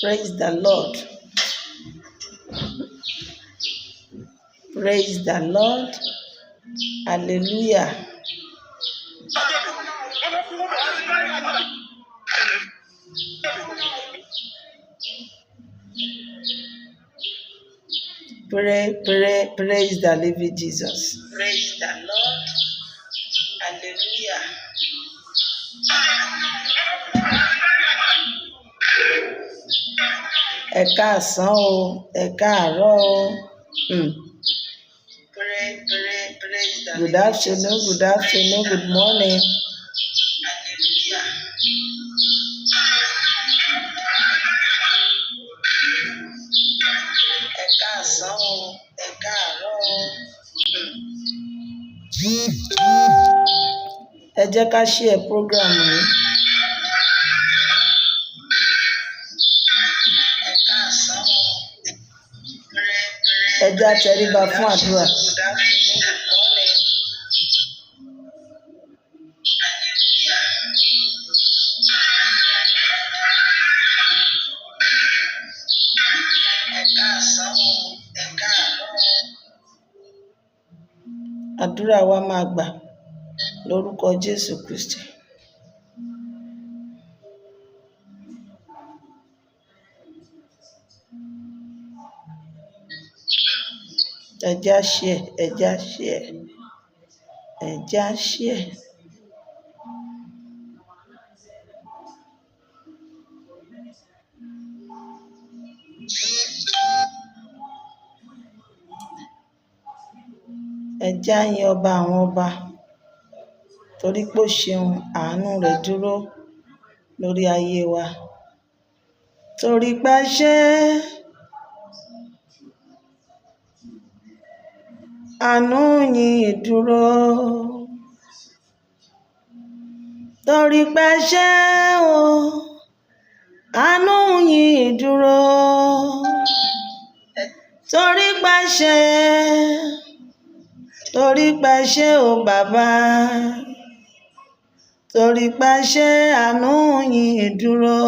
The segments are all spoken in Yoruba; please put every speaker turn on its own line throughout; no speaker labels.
Praise the Lord. Praise the Lord. Hallelujah. Praise the living Jesus. Praise the Lord. Hallelujah. Ẹ káàsán o, ẹ káàárọ̀ o. Praise the good afternoon, good afternoon, good morning. Hallelujah. Ẹ káàsán o, ẹ káàárọ̀ o. Ẹ jẹ́ ká share program yìí. Ẹ káàsán o. Ẹ jẹ́ á tẹríba fún àdúrà. Àdúrà wa máa gbà lórúkọ Jésù Kristi. Ẹ jẹ́ á share, ẹ jẹ́ á share, ẹ jẹ́ á share. Ẹ jẹ́ á yin ọba àwọn ọba torí pé ó ṣeun, àánú rẹ̀ dúró lórí ayé wa. Torí pé ṣé àánú yín dúró. Torí pé ṣé o, àánú yín dúró. Torí pé ṣé o bàbá. Torí pé ṣé àánú yín dúró.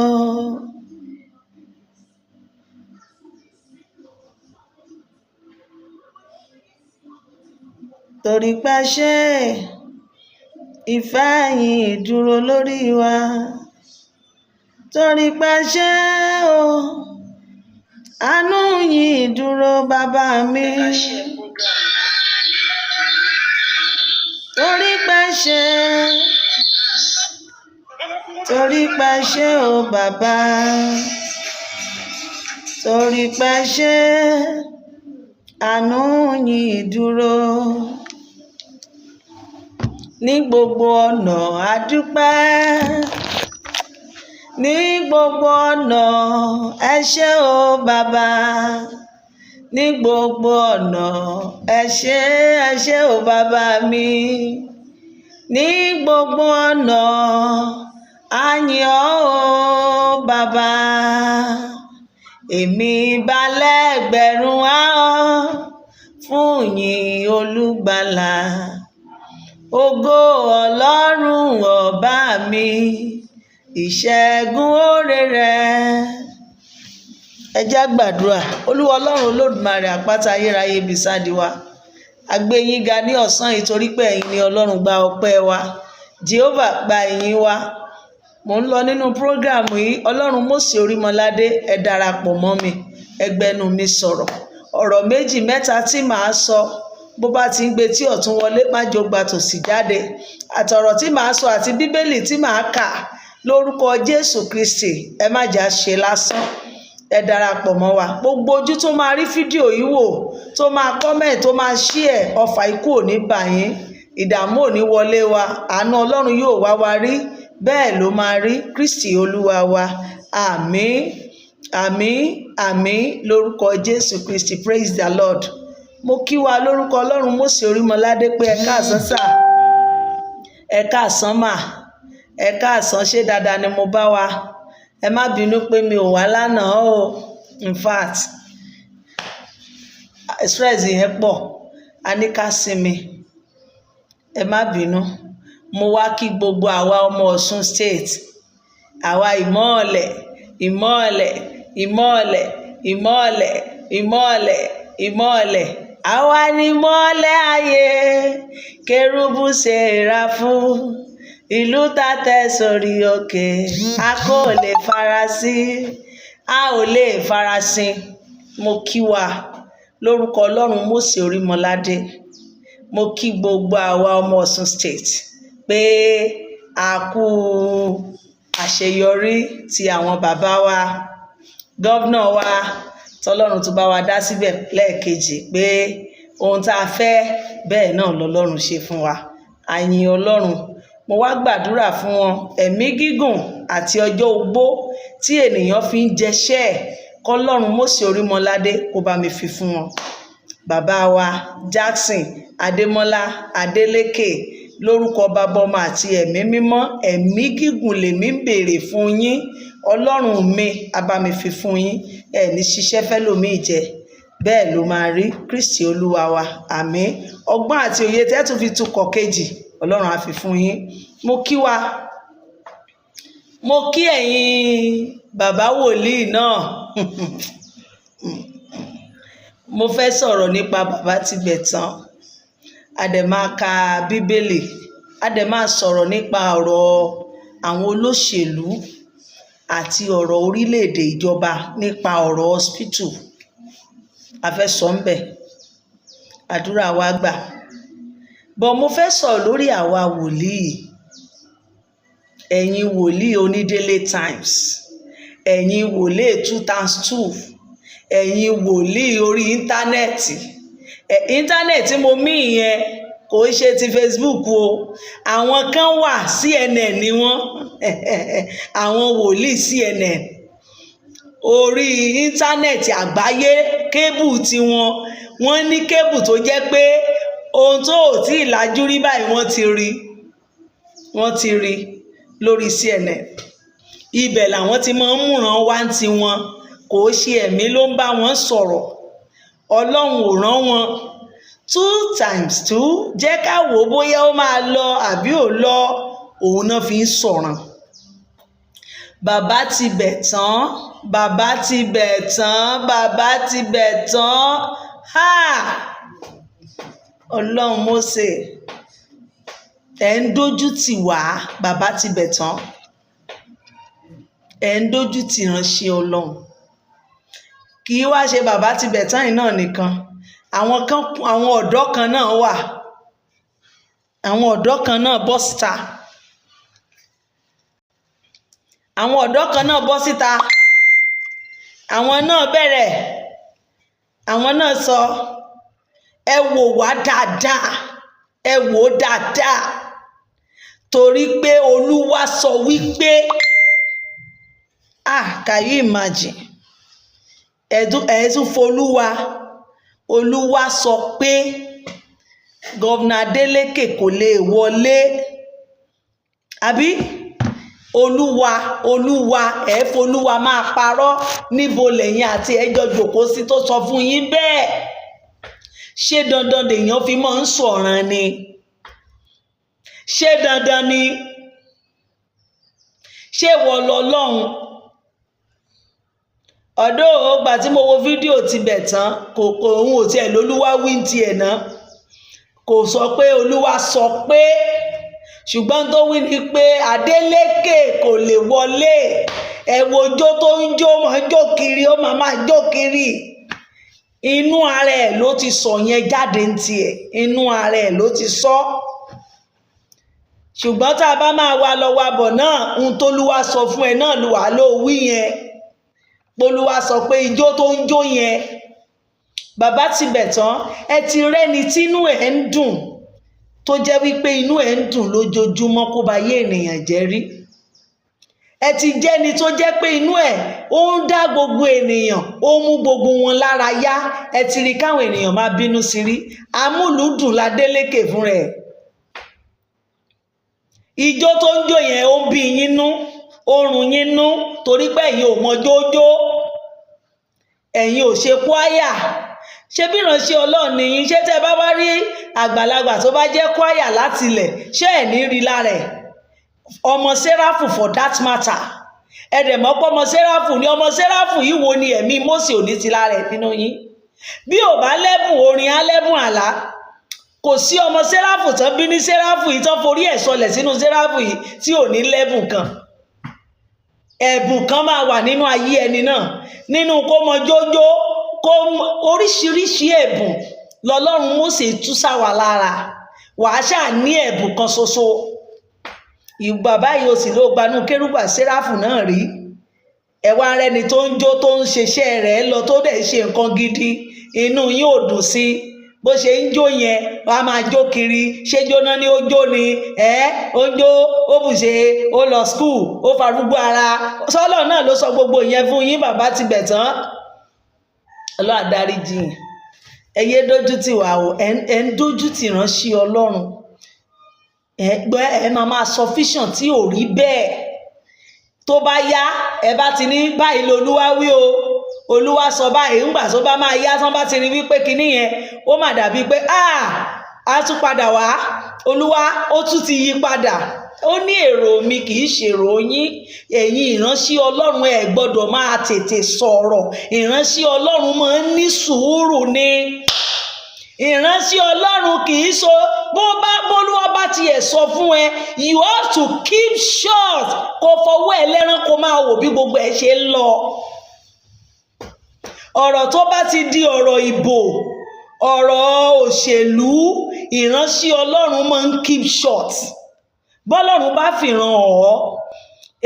Torí pé ṣé ìfẹ́ yín dúró lórí wa. Torí pé ṣé o, àánú yín dúró bàbá mi. Torí pé ṣé o bàbá. Torí pé ṣé àánú yín dúró. Ní gbogbo ọ̀nà a dúpẹ́. Ní gbogbo ọ̀nà ẹ ṣé o bàbá. Ní gbogbo ọ̀nà ẹ ṣé o bàbá mi. Ní gbogbo ọ̀nà a yìn ọ́ o bàbá. Èmi bá lẹ́gbẹ̀rún ahọ́n fún yìn olùgbàlà. Ògo Ọlọ́run ọba mi, ìṣẹ́gun oore rẹ̀. Ẹ jẹ́ á gbàdúrà. Olúwa Ọlọ́run Olódùmarè àpáta ayérayé bisadi wa. A gbé yín ga ní ọ̀sán yìí torí pé ẹ̀yin ni Ọlọ́run, gba ọpẹ́ wa. Jehovah, gba ìyìn wa. Mo ń lọ nínú prógrámù yìí. Ọlọ́run Mósè Orímọládé, ẹ darapọ̀ mọ́ mi. Ẹ gbẹnu mi sọ̀rọ̀. Ọ̀rọ̀ méjì mẹ́ta tí màá sọ, bó bá ti ń gbé tí ọ̀tún wọlé, má jò gba tòsì jáde. Àtọ̀rọ̀ tí màá sọ àti bíbélì tí màá kà lórúkọ Jésù Kristi, ẹ má jà ṣe lásán. Ẹ darapọ̀ mọ́ wa. Gbogbo ojú tó máa rí fídíò yìí wò, tó máa comment, tó máa share, ọfà ikú ò ní bà yín, ìdààmú ò ní wọlé wa, àánú Ọlọ́run yóò wá wa rí, bẹ́ẹ̀ ló máa rí. Kristi Olúwa wa. Àmín, àmín, àmín lórúkọ Jésù Kristi. Praise the Lord. Mo kí wa lórúkọ Ọlọ́run Mósè Orímọládé pé ẹ káàsán sà, ẹ káàsán mà, ẹ káàsán, ṣé dáadáa ni mo bá wa. Ẹ má bínú pé mi ò wá lánàá o. In fact, stress yẹn pọ̀, a ní ká sinmi. Ẹ má bínú. Mo wá kí gbogbo àwa ọmọ Ọ̀ṣun State, àwa ìmọ́ọ̀lẹ̀, ìmọ́lẹ̀ ìmọ́lẹ̀ ìmọ́lẹ̀ ìmọ́lẹ̀ àwa ni mọ́lẹ̀ ayé kérúbù séráfù ìlú tàtẹ́ sórí òkè a kò lè farasin a ò lè farasin. Mo kí wa lórúkọ Ọlọ́run Mósè Orímọládé, mo kí gbogbo àwa ọmọ Ọ̀ṣun state pé a kú àṣeyọrí ti àwọn bàbá wa gọ́vnà wa tọ́lọ́run tó bá wa dá síbẹ̀ lẹ́ẹ̀kejì pé ohun tá a fẹ́ bẹ́ẹ̀ náà lọ́lọ́run ṣe fún wa. A yìn Ọlọ́run. Mo wá gbàdúrà fún wọn ẹ̀mí gígùn àti ọjọ́ ogbó tí ènìyàn fi ń jẹṣẹ́ ẹ̀ kọ́lọ́run Mósè Orímọládé kó bá mi fi fún wọn. Bàbá wa Jackson Adémọ́lá Adélékè, lórúkọ bàbá ọmọ àti ẹ̀mí mímọ́, ẹ̀mí gígùn lèmi ń béèrè fún yín. Ọlọ́run mi á bá mi fi fún yín. Ẹ ní ṣiṣẹ́ fẹ́lòmíì jẹ, bẹ́ẹ̀ ló máa rí. Kristi Olúwa wa, àmín. Ọgbọ́n àti òye tẹ́ tún fi tukọ̀ kejì, Ọlọ́run á fi fún yín. Mo kí wa, mo kí ẹ̀yin bàbá wòlíì náà. Mo fẹ́ sọ̀rọ̀ nípa bàbá Tibetan. A dẹ̀ máa ka Bíbélì, a dẹ̀ máa sọ̀rọ̀ nípa ọ̀rọ̀ àwọn olóṣèlú àti ọ̀rọ̀ orílẹ̀-èdè ìjọba, nípa ọ̀rọ̀ hospital. A fẹ́ sọ ń bẹ̀, àdúrà wa gbà. Bọ̀ mo fẹ́ sọ̀rọ̀ lórí àwa wòlíì, ẹ̀yin wòlíì Onídélé Times, ẹ̀yin wòlíì 2x2, ẹ̀yin wòlíì orí íńtánẹ́ẹ̀tì. Íńtánẹ́ẹ̀tì mo mí ìyẹn kò ṣe ti Facebook o. Àwọn kan wà CNN ni wọ́n àwọn wòlíì CNN orí íńtánẹ́ẹ̀tì àgbáyé, kébù tiwọn, wọ́n ní kébù tó jẹ́ pé ohun tó ò tí ì lajú rí báyìí wọ́n ti rí lórí CNN. Ibẹ̀ làwọn ti máa ń múran wá ń tiwọn, kò ṣe ẹ̀mí ló ń bá wọn sọ̀rọ̀. Ọlọ́run ò rán wọn. 2x2 jẹ́ ká wò bóyá ó máa lọ àbí ò lọ, òun náà fi ń sọ̀ràn. Bàbá Tibetan, bàbá Tibetan, bàbá Tibetan. Ọlọ́run Mósè, ẹ̀ ń dójú tì wá. Bàbá Tibetan, ẹ̀ ń dójú tì ránṣẹ́ Ọlọ́run. Kì í wá ṣe bàbá Tibetan náà nìkan, àwọn ọ̀dọ́ kan náà wà, àwọn ọ̀dọ́ kan náà bọ́ síta, àwọn ọ̀dọ́ kan náà bọ́ síta, àwọn náà bẹ̀rẹ̀, àwọn náà sọ ẹ wò wá dáadáa, ẹ wò ó dáadáa, torí pé Olúwa sọ wípé can you imagine? Ẹ̀ẹ́dún folúwa, Olúwa sọ pé gọ́vnà Adélékè kò lè wọlé, àbí? Olúwa folúwa máa parọ́. Níbo lẹ́yìn àti ẹjọ́ jòkó sí tó sọ fún yín bẹ́ẹ̀? Ṣé dandan lèèyàn fi máa ń sọ̀ràn ni? Ṣé dandan ni? Ṣé wọ lọ́lọ́run? Ọ̀dọ̀ ògbà tí mo wo fídíò Tibetan, kò òun ò tiẹ̀ lólúwa wí ń tiẹ̀ náà, kò sọ pé Olúwa sọ pé, ṣùgbọ́n tó wí ni pé Adélékè kò lè wọlé. Ẹ wo ijó tó ń jó, máa jó kiri, ó máa jó kiri. Inú ara ẹ̀ ló ti sọ yẹn jáde ń tiẹ̀, inú ara ẹ̀ ló ti sọ. Ṣùgbọ́n tá a bá máa wá lọ wá bọ̀ náà, ohun t'Olúwa sọ fún ẹ náà ló wà ló wí yẹn. Olúwa sọ pé ijó tó ń jó yẹn. Bàbá Tibetan, ẹ ti rẹ́ni tínú ẹ̀ ń dùn, tó jẹ́ wípé inú ẹ̀ ń dùn lójoojúmọ́ kó bá yé ènìyàn jẹ́ rí. Ẹ ti jẹ́ni tó jẹ́ pé inú ẹ̀ ó ń dá gbogbo ènìyàn, ó mú gbogbo wọn lára yá. Ẹ ti rí káwọn ènìyàn máa bínú sí rí. Amúlùúdùn l'Adélékè fún rẹ̀. Ijó tó ń jó yẹn ó ń bí yín nú, ó rùn yín nú, torí pé ẹ̀yin ò mọ jójó, ẹ̀yin ò ṣe kwáyà. Ṣé bí ìránṣẹ́ Ọlọ́run ni yín? Ṣé tẹ́ bá wá rí àgbàlagbà tó bá jẹ́ kwáyà láti ilẹ̀, ṣé ẹ̀ ní rí lára ẹ̀? Ọmọ Séráfù for that matter, ẹ̀dẹ̀ mọ́ pọ́ ọmọ Séráfù ni ọmọ Séráfù yìí wo ni ẹ̀mí Mósè ò ní ti lára ẹ̀ nínú yín bí ò bá lẹ́bùn orin á lẹ́bùn àlá kò sí ọmọ Séráfù tán bí ní Séráfù yìí tán forí ẹ̀ sọlẹ̀ sínú Séráfù yìí tí ò ní lẹ́bùn kan ẹ̀bùn kan máa wà nínú ayé ẹni náà nínú kó mọ jójó kó oríṣiríṣi ẹ̀bùn lọ́lọ́run Mósè tú sáwà lára wàá ṣáà ní ẹ̀bùn kan ṣoṣo bàbá yìí ó sì ló gbanú kérúbù Séráfù náà rí ẹwà rẹni tó ń jó tó ń ṣeṣẹ́ rẹ̀ lọ tó dẹ̀ ṣe nǹkan gidi inú yín ò dùn sí bó ṣe ń jó yẹn wàá máa jó kiri ṣé jóná ni ó jó ni ó jó ó bùṣe ó lọ skul ó farúgbó ara sọlọ náà ló sọ gbogbo yẹn fún yín bàbá ti bẹ̀ tán Ọlọ́run àdáríjì ẹ yé dójú tì wá o ẹ ń dójú tì ránṣẹ́ Ọlọ́run ẹ máa sufficient tí ò rí bẹ́ẹ̀ tó bá yá ẹ bá ti ní báyìí lolúwa wí o Olúwa sọ báyìí ńgbà tó bá máa yá tán bá ti rí wípé kinní yẹn ó mà dàbí pé a tún padà wá Olúwa ó tún ti yí padà ó ní èrò mi kì í ṣèrò yín ẹ̀yin ìránṣẹ́ Ọlọ́run ẹ gbọ́dọ̀ máa tètè sọ̀rọ̀ ìránṣẹ́ Ọlọ́run máa ń ní sùúrù ni ìránṣẹ́ Ọlọ́run kì í sọ bólúwa bá tiẹ̀ sọ fún ẹ you have to keep short kó fọwọ́ ẹ lẹ́rán kó máa wò bí gbogbo ẹ ṣe ń lọ ọ̀rọ̀ tó bá ti di ọ̀rọ̀ ìbò ọ̀rọ̀ òṣèlú ìránṣẹ́ Ọlọ́run máa ń keep short bọ́lọ́run bá fi hàn ọ́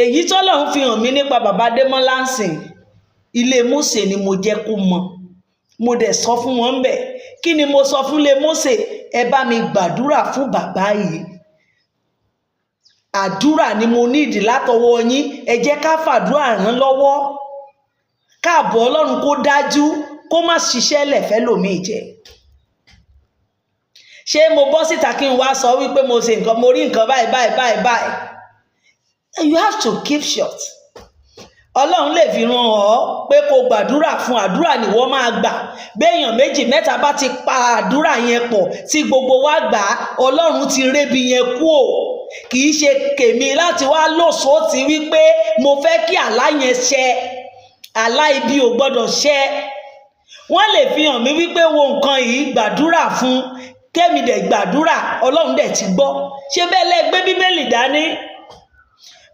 èyí tọ́lọ́run fi hàn mí nípa bàbá Démọ́lá ńsìn ilé Mósè ni mo jẹ́ kó mọ̀ mo dẹ̀ sọ fún wọn bẹ̀ kí ni mo sọ fún ilé Mósè ẹ bá mi gbàdúrà fún bàbá yìí àdúrà ni mo nídìí látọwọ́ yín ẹ jẹ́ ká fàdúrà ràn lọ́wọ́ káàbọ̀ Ọlọ́run kó dájú kó má ṣiṣẹ́ lẹ̀fẹ́ lòmíì jẹ́ ṣé mo bọ́ síta kí n wá sọ wípé mo ṣe nǹkan mo rí nǹkan báyìí you have to keep short Ọlọ́run lè fi ràn ọ́ pé kó gbàdúrà fún àdúrà ni wọ́n máa gbà béèyàn méjì mẹ́ta bá ti pa àdúrà yẹn pọ̀ tí gbogbo wa gbà Ọlọ́run ti rébi yẹn kú ò kì í ṣe kèmí láti wá lòsòótì wípé mo fẹ́ kí àlá yẹn ṣẹ àlá ibi ò gbọ́dọ̀ ṣẹ wọ́n lè fi hàn mí wípé wo nǹkan yìí gbàdúrà fún kémi dẹ̀ gbàdúrà Ọlọ́run dẹ̀ ti gbọ́ ṣé bẹ́ẹ̀ lẹ gbé Bíbélì dání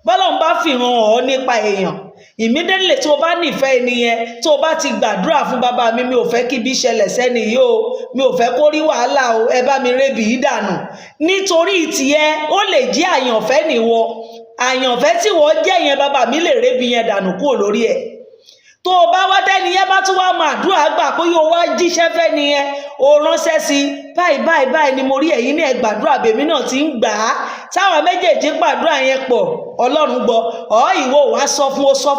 bọ́lọ́run bá fi hàn ọ́ nípa èèyàn immediately tó bá nífẹ̀ẹ́ ènìyàn tó bá ti gbàdúrà fún bàbá mi ò fẹ́ kí bí ṣẹlẹ̀ sẹ́ni yìí o mi ò fẹ́ kó rí wàhálà o ẹ bá mi rébi yìí dànù nítorí tìẹ ó lè jẹ́ àyànfẹ́ nìwọ àyànfẹ́ tí wọ́n jẹ́ yẹn bàbá mi lè rébi yẹn dànù kúrò lórí ẹ̀ tó o bá wá dẹ́ni yẹn bá tún wá mọ àdúrà gbà pé yóò wá jíṣẹ́ fẹ́ nìyẹn o ránṣẹ́ sí báyìí ni mo rí ẹ̀yin ní ẹ gbàdúrà bèmí náà ti ń gbà á táwọn méjèèjì gbàdúrà yẹn pọ̀ Ọlọ́run gbọ́ ìwọ wá sọ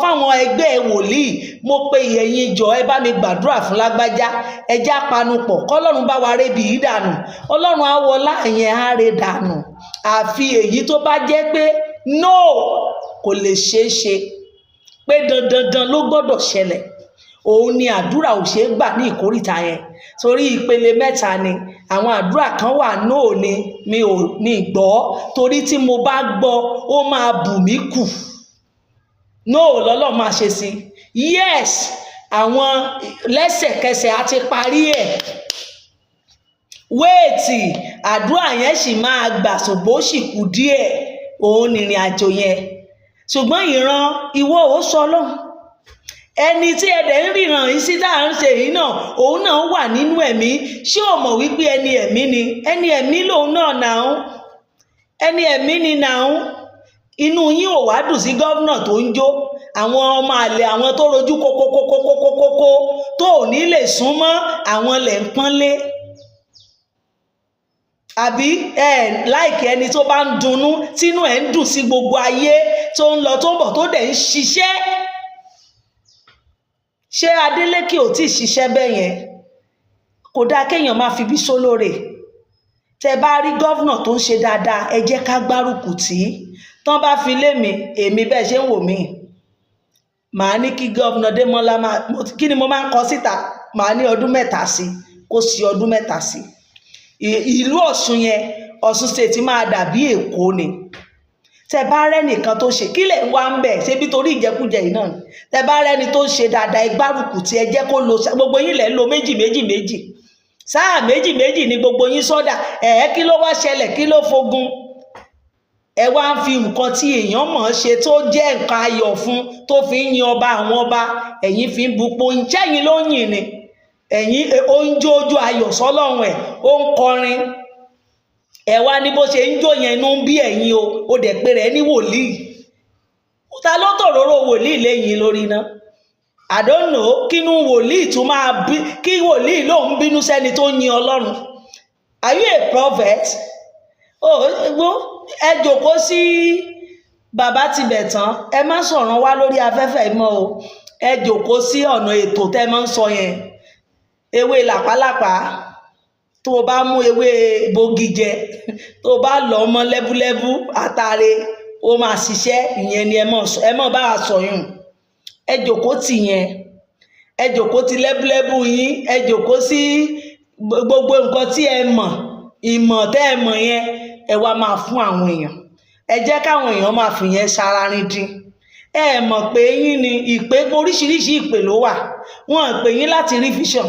fáwọn ẹgbẹ́ wòlíì mo pe ẹ̀yin jọ ẹ bá mi gbàdúrà fún lágbájá ẹjá panupọ̀ kọ́lọ́run bá wa rébi yìí dànù Ọlọ́run á wọlá ẹ̀yẹn á re dànù àfi èyí tó bá jẹ́ pé no kò lè ṣeé ṣe pé dandan ló gbọ́dọ̀ ṣẹlẹ̀ òun ni àdúrà ò ṣe é gbà ní ìkórìtà yẹn torí ìpele mẹ́ta ni àwọn àdúrà kan wà nóò ni mi ò ní gbọ́ torí tí mo bá gbọ́ ó máa bù mí kù nóò lọ́lọ́ máa ṣe sí yes àwọn lẹ́sẹ̀kẹsẹ̀ a ti parí ẹ̀ wéètì àdúrà yẹn sì máa gbà ṣùgbọ́n ó sì kù díẹ̀ òun nìrìn àjò yẹn ṣùgbọ́n ìran ìwọ ò sọ lọ́hùn ẹni tí ẹ̀dẹ̀ ń ríran yìí sí táà ń ṣe yìí náà òun náà wà nínú ẹ̀mí ṣé o mọ̀ wípé ẹni ẹ̀mí ni ẹni ẹ̀mí lòun náà nàá ẹni ẹ̀mí ni nàá inú yín ò wá dùn sí gọ́vnà tó ń jó àwọn ọmọ àlè àwọn tó rojú kókókókókókókó tó ò ní lè súnmọ́ àwọn lẹ̀ ń pọ́nlé àbí láìkí ẹni tó bá ń dunnú tínú ẹ̀ ń dùn sí gbogbo ayé tó ń lọ tó ń bọ̀ tó dẹ̀ ń ṣiṣẹ́ ṣé Adélékè ò tí ì ṣiṣẹ́ bẹ́ẹ̀ yẹn kò dáa kéèyàn máa fi bí sólóore tẹ bá rí gọ́vnà tó ń ṣe dáadáa ẹ jẹ́ ká gbárùkù tì í tán bá fi lé mi èmi bẹ́ẹ̀ ṣe ń wò mí màá ní kí gọ́vnà Démọ́lá kí ni mo máa ń kọ síta màá ní ọdún mẹ́ta sí kó sí ọdún mẹ́ta sí ìlú Ọ̀ṣun yẹn Ọ̀ṣun state máa dàbí Èkó ni tẹ bá rẹ́nìkan tó ṣe kí lẹ̀ ń wá ń bẹ̀ ṣé bí torí ìjẹkújẹ yìí náà tẹ bá rẹ́ni tó ṣe dáadáa ìgbárùkù tí ẹ jẹ́ kó lo gbogbo yín lẹ̀ ń lo méjì sáà méjì ni gbogbo yín sọ́dà kí ló wá ṣẹlẹ̀ kí ló fogun ẹ wá ń fi nǹkan tí èèyàn mọ̀ ṣe tó jẹ́ nǹkan ayọ̀ fún tó fi ń yin ọba àwọn ọba ẹ̀yin fi ń bupo ìjẹ́yìn ló yìn ni ẹ̀yin ó ń jó ojú ayọ̀ sọ́lọ́run ẹ̀ ó ń kọrin ẹ wá ní bó ṣe ń jó yẹn inú ń bí ẹ̀yin o dẹ̀ pé rẹ̀ ní wòlíì ta ló tòróró wòlíì lẹ́yìn lórí náà I don't know kínú wòlíì tún máa bí kí wòlíì lòun bínú sẹ́ni tó yin Ọlọ́run are you a prophet? Ẹ jòkó sí bàbá ti bẹ̀ tán ẹ má sọ̀rọ̀ wá lórí afẹ́fẹ́ mọ́ o ẹ jòkó sí ọ̀nà ètò tẹ́ mọ́ ń sọ yẹn ewé làpálàpá tó o bá mú ewé bogi jẹ tó o bá lọ mọ́ lẹ́búlẹ́bú àtàrẹ ó máa ṣiṣẹ́ ìyẹn ni ẹ mọ̀ bá a sọ̀yún ẹ jòkó tì yẹn ẹ jòkó ti lẹ́búlẹ́bú yín ẹ jòkó sí gbogbo nǹkan tí ẹ mọ̀ ìmọ̀ tẹ́ ẹ mọ̀ yẹn ẹ wá máa fún àwọn èèyàn ẹ jẹ́ káwọn èèyàn máa fi yẹn ṣararin dín ẹ mọ̀ pé yín ni ìpè oríṣiríṣi ìpè ló wà wọ́n pè yín láti rí vision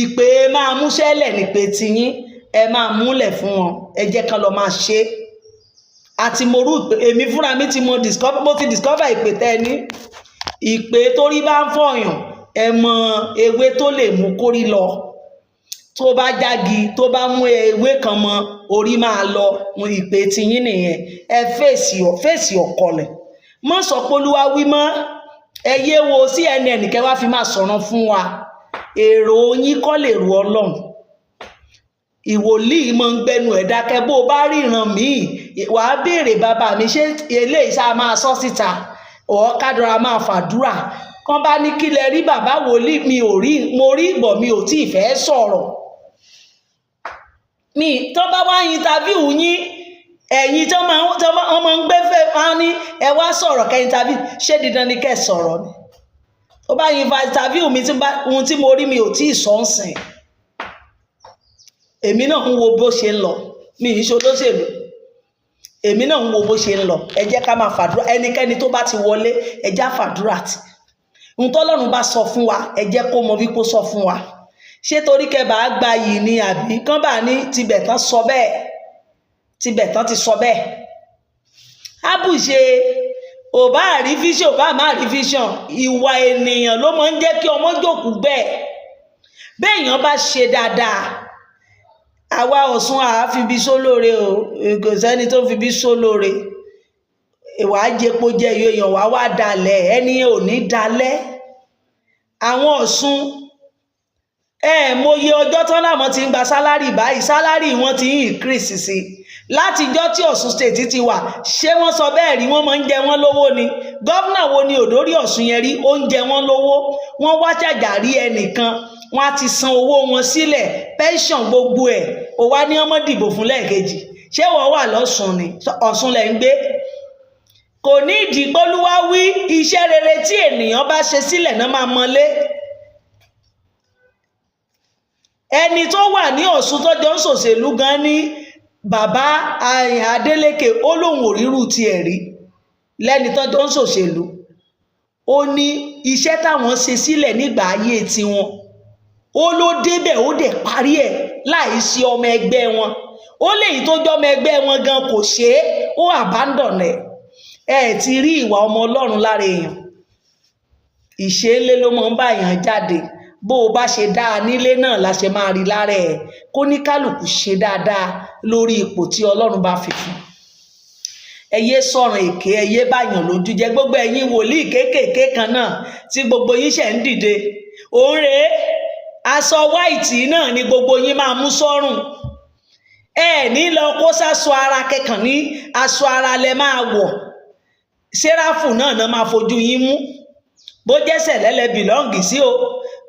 ìpè máa múṣẹ́lẹ̀ nípè tiyín ẹ máa múlẹ̀ fún wọn ẹ jẹ́ ká lọ máa ṣe àti mo rú èmi fúnra mi tí mo ti discover ìpè tẹ́ ní ìpè torí bá ń fọyàn ẹ mọ ewé tó lè mú kórí lọ tó bá jági tó bá mú ewé kan mọ orí máa lọ mú ìpè tiyín nìyẹn ẹ fèsì ọ̀kọ̀lẹ̀ mọ́ sọ pé Olúwa wí mọ́ ẹ yé wo CNN kẹ́ wá fi máa sọ̀rọ̀ fún wa èrò yín kọ́ lè rú Ọlọ́run ìwòlíì mọ́ ń gbẹnu ẹ̀ dákẹ́ bó bá ríran míì wàá béèrè bàbá mi ṣé eléyìí sá máa sọ síta ọ̀ kádọ́ra máa fàdúrà kán bá ní kí lẹ rí bàbá wòlíì mi ò rí mo rí ìgbọ̀ mi ò tí ì fẹ́ sọ̀rọ̀ mi tó bá wá interview yín ẹ̀yin tó máa ń gbé fẹ́ máa ní ẹ wá sọ̀rọ̀ kẹ́ interview ṣé dídán ni kẹ́ sọ̀rọ̀ ni ó bá interview mi ohun tí mo rí mi ò tí ì sọ ń sìn èmi náà ń wo bó ṣe ń lọ mi ì ṣe olóṣèlú èmi náà ń wo bó ṣe ń lọ ẹ jẹ́ ká máa fàdúrà ẹnikẹ́ni tó bá ti wọlé ẹ já fàdúrà tì ohun tọ́lọ́run bá sọ fún wa ẹ jẹ́ kó mọ bí kó sọ fún wa ṣé torí kẹbà á gba yìí ni àbí kán bá ní tibẹ̀tán sọ bẹ́ẹ̀ tibẹ̀tán ti sọ bẹ́ẹ̀ ábùṣe ò bá rí vision ò bá má rí vision ìwà ènìyàn ló máa ń jẹ́ kí ọmọ jòkú bẹ́ẹ̀ béèyàn bá ṣe dáadáa àwa Ọ̀ṣun àá fi bí sólóore o kò sẹ́ni tó fi bí sólóore ìwà jẹpo jẹ èèyàn wá dalẹ̀ ẹni ò ní dalẹ̀ àwọn Ọ̀ṣun mòye ọjọ́ tán láwọn ti ń gba sálárì báyìí sálárì wọn ti ń increase sí látijọ́ tí Ọ̀ṣun state ti wà ṣé wọ́n sọ bẹ́ẹ̀ rí wọ́n máa ń jẹ wọ́n lówó ni gọ́vnà wo ni òdórí Ọ̀ṣun yẹn rí ó ń jẹ wọ́n lówó wọ́n wá ṣàjà rí ẹnìkan wọ́n á ti san owó wọn sílẹ̀ pension gbogbo ẹ̀ ó wá ní ọmọ dìbò fún lẹ́ẹ̀kejì ṣé wọ́n wà lọ́sùn ni Ọ̀ṣun lẹ̀ ń gbé kò ní ìdí pólúwá wí iṣẹ́ rere tí ènìyàn bá ṣe sílẹ̀ náà máa mọlé ẹni tó wà ní Ọ̀ṣun tó jọ ń ṣòṣèlú gan ní bàbá Adélékè ó lóun ò rírú tiẹ̀ rí lẹ́ni tó jọ ń ṣòṣèlú ó ní iṣẹ́ táwọn ṣe sílẹ̀ nígbà ayé tiwọn ó ló débẹ̀ ó dẹ̀ parí ẹ̀ láì sí ọmọ ẹgbẹ́ wọn ó léyìí tó jọ ọmọ ẹgbẹ́ wọn gan kò ṣe é ó abandon ẹ̀ ti rí ìwà ọmọ Ọlọ́run lára èèyàn ìṣeélé ló máa ń bá èèyàn jáde bó o bá ṣe dáa nílé náà la ṣe máa rí lára ẹ̀ kó ní kálukú ṣe dáadáa lórí ipò tí Ọlọ́run bá fi fún ẹ yé sọ̀rọ̀ èké ẹ yé báyàn lójú jẹ́ gbogbo ẹ̀yin wòlíì kéékèèké kan náà tí gbogbo yín ṣe ń dìde òun rèé aṣọ white náà ni gbogbo yín máa mú sọ́rùn ẹ ní lọ kó sáṣọ ara kẹkàn ní aṣọ ara lẹ máa wọ̀ sẹ́ráfù náà máa fojú yín mú bó jẹ́ sẹ̀lẹ̀ lẹ bìlọ́ǹgì sí o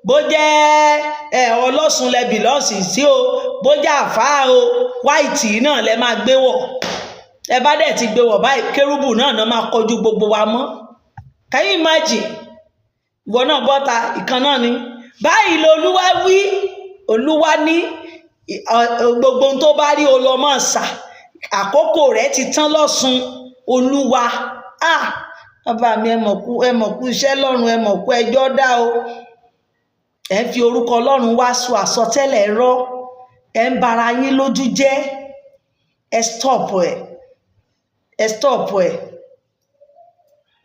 bó jẹ́ ọlọ́sùn lẹ bìlọ́ǹsì sí o bó jẹ́ àfáà o white náà lẹ máa gbé wọ̀ ẹ bá dẹ̀ ti gbé wọ̀ báyìí kérúbù náà máa kọjú gbogbo wa mọ́ can you imagine ìwọ náà bọ́ta ìkan náà ni báyìí lolúwa wí olúwa ní gbogbo tó bá rí olọmọ ṣà àkókò rẹ̀ ti tán lọ́sùn olúwa bàbá mi ẹ mọ̀ kú iṣẹ́ lọ́run, ẹ mọ̀ kú ẹjọ́ dá o. Ẹ fi orúkọ Ọlọ́run wá sọ àsọtẹ́lẹ̀ rọ́, ẹ ń bara yín lójú jẹ́. Ẹ stop ẹ̀.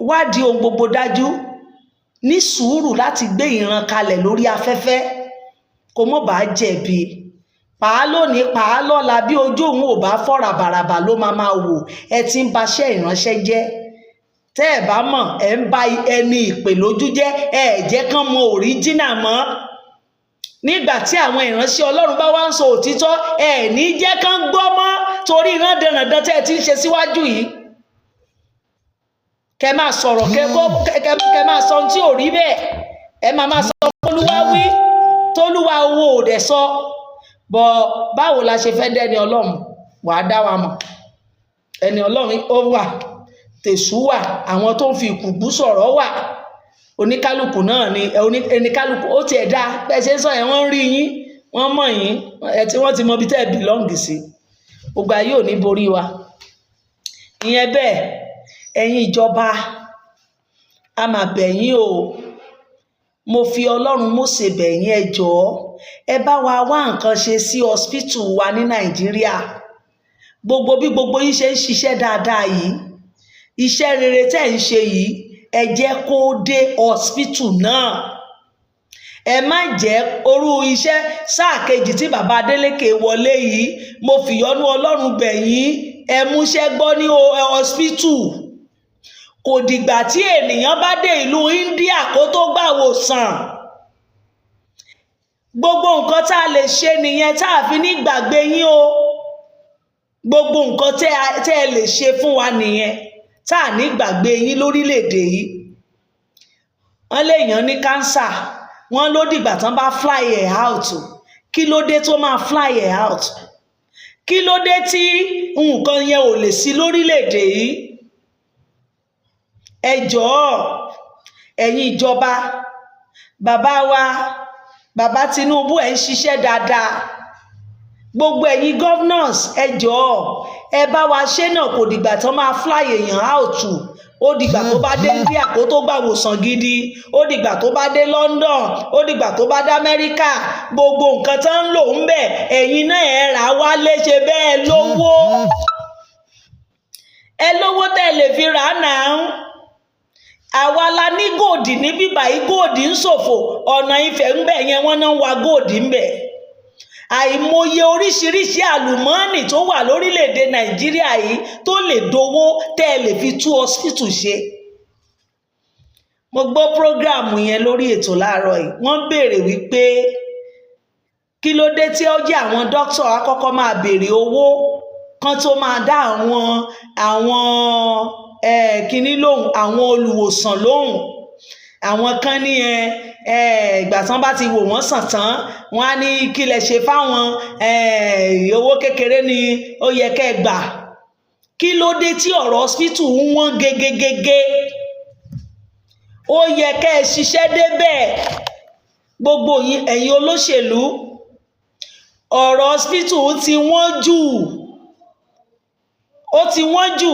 Wádìí ohun gbogbo dájú, ní sùúrù láti gbé ìran kalẹ̀ lórí afẹ́fẹ́ kó mọ́ bá jẹ̀bi. Pàá lónìí pàá lọ́la, bí ojú òun ò bá fọ́ ràbàràbà ló máa wò. Ẹ ti ń baṣẹ́ ìránṣẹ́ jẹ́. Tẹ́ ẹ bá mọ̀, ẹ ń ba ẹni ìpè lójú jẹ́. Ẹ jẹ́ kán mọ òríjínà mọ́. Nígbà tí àwọn ìránṣẹ́ Ọlọ́run bá wá ń sọ òtítọ́, ẹ ní jẹ́ kán gbọ́ mọ́, torí ìran dandan tẹ́ ẹ ti ń ṣe síwájú yìí. Kẹ máa sọ̀rọ̀ kẹ máa sọ ohun tí ò rí bẹ́ẹ̀. Ẹ máa sọ Olúwa wí, tólúwa owó ò dẹ̀ sọ. Bọ̀ báwo la ṣe fẹ́ dẹ́ni Ọlọ́run? Wàá dá wa mọ̀. Ẹni Ọlọ́run ó wà, tèṣù wà, àwọn tó ń fi ìkùbú sọ̀rọ̀ wà. Oníkálùkù náà ni oníkálùkù ó tiẹ̀ dá bẹ́ẹ̀ ṣe ń sọ yẹn, wọ́n ń rí yín, wọ́n mọ̀ yín, wọ́n ti mọ ibi tẹ́ ẹ bìlọ́ǹgì sí. Gbogbo ayé ò ní borí wa. Ìyẹn bẹ́ẹ̀, ẹ̀yin ìjọba, a máa bẹ̀ yín o. Mo fi Ọlọ́run Mósè bẹ̀ yín, ẹ jọ̀ọ́ ẹ bá wa wá nǹkan ṣe sí hospital wa ní Nàìjíríà. Gbogbo bí gbogbo yín ṣe ń ṣiṣẹ́ dáadáa yìí, iṣẹ́ rere tẹ́ ń ṣe yìí, ẹ jẹ́ kó dé hospital náà. Ẹ má jẹ́ orú iṣẹ́ sáà kejì tí bàbá Adélékè wọlé yìí. Mo fìyọ́nú Ọlọ́run bẹ̀ yín, ẹ múṣẹ́ gbọ́ ní hospital. Kò dìgbà tí ènìyàn bá dé ìlú India kó tó gbà wòsàn. Gbogbo nǹkan tá a lè ṣe nìyẹn, tá a fi ní gbàgbé yín o. Gbogbo nǹkan tẹ́ ẹ lè ṣe fún wa nìyẹn, tá a ní gbàgbé yín lórílẹ̀‐èdè yìí. Wọ́n léèyàn ní kánsà, wọ́n ló dìgbà tán bá fly ẹ̀ out. Kí ló dé tó máa fly ẹ̀ out? Kí ló dé tí nǹkan yẹn ò lè sí lórílẹ̀‐èdè yìí? Ẹ jọ̀ọ́ ẹ̀yin ìjọba, bàbá Tinubu ẹ̀ ń ṣiṣẹ́ dáadáa. Gbogbo ẹ̀yin governors, ẹ jọ̀ọ́ ẹ bá wa ṣe náà. Kò dìgbà tán máa fly èèyàn out. Ó dìgbà tó bá dé India kó tó gbà wòsàn gidi. Ó dìgbà tó bá dé London. Ó dìgbà tó bá dé Amẹ́ríkà. Gbogbo nǹkan tán ń lò ń bẹ̀, ẹ̀yin náà ẹ rà wá léṣe bẹ́ẹ̀ lówó. Ẹ lówó tẹ́ lè fi rà náà. Àwa la ní góòdì ní bíbà yìí, góòdì ń ṣòfò. Ọ̀nà Ifẹ̀ ń bẹ̀ yẹn wọ́n náà ń wa góòdì ń bẹ̀. Àìmọye oríṣiríṣi àlùmọ́ọ́nì tó wà lórílẹ̀‐èdè Nàìjíríà yìí tó lè dowó tẹ́ ẹ lè fi tú hospital ṣe. Mo gbọ́ prógráàmù yẹn lórí ètò láàárọ̀ yìí. Wọ́n béèrè wípé kí ló dé tí ó jẹ́ àwọn dókítà àkọ́kọ́ máa béèrè owó kan tó máa dá àwọn kíní lóhùn, àwọn olùwòsàn lóhùn. Àwọn kan ní ìgbà tán bá ti wò wọ́n sàn tán, wọ́n á ní kí lẹ ṣe fáwọn, owó kékeré ni ó yẹ kẹ́ gbà. Kí ló dé tí ọ̀rọ̀ hospital ń wọ́n gegegege? Ó yẹ kẹ́ ẹ ṣiṣẹ́ débẹ̀. Gbogbo ẹ̀yin olóṣèlú, ọ̀rọ̀ hospital ti wọ́n jù. Ó ti wọ́n jù.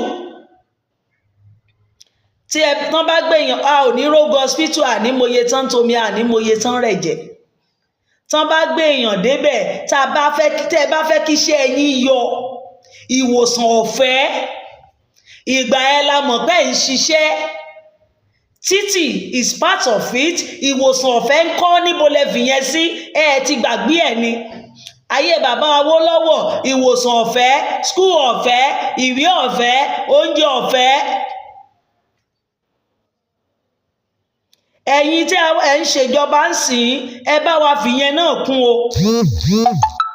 Tí tán bá gbèyàn, a ò ní rógo hospital, ànímọye tán tomi, ànímọye tán rẹ̀jẹ̀. Tán bá gbèyàn débẹ̀, tẹ́ ẹ bá fẹ́ kí iṣẹ́ yín yọ, ìwòsàn ọ̀fẹ́, ìgbà ẹ la mọ̀ pé ń ṣiṣẹ́. Títì is part of it. Ìwòsàn ọ̀fẹ́ ń kọ́ níbo lẹ fi yẹn sí? Ẹ ti gbàgbé ẹ̀ ni. Ayé bàbá Awólọ́wọ̀, ìwòsàn ọ̀fẹ́, school ọ̀fẹ́, ìwé ọ̀fẹ́, oúnjẹ ọ̀fẹ́. Ẹ̀yin tí ẹ ń ṣèjọba ń sìn, ẹ bá wa fìyẹn náà kún o.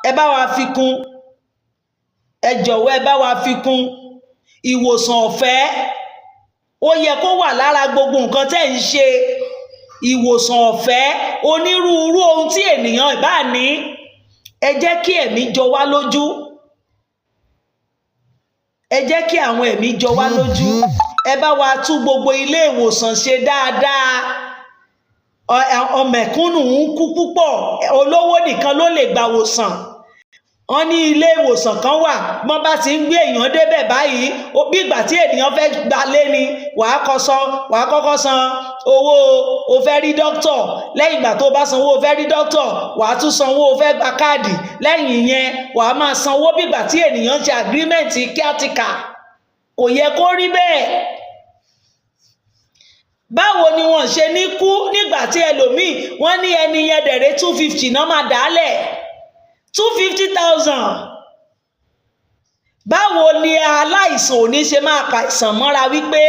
Ẹ bá wa fi kún. Ẹ jọ̀wọ́ ẹ bá wa fi kún. Ìwòsàn ọ̀fẹ́ ó yẹ kó wà lára gbogbo nǹkan tẹ́ ń ṣe. Ìwòsàn ọ̀fẹ́, onírúurú ohun tí ènìyàn ìbá ní. Ẹ jẹ́ kí ẹ̀mí jọ wá lójú. Ẹ jẹ́ kí àwọn ẹ̀mí jọ wá lójú. Ẹ bá wa tú gbogbo ilé ìwòsàn ṣe dáadáa. Ọmẹ̀kúnnù ń kú púpọ̀, olówó nìkan ló lè gba wòsàn. wọ́n ní ilé ìwòsàn kan wà wọ́n bá ti ń gbé èèyàn débẹ̀ báyìí bí ìgbà tí ènìyàn fẹ́ gbalé ni wàá kọ́kọ́ san owó o fẹ́ rí dókítọ̀, lẹ́yìn ìgbà tó bá sanwó o fẹ́ rí dókítọ̀ wàá tún sanwó o fẹ́ gba káàdì, lẹ́yìn yẹn wàá máa sanwó bí ìgbà tí ènìyàn ṣe agreement kíátíkà. kò yẹ kó rí bẹ́ẹ̀. báwo ni wọ́n ṣe ní kú nígbà tí ẹlòmíì wọ́n ní ẹni yẹn dẹ̀rẹ́ 250 náà máa dálẹ̀ 250,000. báwo ni aláìsàn ò ní ṣe máa pa ìsàn mọ́ra wípé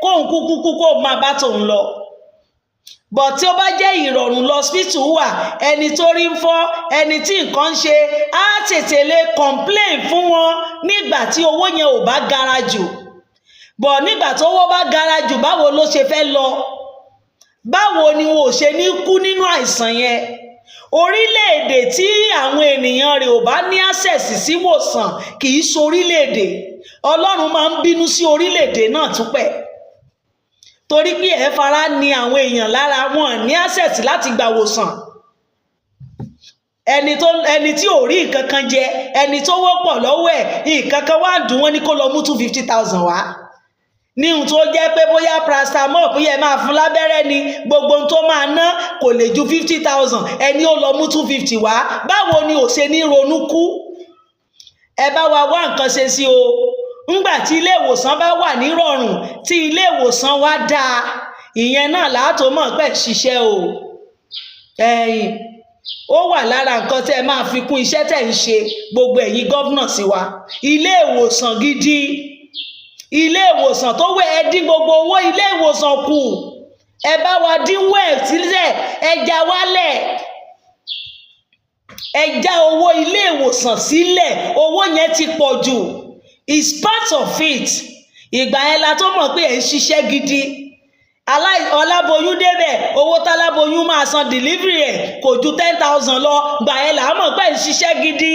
kóun kúkú kó máa bá tòun lọ. bọ̀ tí ó bá jẹ́ ìrọ̀rùn lọ́sítù wà, ẹni tó rí ń fọ́, ẹni tí nǹkan ń ṣe á tètè lè complain fún wọn nígbà tí owó yẹn ò bá gara jù. bọ̀ nígbà tó owó bá gara jù, báwo ló ṣe fẹ́ lọ? báwo ni wọn ò ṣe ní kú nínú àìsàn yẹn? orílẹ̀-èdè tí àwọn ènìyàn rẹ̀ ò bá ní access sí ìwòsàn kì í ṣe orílẹ̀-èdè. Ọlọ́run máa ń bínú sí orílẹ̀-èdè náà túpẹ̀, torí pé ẹ fara ni àwọn èèyàn lára, wọn ní access láti gba ìwòsàn. ẹni tí ò rí nǹkan kan jẹ, ẹni tó wọ́pọ̀ lọ́wọ́ ẹ̀ nǹkan kan wá dùn wọ́n ní kó lọ mú 250,000 wá, ní ohun tó jẹ́ pé bóyá paracetamol bóyá ẹ máa fún lábẹ́rẹ́ ni gbogbo ohun tó máa ná kò lè ju 50,000, ẹni ó lọ mú 250 wá. báwo ni ò ṣe ní ronú kú? ẹ bá wa wá nǹkan ṣe sí o. ńgbà tí ilé ìwòsàn bá wà nírọ̀rùn, tí ilé ìwòsàn wá dáa, ìyẹn náà láàtò mọ̀ pé ṣiṣẹ́ o. ó wà lára nǹkan tẹ́ ẹ máa fi kún iṣẹ́ tẹ́ ń ṣe gbogbo ẹ̀yin gọ́vnà sí wa. ilé ìwòsàn gidi, ilé ìwòsàn tó wẹ̀ ẹ́ dín gbogbo owó ilé ìwòsàn kù. ẹ bá wa dínwó ẹ̀ sílẹ̀, ẹ já wálẹ̀, ẹ já owó ilé ìwòsàn sílẹ̀, owó yẹn ti pọ̀ jù. It's part of it. ìgbà yẹn la tó mọ̀ pé ẹ̀ ń ṣiṣẹ́ gidi. ọláboyún débẹ̀, owó táláboyún máa san delivery ẹ̀ kò ju 10,000 lọ, gbà yẹn là á mọ̀ pé ẹ̀ ń ṣiṣẹ́ gidi.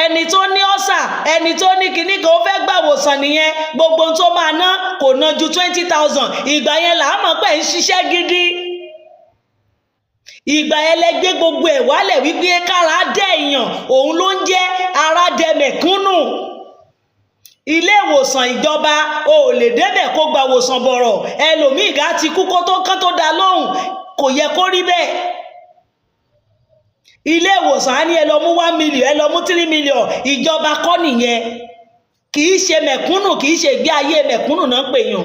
ẹni tó ní ọ̀sà, ẹni tó ní kinní kan ó fẹ́ gbàwòsàn nìyẹn, gbogbo tó máa ná kò ná ju 20,000, ìgbà yẹn là á mọ̀ pé ẹ̀ ń ṣiṣẹ́ gidi. ìgbà yẹn lẹ gbé gbogbo ẹ̀ wálẹ̀ wípé kára dẹ èèyàn, òun ló ń jẹ́ ara dẹ mẹ̀kúnnù. ilé ìwòsàn ìjọba o ò lè débẹ̀ kó gba ìwòsàn bọ̀rọ̀, ẹlòmíì gá ti kú kán tó dá lóhùn. kò yẹ kó rí bẹ́ẹ̀. ilé ìwòsàn á ní ẹ lọ mú 1 million, ẹ lọ mú 3 million, ìjọba kọ́ nìyẹn. kì í ṣe mẹ̀kúnnù, kì í ṣe ìgbé ayé mẹ̀kúnnù náà pè yàn.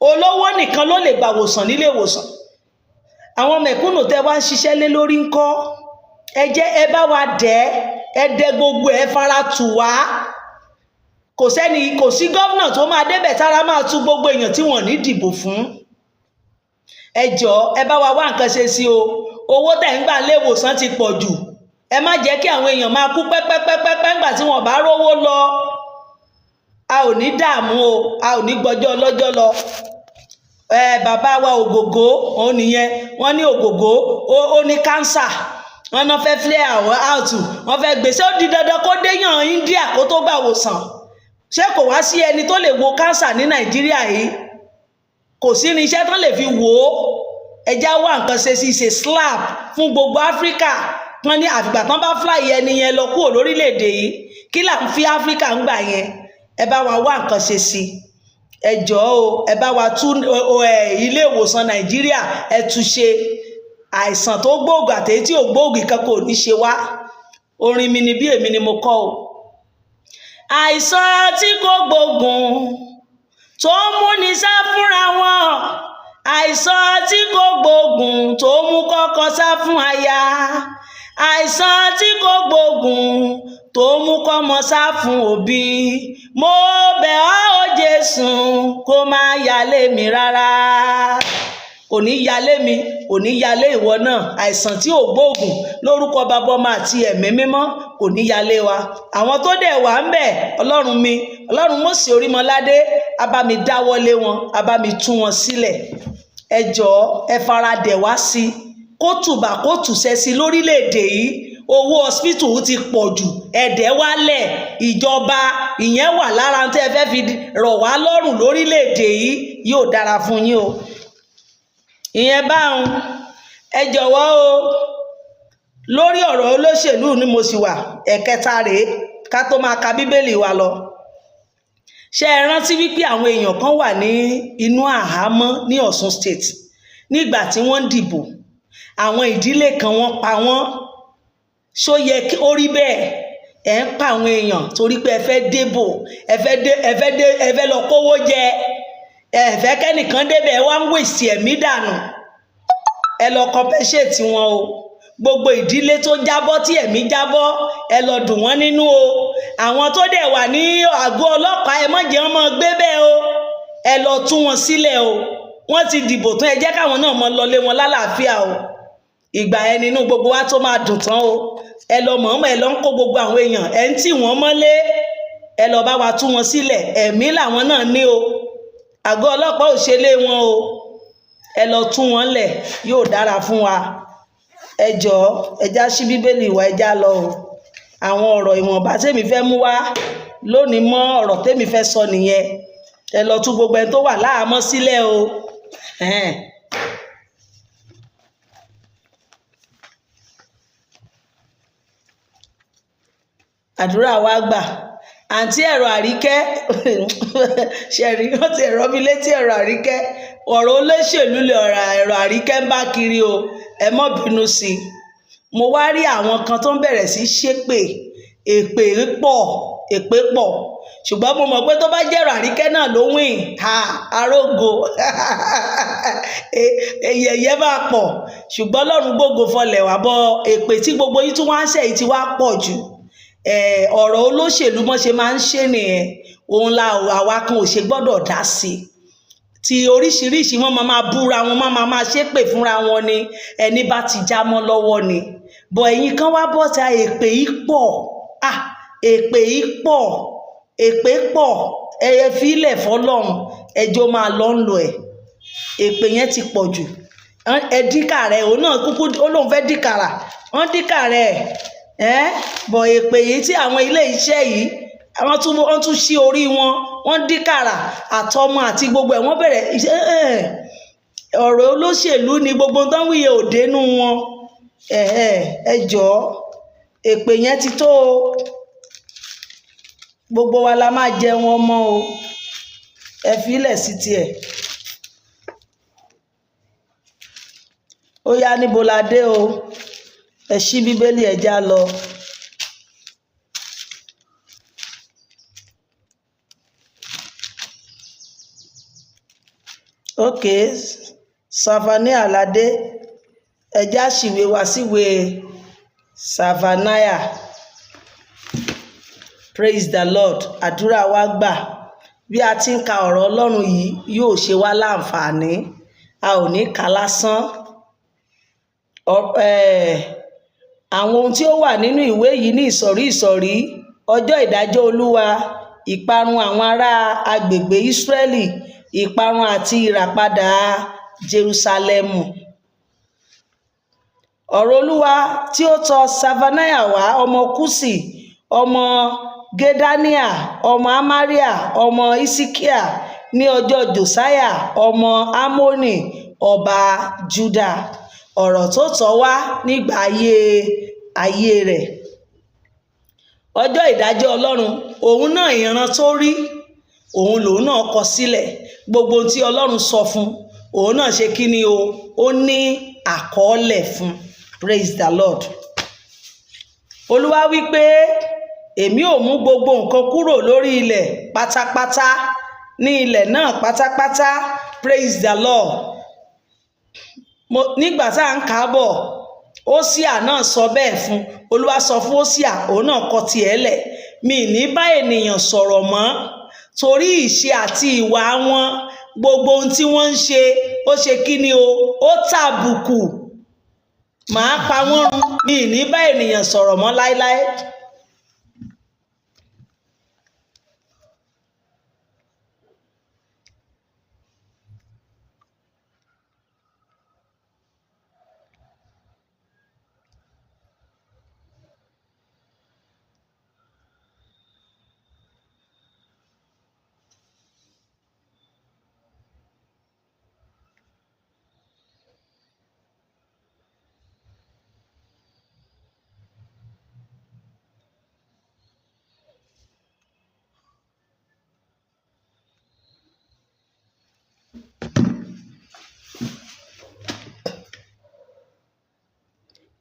olówó nìkan ló lè gba ìwòsàn nílé ìwòsàn. àwọn mẹ̀kúnnù tẹ́ wá ń ṣiṣẹ́ lé lórí ńkọ́? ẹ jẹ́ ẹ bá wa ẹ dẹ gbogbo ẹ fara tù wá. kò sí gọ́vnà tó máa débẹ̀ tára máa tú gbogbo èèyàn tí wọ́n ní dìbò fún. ẹ jọ̀ọ́ ẹ bá wa wá nǹkan ṣe sí o. owó tẹ̀ ń gbà lé ìwòsàn ti pọ̀ jù. ẹ má jẹ́ kí àwọn èèyàn máa kú pẹ́pẹ́pẹ́pẹ́ ńgbà tí wọ́n bá rówó lọ. a ò ní dààmú o, a ò ní gbọ́jọ́ ọlọ́jọ́ lọ. bàbá wa Ògògó òun nìyẹn, wọ́n ní Ògògó ó ní kánsà, wọ́n náà fẹ́ flare out, wọ́n fẹ́ gbèsè. ó di dandan kó déyàn India kó tó gbà wòsàn. ṣé kò wá sí ẹni tó lè wo kánsà ní Nàìjíríà yìí? kò sí irinṣẹ́ tán lè fi wò ó. ẹja wá nǹkan ṣe sí ṣe slap fún gbogbo Áfíríkà. wọ́n ní àfìgbà tán bá fly ẹni yẹn lọ kúrò lórílẹ̀‐èdè yìí, kí là ń fi Áfíríkà ń gbà yẹn? ẹ bá wa wá nǹkan ṣe sí. ẹ jọ̀ọ́ o, ẹ bá wa tún ilé ìwòsàn Nàìjíríà ẹ tún ṣe. àìsàn tó gbóògùn àtèyí tí ò gbóògùn kan kò ní ṣe wá. orin mi ni bí èmi ni mo kọ o. àìsàn tí kò gbóògùn tó múni sá fúnra wọn, àìsàn tí kò gbóògùn tó mú kọ́kọ́ sá fún aya, àìsàn tí kò gbóògùn tó mú kọ́mọ sá fún òbí. mo bẹ̀ ọ́ o Jésù kó má yálé mi rárá. kò ní yálé mi, kò ní yálé ìwọ náà. àìsàn tí ò gbóògùn lórúkọ Baba Ọmọ àti Ẹ̀mí Mímọ́ kò ní yálé wa. àwọn tó dẹ̀ wà ń bẹ̀, Ọlọ́run mi, Ọlọ́run Mósè Orímọládé, a bá mi dáwọ́lé wọn, a bá mi tú wọn sílẹ̀. ẹ jọ̀ọ́ ẹ fara dẹ̀ wá sí, kó tùbà kó tùṣẹ́ sí lórílẹ̀‐èdè yìí. owó hospital ti pọ̀ jù, ẹ̀dẹ̀ wálẹ̀. ìjọba ìyẹn wà lára tẹ́ ẹ fẹ́ fi rọ̀ wá lọ́rùn lórílẹ̀‐èdè yìí. yóò dára fún yín o. ìyẹn báwọn ẹ jọ̀wọ́ o, lórí ọ̀rọ̀ olóṣèlú ni mo sì wà ẹ̀kẹta rèé ká tó máa ka bíbélì wa lọ. ṣé ẹ rántí wípé àwọn èèyàn kan wà ní inú àhámọ́ ní Ọ̀ṣun state nígbà tí wọ́n ń dìbò, àwọn ìdílé kan wọ́n pa wọ́n. ṣó yẹ kí ó rí bẹ́ẹ̀? ẹ̀ ń pa àwọn èèyàn torí pé ẹ fẹ́ débò, ẹ fẹ́ lọ kówó jẹ, ẹ fẹ́ kẹ́nìkan débẹ̀, ẹ wá ń wèsì ẹ̀mí dànù. ẹ lọ compensate wọn o. gbogbo ìdílé tó jábọ́ tí ẹ̀mí jábọ́, ẹ lọ dùn wọ́n nínú o. àwọn tó dẹ̀ wà ní àgọ́ ọlọ́pàá, ẹ má jẹ́ wọn máa gbé bẹ́ẹ̀ o. ẹ lọ tú wọn sílẹ̀ o. wọ́n ti dìbò tán, ẹ jẹ́ káwọn náà máa lọlé wọn lálàáfíà o. ìgbà yẹn nínú gbogbo wa tó máa dùn tán o. ẹ lọ mọ̀ọ́mọ̀, ẹ lọ ń kó gbogbo àwọn èèyàn, ẹ ń tì wọ́n mọ́lé, ẹ lọ bá wa tú wọn sílẹ̀. ẹ̀mí làwọn náà ní o. àgọ́ ọlọ́pàá ò ṣe lé wọn o. ẹ lọ tú wọn lẹ̀, yóò dára fún wa. ẹ jọ̀ọ́ ẹ já sí bíbélì wa, ẹ já lọ o. àwọn ọ̀rọ̀ ìwọ̀nba tèmi fẹ́ mú wá lónìí mọ́ ọ̀rọ̀ tèmi fẹ́ sọ nìyẹn. ẹ lọ tú gbogbo ẹni tó wà láhàámọ́ sílẹ̀ o. àdúrà wa gbà. àǹtí ẹ̀rọ àríkẹ́ ṣẹ̀rí wọ́n ti ẹ̀rọ mi létí ẹ̀rọ àríkẹ́. ọ̀rọ̀ olóṣèlú lè ẹ̀rọ àríkẹ́ ń bá kiri o. ẹ má bínú sí i. mo wá rí àwọn kan tó ń bẹ̀rẹ̀ sí ṣépè. èpè pọ̀. ṣùgbọ́n mo mọ̀ pé tó bá jẹ́ ẹ̀rọ àríkẹ́ náà ló wìn arógo ẹ̀yẹ bá pọ̀. ṣùgbọ́n Ọlọ́run gbógo fọlẹ̀ wá bọ́ èpè tí gbogbo yín tún wá ń ṣe yìí ti wá pọ̀ jù. ọ̀rọ̀ olóṣèlú mọ́ ṣe máa ń ṣe nìyẹn. òun la àwa kan ò ṣe gbọ́dọ̀ dá sí i. ti oríṣiríṣi wọn máa búra wọn, máa ṣépè fúnra wọn ni ẹni bá ti já mọ́ lọ́wọ́ ni. bọ̀ ẹ̀yin kan wá bọ́ta èpè yìí pọ̀. èpè yìí pọ̀. èpè pọ̀. ẹyẹ fílẹ̀ fọlọ́run, ẹjọ́ máa lọ ń lo ẹ̀. èpè yẹn ti pọ̀ jù. ẹ díkà rẹ̀, òun náà kúkú ó lóun fẹ́ díkàrà, wọ́n díkà rẹ̀. bọ̀ èpè yìí tí àwọn ilé iṣẹ́ yìí wọ́n tún ṣí orí wọn, wọ́n díkàrà àtọmọ àti gbogbo ẹ̀ wọ́n bẹ̀rẹ̀ ọ̀rọ̀ olóṣèlú ni gbogbo tó ń wíyẹ òdenu wọn. ẹ jọ̀ọ́ èpè yẹn ti tó o. gbogbo wa la máa jẹ wọn mọ́ o. ẹ fílẹ̀ sí tiẹ̀. ó yá níbo la dé o. ẹ ṣí bíbélì ẹ já lọ. Sàfàníà ládé. ẹ já ṣìwé wá síwèé Sàfàníà. Praise the Lord. àdúrà wa gbà. bí a ti ń ka ọ̀rọ̀ Ọlọ́run yìí yóò ṣe wá láǹfààní. a ò ní kà lásán. àwọn ohun tí ó wà nínú ìwé yìí ní ìsọ̀rí ọjọ́ ìdájọ́ Olúwa, ìparun àwọn ará agbègbè Ísírẹ́lì, ìparun àti ìràpadà Jerúsálẹ́mù. ọ̀rọ̀ Olúwa tí ó tọ̀ Sàfàníà wá, ọmọ Kúṣì, ọmọ Gedania, ọmọ Amariah, ọmọ Isikia, ní ọjọ́ Josiah ọmọ Amoni ọba Juda. ọ̀rọ̀ tó tọ́ wá nígbà ayé rẹ̀. ọjọ́ ìdájọ́ Ọlọ́run, òun náà ìran tó rí, òun lòun náà kọ sílẹ̀. gbogbo tí Ọlọ́run sọ fún, òun náà ṣe kí ni o, ó ní àkọọ́lẹ̀ fún. Praise the Lord. Olúwa wí pé èmi ò mú gbogbo nǹkan kúrò lórí ilẹ̀ pátápátá, ní ilẹ̀ náà pátápátá. Praise the Lord. nígbà tá à ń kà á bọ̀, Hósíà náà sọ bẹ́ẹ̀ fún. Olúwa sọ fún Hósíà, òun náà kọ tiẹ̀ lẹ̀. mi ní bá ènìyàn sọ̀rọ̀ mọ́ torí ìṣe àti ìwà wọn, gbogbo ohun tí wọ́n ń ṣe, ó ṣe kí ni o, ó tàbùkù. màá pa wọ́n run. mi ní bá ènìyàn sọ̀rọ̀ mọ́ láéláé.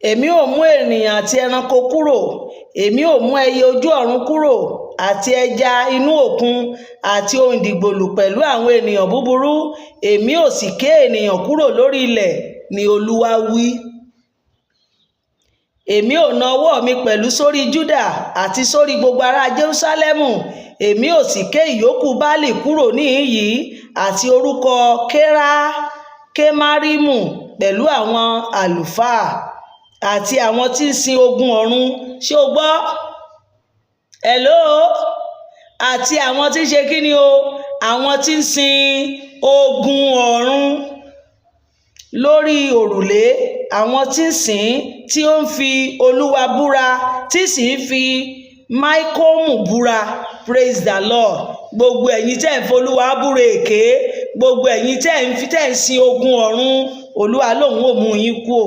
èmi ò mú ènìyàn àti ẹranko kúrò, èmi ò mú ẹyẹ ojú ọ̀run kúrò àti ẹja inú òkun àti ohun ìdìgbòlù pẹ̀lú àwọn ènìyàn búburú, èmi ò sì ké ènìyàn kúrò lórí ilẹ̀, ni Olúwa wí. Èmi ò na ọwọ́ mi pẹ̀lú sórí Júdà àti sórí gbogbo ará Jerúsálẹ́mù, èmi ò sì ké ìyókù Báálì kúrò níhìn yìí àti orúkọ Kémárímù pẹ̀lú àwọn àlùfáà àti àwọn tí ń sin ogun ọ̀run. Ṣé o gbọ́? Hello? Àti àwọn tí ń ṣe kí ni o? Àwọn tí ń sin ogun ọ̀run lórí òrùlé, àwọn tí ń sìn tí ó ń fi Olúwa búra, tí sì ń fi Máíkómù búra. Praise the Lord. Gbogbo ẹ̀yin tẹ́ ń folúwa búra èké, gbogbo ẹ̀yin tẹ́ ń sin ogun ọ̀run, Olúwa lòun ò mú yín kúò.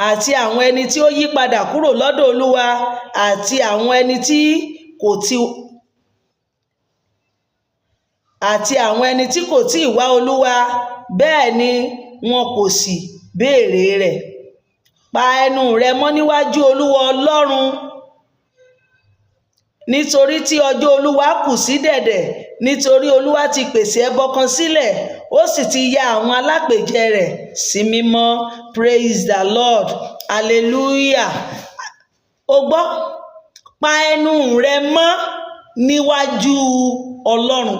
Àti àwọn ẹni tí ó yí padà kúrò lọ́dọ̀ Olúwa àti àwọn ẹni tí kò tí ì wá Olúwa, bẹ́ẹ̀ ni wọn kò sì béèrè rẹ̀. Pa ẹnu rẹ mọ́ níwájú Olúwa Ọlọ́run, nítorí tí ọjọ́ Olúwa kù sí dẹ̀dẹ̀, nítorí Olúwa ti pèsè ẹbọ kan sílẹ̀, ó sì ti ya àwọn alápèjẹ rẹ̀ sí mímọ́. Praise the Lord. Hallelujah. O gbọ́? Pa ẹnu rẹ mọ́ níwájú Ọlọ́run.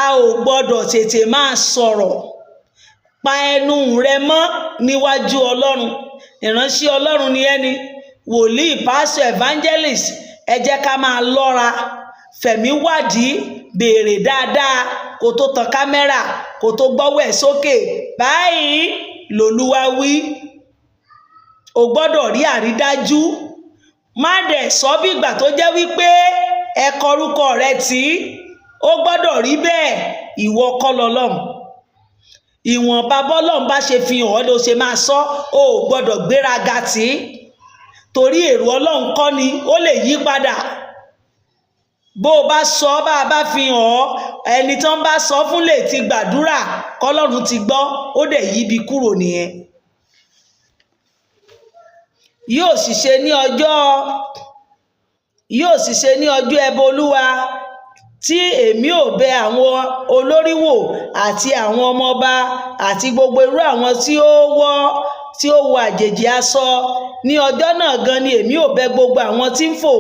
A ò gbọ́dọ̀ tètè máa sọ̀rọ̀. Pa ẹnu rẹ mọ́ níwájú Ọlọ́run. Ìránṣẹ́ Ọlọ́run ni ẹni, wòlíì, pásítọ̀, evangelist, ẹ jẹ́ ká máa lọ́ra, fẹ̀mí wádìí, béèrè dáadáa kó tó tan kámẹ́rà, kó tó gbọ́wọ́ ẹ̀ sókè. Báyìí l'Olúwa wí. O gbọ́dọ̀ rí àrídájú. Má dẹ̀ sọ bí ìgbà tó jẹ́ wípé ẹ kọ orúkọ rẹ tí. Ó gbọ́dọ̀ rí bẹ́ẹ̀. Ìwọ kọ́ lọ́lọ́run. Ìwọ̀nba bọ́lọ́run bá ṣe fi hàn ọ́ ló ṣe máa sọ. O ò gbọ́dọ̀ gbéraga tí. Torí èrò Ọlọ́run kọ́ ni, ó lè yí padà. Bó o bá sọ, bá a bá fi hàn ọ́, ẹni tó ń bá sọ fún lè ti gbàdúrà kọ́lọ́run ti gbọ́, ó dẹ̀ yíbi kúrò nìyẹn. Yóò sì ṣe ní ọjọ́ ẹbọ Olúwa tí èmi ò bẹ àwọn olórí wò àti àwọn ọmọọba àti gbogbo irú àwọn tí ó wọ àjèjì aṣọ. Ní ọjọ́ náà gan ni èmi ò bẹ gbogbo àwọn tí ń fò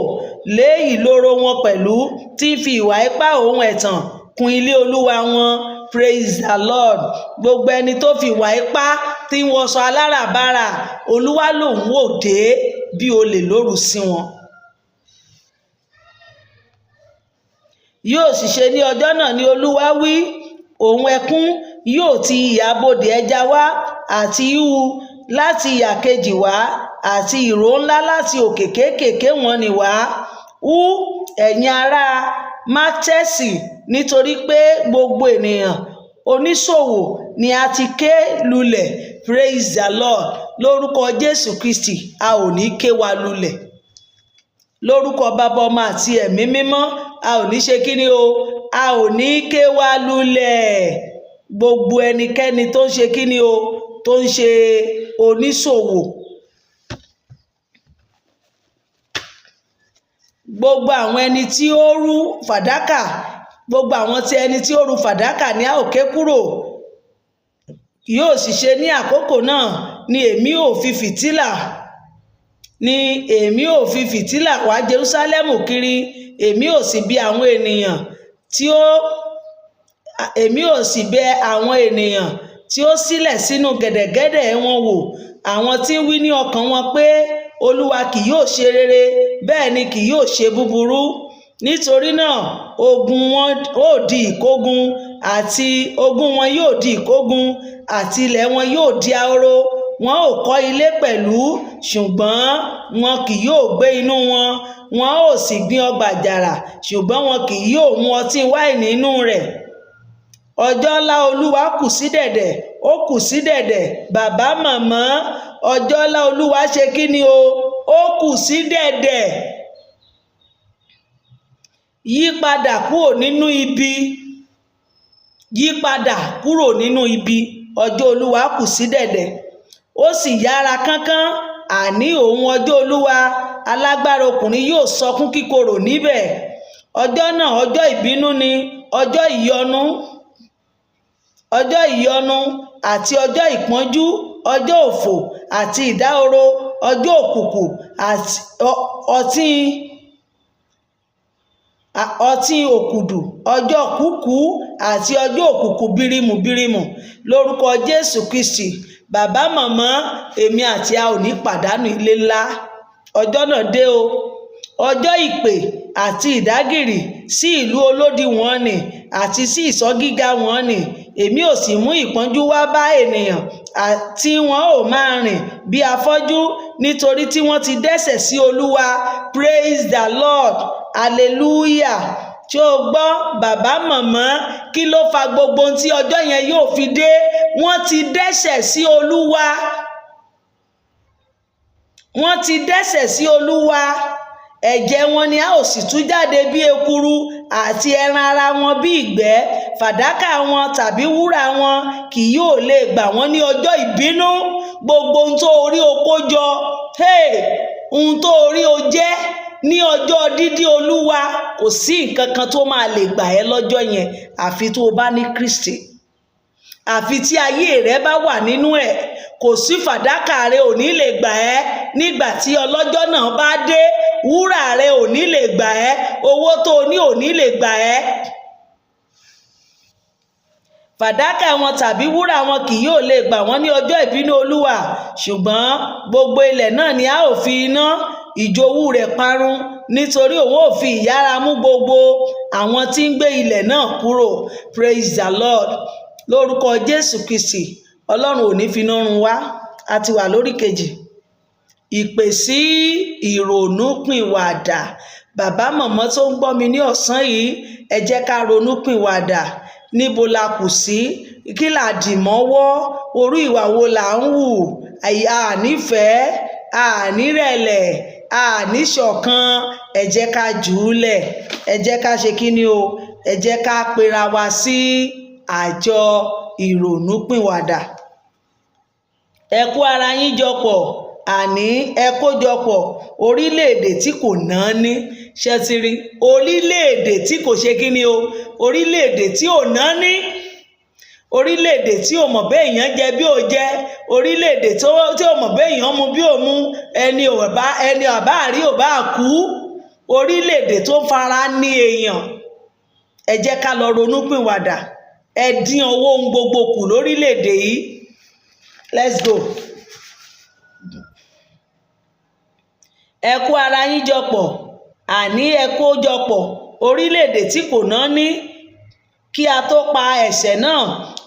lé ìloro wọn pẹ̀lú, tí ń fi ìwà ipá ohun ẹ̀tàn kún ilé Olúwa wọn. Praise the Lord. Gbogbo ẹni tó fi ìwà ipá tí ń wọṣọ aláràbarà, Olúwa lòun ò dé bí olè lóru sí wọn. Yóò sì ṣe ní ọjọ́ náà ni Olúwa wí, òun ẹkún yóò ti ìhà bodè ẹja wá àti ihu láti ìhà kejì wá àti ìró ńlá láti òkè kéékèèké wọn ni wá. Ẹ̀yin ará Mákṣẹ́ṣì, nítorí pé gbogbo ènìyàn oníṣòwò ni a ti ké lulẹ̀. Praise the Lord. Lórúkọ Jésù Kristi, a ò ní ké wa lulẹ̀. Lórúkọ Bàbá, Ọmọ àti Ẹ̀mí Mímọ́, a ò ní ṣe kí ni o? A ò ní ké wa lulẹ̀. Gbogbo ẹnikẹ́ni tó ń ṣe kí ni o? Tó ń ṣe oníṣòwò. Gbogbo àwọn ẹni tí ó rú fàdákà, gbogbo àwọn ẹni tí ó rú fàdákà ni a ò ké kúrò. Yóò sì ṣe ní àkókò náà ni èmi ò fi fìtílà wá Jerúsálẹ́mù kiri, èmi ò sì bẹ àwọn ènìyàn tí ó sílẹ̀ sínú gẹ̀dẹ̀gẹ̀dẹ̀ wọn wò, àwọn tí ń wí ní ọkàn wọn pé Olúwa kì yóò ṣe rere, bẹ́ẹ̀ ni kì yóò ṣe búburú. Nítorí náà ogun wọn yóò di ìkógun àti ilẹ̀ wọn yóò di ahoro. Wọn ò kọ́ ilé pẹ̀lú, ṣùgbọ́n wọn kì yóò gbé inú wọn. Wọn ò sì gbin ọgbà àjàrà, ṣùgbọ́n wọn kì yóò mu ọtí wáìnì inú rẹ̀. Ọjọ́ ńlá Olúwa kù sí dẹ̀dẹ̀, ó kù sí dẹ̀dẹ̀. Bàbá, màmá, ọjọ́ ńlá Olúwa ṣe kí ni o? Ó kù sí dẹ̀dẹ̀. Yípadà kúrò nínú ibi. Yípadà kúrò nínú ibi. Ọjọ́ Olúwa kù sí dẹ̀dẹ̀. ó sì yára kánkán, àní òun ọjọ́ Olúwa alágbára ọkùnrin yóò sọkún kíkorò níbẹ̀. Ọjọ́ náà ọjọ́ ìbínú ni, ọjọ́ ìyọnu àti ọjọ́ ìpọ́njú, ọjọ́ òfò àti ìdahoro, ọjọ́ òkùnkùn àti ọtí òkùdù, ọjọ́ kúkú àti ọjọ́ òkùnkùn bírímù. Lórúkọ Jésù Kristi, bàbá màmá, èmi àti a ò ní pàdánù ilé ńlá. Ọjọ́ náà dé o, ọjọ́ ìpè àti ìdágìrì sí ìlú olódi wọn nì àti sí ìsọ̀ gíga wọn nì. Èmi ò sì mú ìpọ́njú wá bá ènìyàn tí wọn ò máa rìn bí afọ́jú, nítorí tí wọ́n ti dẹ́ṣẹ̀ sí Olúwa. Praise the Lord, hallelujah. Tí o gbọ́ bàbá màmá, kí ló fa gbogbo ohun tí ọjọ́ yẹn yóò fi dé? Wọ́n ti dẹ́ṣẹ̀ sí Olúwa. Wọ́n ti dẹ́ṣẹ̀ sí Olúwa. Ẹ̀jẹ̀ wọn ni a ó sì tú jáde bí ekuru, àti ẹran ara wọn bí ìgbẹ́. Fàdákà wọn tàbí wúrà wọn kì yóò lè gbà wọ́n ní ọjọ́ ìbínú. Gbogbo ohun tó orí o kó jọ, ohun tó orí o jẹ́ ní ọjọ́ dídí Olúwa, kò sí nǹkan kan tó máa lè gbà ẹ́ lọ́jọ́ yẹn, àfi tó o bá ní Kristi, àfi tí ayé rẹ bá wà nínú ẹ̀. Kò sí fàdákà rẹ ò ní lè gbà ẹ́ nígbà tí ọlọ́jọ́ náà bá dé. Wúrà rẹ ò ní lè gbà ẹ́, owó tó o ní ò ní lè gbà ẹ́. Fàdákà wọn tàbí wúrà wọn kì yóò lè gbà wọ́n ní ọjọ́ ìbínú Olúwa. Ṣùgbọ́n gbogbo ilẹ̀ náà ni a ó fi iná ìjowú rẹ̀ parun, nítorí òun ò fi ìyára mú gbogbo àwọn tí ń gbé ilẹ̀ náà kúrò. Praise the Lord. Lórúkọ Jésù Kristi, Ọlọ́run ò ní fi iná run wá. A ti wà lórí kejì, ìpè sí ìrònúpìwàdà. Bàbá màmá tó ń gbọ́ mi ní ọ̀sán yìí, ẹ jẹ́ ká ronúpìwàdà. Níbo la kù sí? Kí là dì mọ́wọ́? Orú ìwà wo là ń hù? Ànífẹ̀ẹ́, ànírẹ̀lẹ̀, àníṣọ̀kan. Ẹ jẹ́ ká jù ú lẹ̀. Ẹ jẹ́ ká ṣe kí ni o? Ẹ jẹ́ ká pera wa sí àjọ ìrònúpìwàdà. Ẹ kó ara yín jọpọ̀, àní ẹ kójọpọ̀ orílẹ̀-èdè tí kò náání. Ṣé ti rí? Orílẹ̀-èdè tí kò ṣe kí ni o? Orílẹ̀-èdè tí ò náání. Orílẹ̀-èdè tí ò mọ̀ bẹ́ẹ̀ èèyàn jẹ bí ò jẹ. Orílẹ̀-èdè tí ò mọ̀ bẹ́ẹ̀ èèyàn mu bí ò mu. Ẹni ọ̀bá àrí ò bá kú. Orílẹ̀-èdè tó fara ní èèyàn. Ẹ jẹ́ ká lọ ronúpìwàdà. Ẹ dín owó ohun gbogbo kù lórílẹ̀-èdè yìí. Let's go. Ẹ kó ara yín jọpọ̀, àní ẹ kó jọpọ̀ orílẹ̀-èdè tí kò náání, kí a tó pa ẹ̀ṣẹ̀ náà,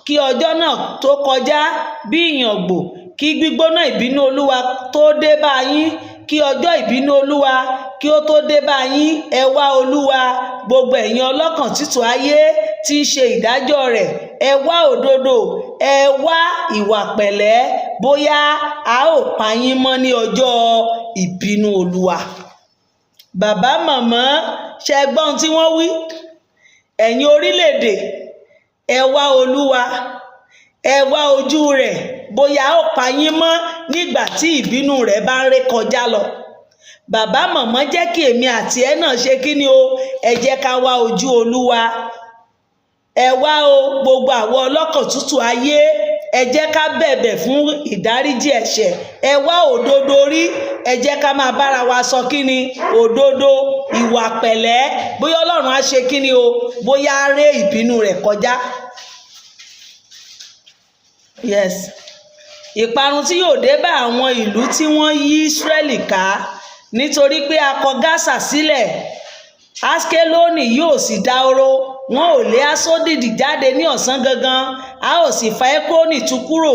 kí ọjọ́ náà tó kọjá bí ìyàngbò, kí gbígbóná ìbínú Olúwa tó dé bá yín, kí ọjọ́ ìbínú Olúwa kí ó tó dé bá yín. Ẹ wá Olúwa, gbogbo ẹ̀yin ọlọ́kàn tútù ayé tí ń ṣe ìdájọ́ rẹ̀. Ẹ wá òdodo, ẹ wá ìwà pẹ̀lẹ́, bóyá a ó pa yín mọ́ ní ọjọ́ ìbínú Olúwa. Bàbá màmá, ṣe gbọ́ ohun tí wọ́n wí? Ẹ̀yin orílẹ̀-èdè, ẹ wá Olúwa, ẹ wá ojú rẹ̀, bóyá a ó pa yín mọ́ nígbà tí ìbínú rẹ̀ bá ń ré kọjá lọ. Bàbá màmá, jẹ́ kí èmi àti ẹ náà ṣe kí ni o? Ẹ jẹ́ ká wá ojú Olúwa. Ẹ wá o, gbogbo àwọn ọlọ́kàn tútù ayé, ẹ jẹ́ ká bẹ̀bẹ̀ fún ìdáríjì ẹ̀ṣẹ̀. Ẹ wá òdodo rí. Ẹ jẹ́ ká máa bára wa sọ kí ni? Òdodo, ìwà pẹ̀lẹ́, bóyá Ọlọ́run á ṣe kí ni o? Bóyá á ré ìbínú rẹ̀ kọjá. Yes. Ìparun tí yóò dé bá àwọn ìlú tí wọ́n yí Ísírẹ́lì ká, nítorí pé a kọ Gásà sílẹ̀. Askeloni yóò sì dahoro, wọn ò lé Asodidi jáde ní ọ̀sán gangan, a ó sì fa Ekroni tú kúrò.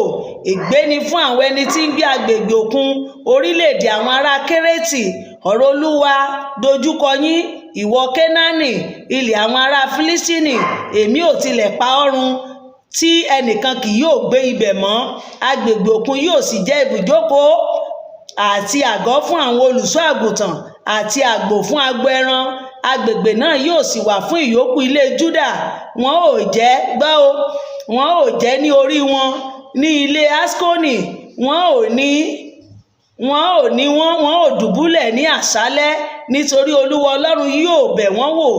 Ègbé ni fún àwọn ẹni tí ń gbé agbègbè òkun, orílẹ̀-èdè àwọn ará Kérétì. Ọ̀rọ̀ Olúwa dojúkọ yín, ìwọ Kénáánì, ilẹ̀ àwọn ará Fílístínì. Èmi ò tilẹ̀ pa ọ́ run, tí ẹnìkan kì yóò gbé ibẹ̀ mọ́. Agbègbè òkun yóò sì jẹ́ ibùjókòó àti àgọ́ fún àwọn olùṣọ́ àgùntàn àti àgbò fún agbo ẹran. Agbègbè náà yóò sì wà fún ìyókù ilé Júdà. Wọn ò jẹ́ ní orí wọn ní ilé Askoni, wọn ò dùbúlẹ̀ ní àṣálẹ́, nítorí Olúwa Ọlọ́run yóò bẹ̀ wọ́n wò,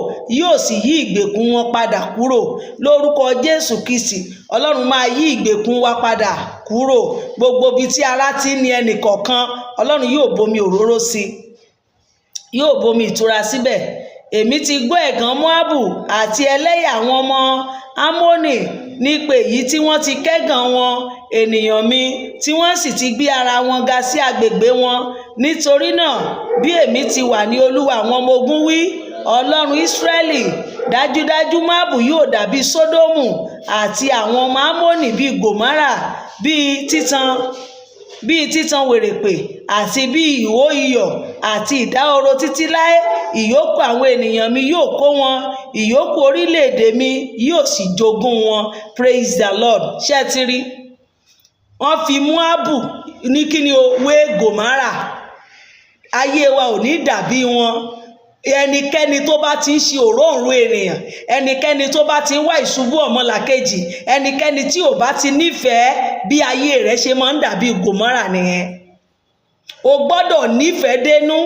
yóò sì yí ìgbèkùn wọn padà kúrò. Lórúkọ Jésù Kristi, Ọlọ́run máa yí ìgbèkùn wa padà kúrò. Gbogbo ibi tí ara ti ní ẹnì kọ̀ọ̀kan, Ọlọ́run yóò bomi òróró sí, yóò bomi ìtura síbẹ̀. Èmi ti gbọ́ ẹ̀gàn Móábù àti ẹlẹ́yà àwọn ọmọ Ámónì nípa èyí tí wọ́n ti kẹ́gàn wọn ènìyàn mi, tí wọ́n sì ti gbé ara wọn ga sí agbègbè wọn. Nítorí náà, bí èmi ti wà ní Olúwa àwọn ọmọ ogun wí, Ọlọ́run Ísírẹ́lì, dájúdájú Móábù yóò dàbí Sódómù, àti àwọn ọmọ Ámónì bíi Gòmórà, bíi títan wèrèpè, àti bíi ìhó iyọ̀ àti ìdáhoro títí láé. Ìyókù àwọn ènìyàn mi yóò kó wọn, ìyókù orílẹ̀-èdè mi yóò sì jogún wọn. Praise the Lord. Ṣé ti rí? Wọ́n fi Móábù ní kíni o wé Gòmórà. Ayé wa ò ní dàbí wọn. Ẹnikẹ́ni tó bá ti ń ṣe òróǹro ènìyàn, ẹnikẹ́ni tó bá ti ń wá ìṣubú ọmọlàkejì, ẹnikẹ́ni tí ò bá ti nífẹ̀ẹ́ bí ayé rẹ̀ ṣe máa ń dàbí Gòmórà nìyẹn. O gbọ́dọ̀ nífẹ̀ẹ́ dénú,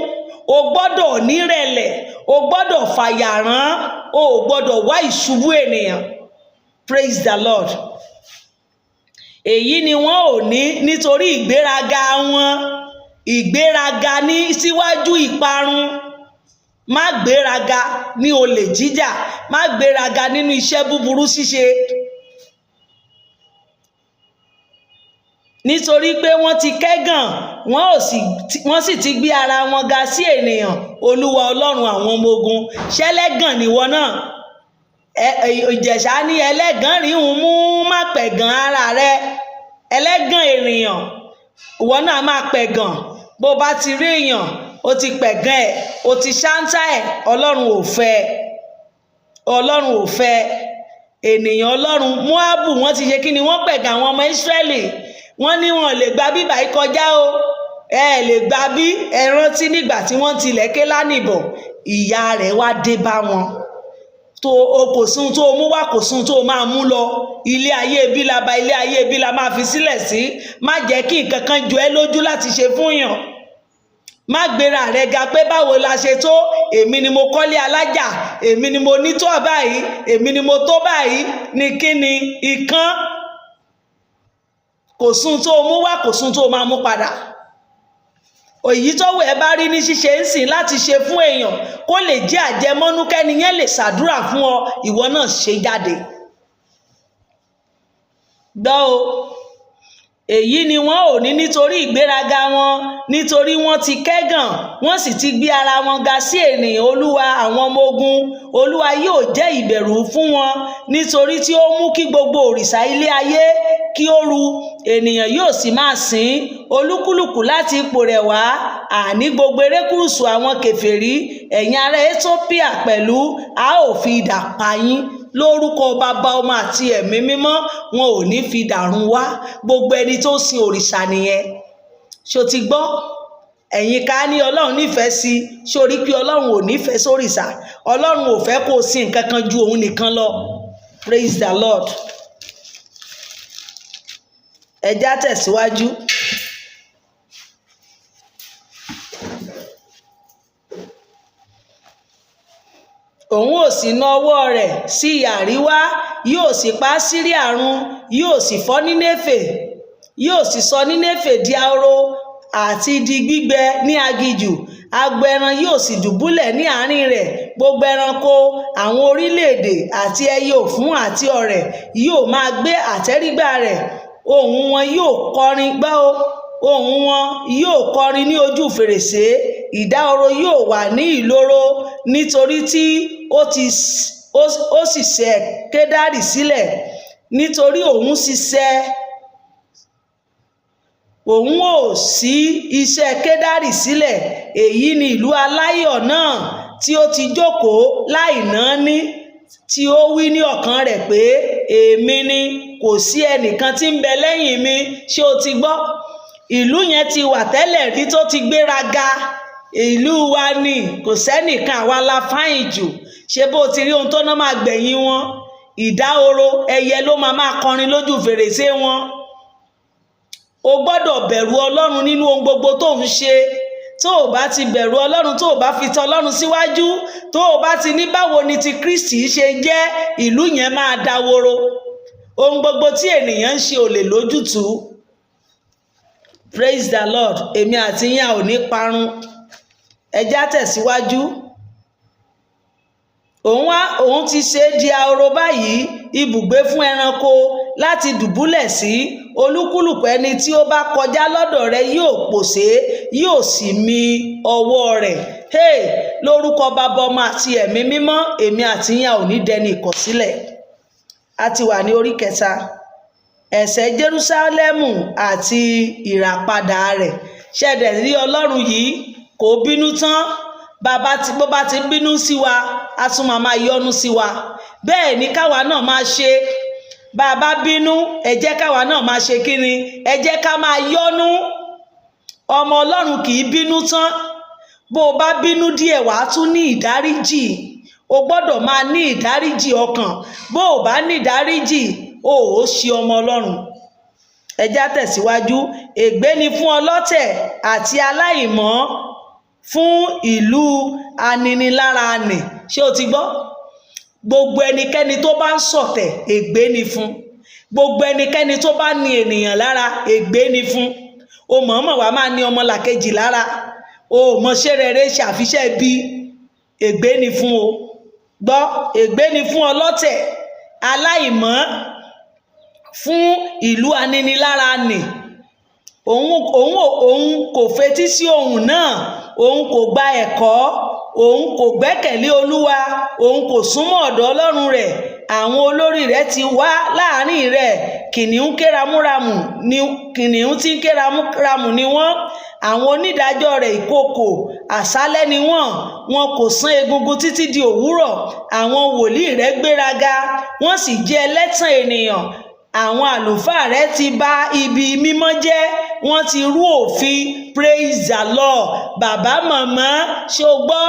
o gbọ́dọ̀ nírẹ̀lẹ̀, o gbọ́dọ̀ fàyàrán, o gbọ́dọ̀ wá ìṣubú ènìyàn. Praise the Lord. Èyí ni wọn ò ní nítorí ìgbéraga wọn, ìgbéraga ní síwájú ìparun. Má gbéraga ní olè jíjà, má gbéraga nínú iṣẹ́ búburú ṣíṣe. Nítorí pé wọ́n ti kẹ́gàn, wọ́n sì ti gbé ara wọn ga sí ènìyàn Olúwa Ọlọ́run àwọn ọmọ ogun. Ṣẹlẹ́gàn nìwọ náà. Ìjẹ̀ṣà ní ẹlẹ́gàn rí ń mú má pẹ̀gàn ara rẹ. Ẹlẹ́gàn ènìyàn, ìwọ náà máa pẹ̀gàn. Bó bá ti rí èèyàn, o ti pẹ̀gàn ẹ̀, o ti ṣáńtà ẹ̀. Ọlọ́run ò fẹ́, Ọlọ́run ò fẹ́. Ènìyàn Ọlọ́run Móábù wọ́n ti ṣe kí ni? Wọ́n pẹ̀gàn àwọn ọmọ Ísírẹ́lì. Wọ́n ní wọn lè gba bíbà yìí kọjá o, ẹ lè gba bí. Ẹ rántí nígbà tí wọ́n tilẹ̀ Kénáánì bọ̀, ìyà rẹ̀ wá dé bá wọn. Kò sún tó mú wá, kò sún tó máa mú lọ. Ilé ayé bí la ba, ilé ayé bí la máa fi sílẹ̀ sí. Má jẹ́ kí nǹkan kan jọ ẹ́ lójú láti ṣe fún yàn. Má gbéra rẹ ga pé báwo la ṣe tó, èmi ni mo kọ́lé alájà, èmi ni mo ní tó báyìí, èmi ni mo tó báyìí. Ní kíni? Ìkan. Kò sún tó mú wá, kò sún tó máa mú padà. Èyí tó wẹ̀ bá rí ní ṣíṣe ń sìn láti ṣe fún èèyàn, kó lè jẹ́ àjẹmọ́nú, kẹ́ni yẹn lè ṣàdúrà fún ọ, ìwọ náà ṣe jáde. Gbọ́ o. Èyí ni wọn ò ní nítorí ìgbéraga wọn, nítorí wọ́n ti kẹ́gàn, wọ́n sì ti gbé ara wọn ga sí ènìyàn Olúwa àwọn ọmọ ogun. Olúwa yóò jẹ́ ìbẹ̀rù fún wọn, nítorí tí ó mú kí gbogbo òrìṣà ilé ayé kí ó ru. Ènìyàn yóò sì máa sìn olúkúlùkù láti ipò rẹ̀ wá, àní gbogbo erékùṣù àwọn kèfèrí. Ẹ̀yin ará Étópíà pẹ̀lú, a ó fi idà pa yín. Lórúkọ Baba, Ọmọ àti Ẹ̀mí Mímọ́, wọn ò ní fi dàrún wá. Gbogbo ẹni tó sin òrìṣà nìyẹn. Ṣó ti gbọ́? Ẹ̀yin ká ní Ọlọ́run nífẹ̀ẹ́ sí, sórí pé Ọlọ́run ò nífẹ̀ẹ́ sórìṣà. Ọlọ́run ò fẹ́ kó sin nǹkan kan ju òun nìkan lọ. Praise the Lord. Ẹ já tẹ̀síwájú. Òun ò sì na ọwọ́ rẹ̀ sí àríwá, yóò sì pa Síríà run, yóò sì fọ́ Nínéfè, yóò sì sọ Nínéfè di ahoro àti di gbígbẹ ní aginjù. Agbo ẹran yóò sì dùbúlẹ̀ ní àárín rẹ̀. Gbogbo ẹranko àwọn orílẹ̀-èdè àti ẹyẹ òfún àti ọ̀rẹ̀ yóò máa gbé àtẹ́rígbà rẹ̀. Ohùn wọn yóò kọrin gbọ́ o. Ohùn wọn yóò kọrin ní ojú fèrèsé. Ìdáhoro yóò wà ní ìloro, nítorí tí ó sì sẹ̀ Kédárì sílẹ̀. Nítorí òun ò sí iṣẹ́ Kédárì sílẹ̀. Èyí ni ìlú aláyọ̀ náà tí ó ti jókòó láìnáání, tí ó wí ní ọkàn rẹ̀ pé èmi ni, kò sí ẹnìkan tí ń bẹ lẹ́yìn mi. Ṣé o ti gbọ́? Ìlú yẹn ti wà tẹ́lẹ̀ rí tó ti gbéraga. Ìlú wa ni, kò sẹ́nìkan, àwa la fáyìn jù. Ṣé bó ti rí ohun tó náà máa gbẹ̀yìn wọn? Ìdáhoro ẹyẹ ló máa kọrin lójú fèrèsé wọn. o gbọ́dọ̀ bẹ̀rù Ọlọ́run nínú ohun gbogbo tó ń ṣe. Tó o bá ti bẹ̀rù Ọlọ́run, tó o bá fi tọ Ọlọ́run síwájú, tó o bá ti ní báwo ni ti Kristi ṣe jẹ́, ìlú yẹn máa daworo. Ohun gbogbo tí ènìyàn ń ṣe ò lè lójútùú. Praise the Lord. Èmi àti yín ò ní parun. Ẹ já tẹ̀síwájú. Òun ti ṣe di ahoro báyìí, ibùgbé fún ẹranko láti dùbúlẹ̀ sí. Olúkúlùkù ẹni tí ó bá kọjá lọ́dọ̀ rẹ̀ yóò pòṣé, yóò sì mì ọwọ́ rẹ̀. Lórúkọ Baba, Ọmọ àti Ẹ̀mí Mímọ́, èmi àti yín ò ní dẹni ìkọ̀sílẹ̀. A ti wà ní orí 3. Ẹ̀ṣẹ̀ Jerúsálẹ́mù àti ìràpadà rẹ̀. Ṣẹ̀dẹ̀ rí Ọlọ́run yìí kò bínú tán. Bó bá ti bínú sí wa, a tún máa yọ́nú sí wa. Bẹ́ẹ̀ ni káwa náà máa ṣe. Bàbá bínú, ẹ jẹ́ káwa náà máa ṣe kíni? Ẹ jẹ́ ká máa yọ́nú. Ọmọ Ọlọ́run kì í bínú tán. Bó o bá bínú díẹ̀, wàá tún ní ìdáríjì. O gbọ́dọ̀ máa ní ìdáríjì ọkàn. Bó o bá ní ìdáríjì, o ò ṣe ọmọ Ọlọ́run. Ẹ já tẹ̀síwájú. Ègbé ni fún ọlọ́tẹ̀ àti aláìmọ́, fún ìlú aninilára nì. Ṣé o ti gbọ́? Gbogbo ẹnikẹ́ni tó bá ń ṣọ̀tẹ̀, ègbé ni fún. Gbogbo ẹnikẹ́ni tó bá ní ènìyàn lára, ègbé ni fún. O mọ̀ọ́mọ̀ wá máa ní ọmọlàkejì lára. O mọṣẹ́ rere ṣàfiṣẹ́ bí, ègbé ni fún o. Gbọ́, ègbé ni fún ọlọ́tẹ̀, aláìmọ́, fún ìlú aninilára nì. Òun kò fetí sí ohùn náà, òun kò gba ẹ̀kọ́, òun kò gbẹ́kẹ̀lé Olúwa, òun kò súnmọ́ ọ̀dọ̀ Ọlọ́run rẹ̀. Àwọn olórí rẹ̀ ti wá láàrin rẹ̀, kìnìún tí ń ké ramúramù ni wọ́n. Àwọn onídàájọ́ rẹ̀ ìkookò àṣálẹ́ ni wọ́n. Wọn kò sán egungun títí di òwúrọ̀. Àwọn wòlíì rẹ̀ gbéraga, wọ́n sì jẹ́ ẹlẹ́tàn ènìyàn. Àwọn àlùfáà rẹ̀ ti bà ibi mímọ́ jẹ́, wọ́n ti rú òfin. Praise the Lord. Bàbá màmá, ṣé o gbọ́?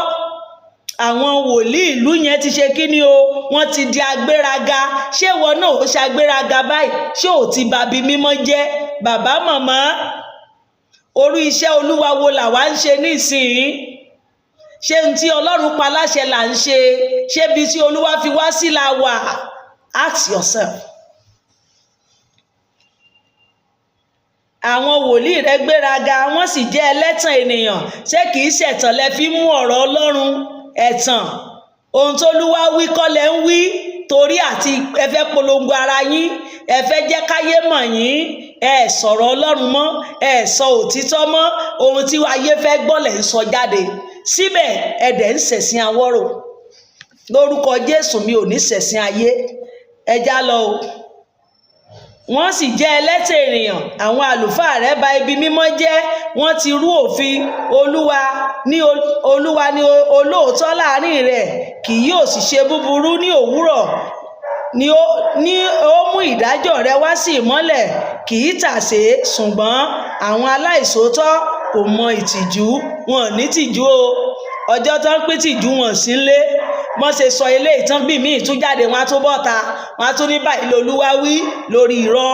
Àwọn wòlíì ìlú yẹn ti ṣe kí ni o? Wọ́n ti di agbéraga. Ṣé ìwọ náà ó ṣe agbéraga báyìí? Ṣé ò ti bà ibi mímọ́ jẹ́? Bàbá màmá, orí iṣẹ́ Olúwa wo làwa ń ṣe nísìnyí? Ṣé n tí Ọlọ́run pa láṣẹ là ń ṣe? Ṣé bí tí Olúwa fi wá sí la wà? Ask yourself. Àwọn wòlíì rẹ̀ gbéraga, wọ́n sì jẹ́ ẹlẹ́tàn ènìyàn. Ṣé kìí ṣẹ̀tàn lẹ fi mú ọ̀rọ̀ Ọlọ́run? Ẹ̀tàn. Ohun tó Olúwa wí kọ́ lẹ ń wí, torí àti ẹ fẹ́ polongo ara yín, ẹ fẹ́ jẹ́ káyé mọ̀ yín. Ẹ sọ̀rọ̀ Ọlọ́run mọ́, ẹ sọ òtítọ́ mọ́. Ohun tí ayé fẹ́ gbọ́ lẹ̀ ń sọ jáde. Síbẹ̀ ẹ dẹ̀ ń ṣẹ̀sìn awọ́rò. Lórúkọ Jésù, mi ò ní ṣẹ̀sìn ayé. Ẹ já lọ o. Wọ́n sì jẹ́ ẹlẹ́tàn ènìyàn. Àwọn àlùfáà rẹ̀ bà ibi mímọ́ jẹ́, wọ́n ti rú òfin. Olúwa ni olóòótọ́ láàrin rẹ̀, kì yóò sì ṣe búburú. Ní òwúrọ̀ ni ó mú ìdájọ́ rẹ̀ wá sí ìmọ́lẹ̀, kì í tàsé. Ṣùgbọ́n àwọn aláìṣòótọ́ kò mọ ìtìjú. Wọn ò ní tìjú o. Ọjọ́ tó ń pín tìjú wọn sí ilé. Wọ́n ṣe sọ ilé ìtàn bí míì tún jáde, wọ́n á tún bọ́ta, wọ́n á tún ní báyìí l'Olúwa wí lórí irọ́.